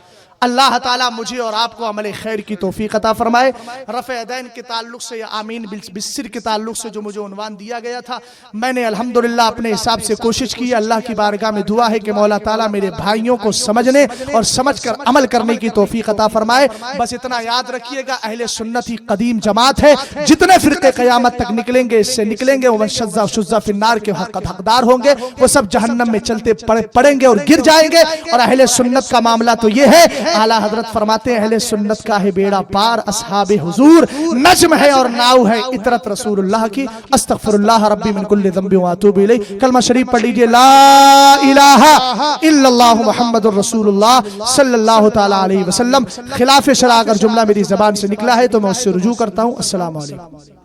अल्लाह ताला मुझे और आपको अमल खैर की तौफीक अता फरमाए। रफ़े यदैन के ताल्लुक से या आमीन बिस्सिर के ताल्लुक से जो मुझे उन्वान दिया गया था, मैंने अल्हम्दुलिल्लाह अपने हिसाब से कोशिश की। अल्लाह की बारगाह में दुआ है कि मौला ताला मेरे भाइयों को समझने और समझकर अमल करने की तौफीक अता फरमाए। बस इतना याद रखिएगा, अहले सुन्नत ही कदीम जमात है। जितने फिरके क़यामत तक निकलेंगे, इससे निकलेंगे, वो शज़्ज़ा शुज़्ज़ा फिन्नार के हकदार होंगे, वो सब जहन्नम में चलते पड़ेंगे और गिर जाएंगे। और अहले सुन्नत का मामला तो ये है, आला हजरत फरमाते हैं, अहले सुन्नत का है बेड़ा पार, अस्हाबे हुजूर नज्म है और नाव है इतरत रसूलुल्लाह की। अस्तगफिरुल्लाह रब्बी मिन कुल्लि ज़ंबि व अतूबु इलैह। कलमा शरीफ पढ़ लीजिए, ला इलाहा इल्लल्लाह मुहम्मदुर रसूलुल्लाह सल्लल्लाहु तआला अलैहि वसल्लम। खिलाफ शरअ अगर जुमला मेरी ज़बान से निकला है तो मैं उससे रुजू करता हूँ। अस्सलामु अलैकुम।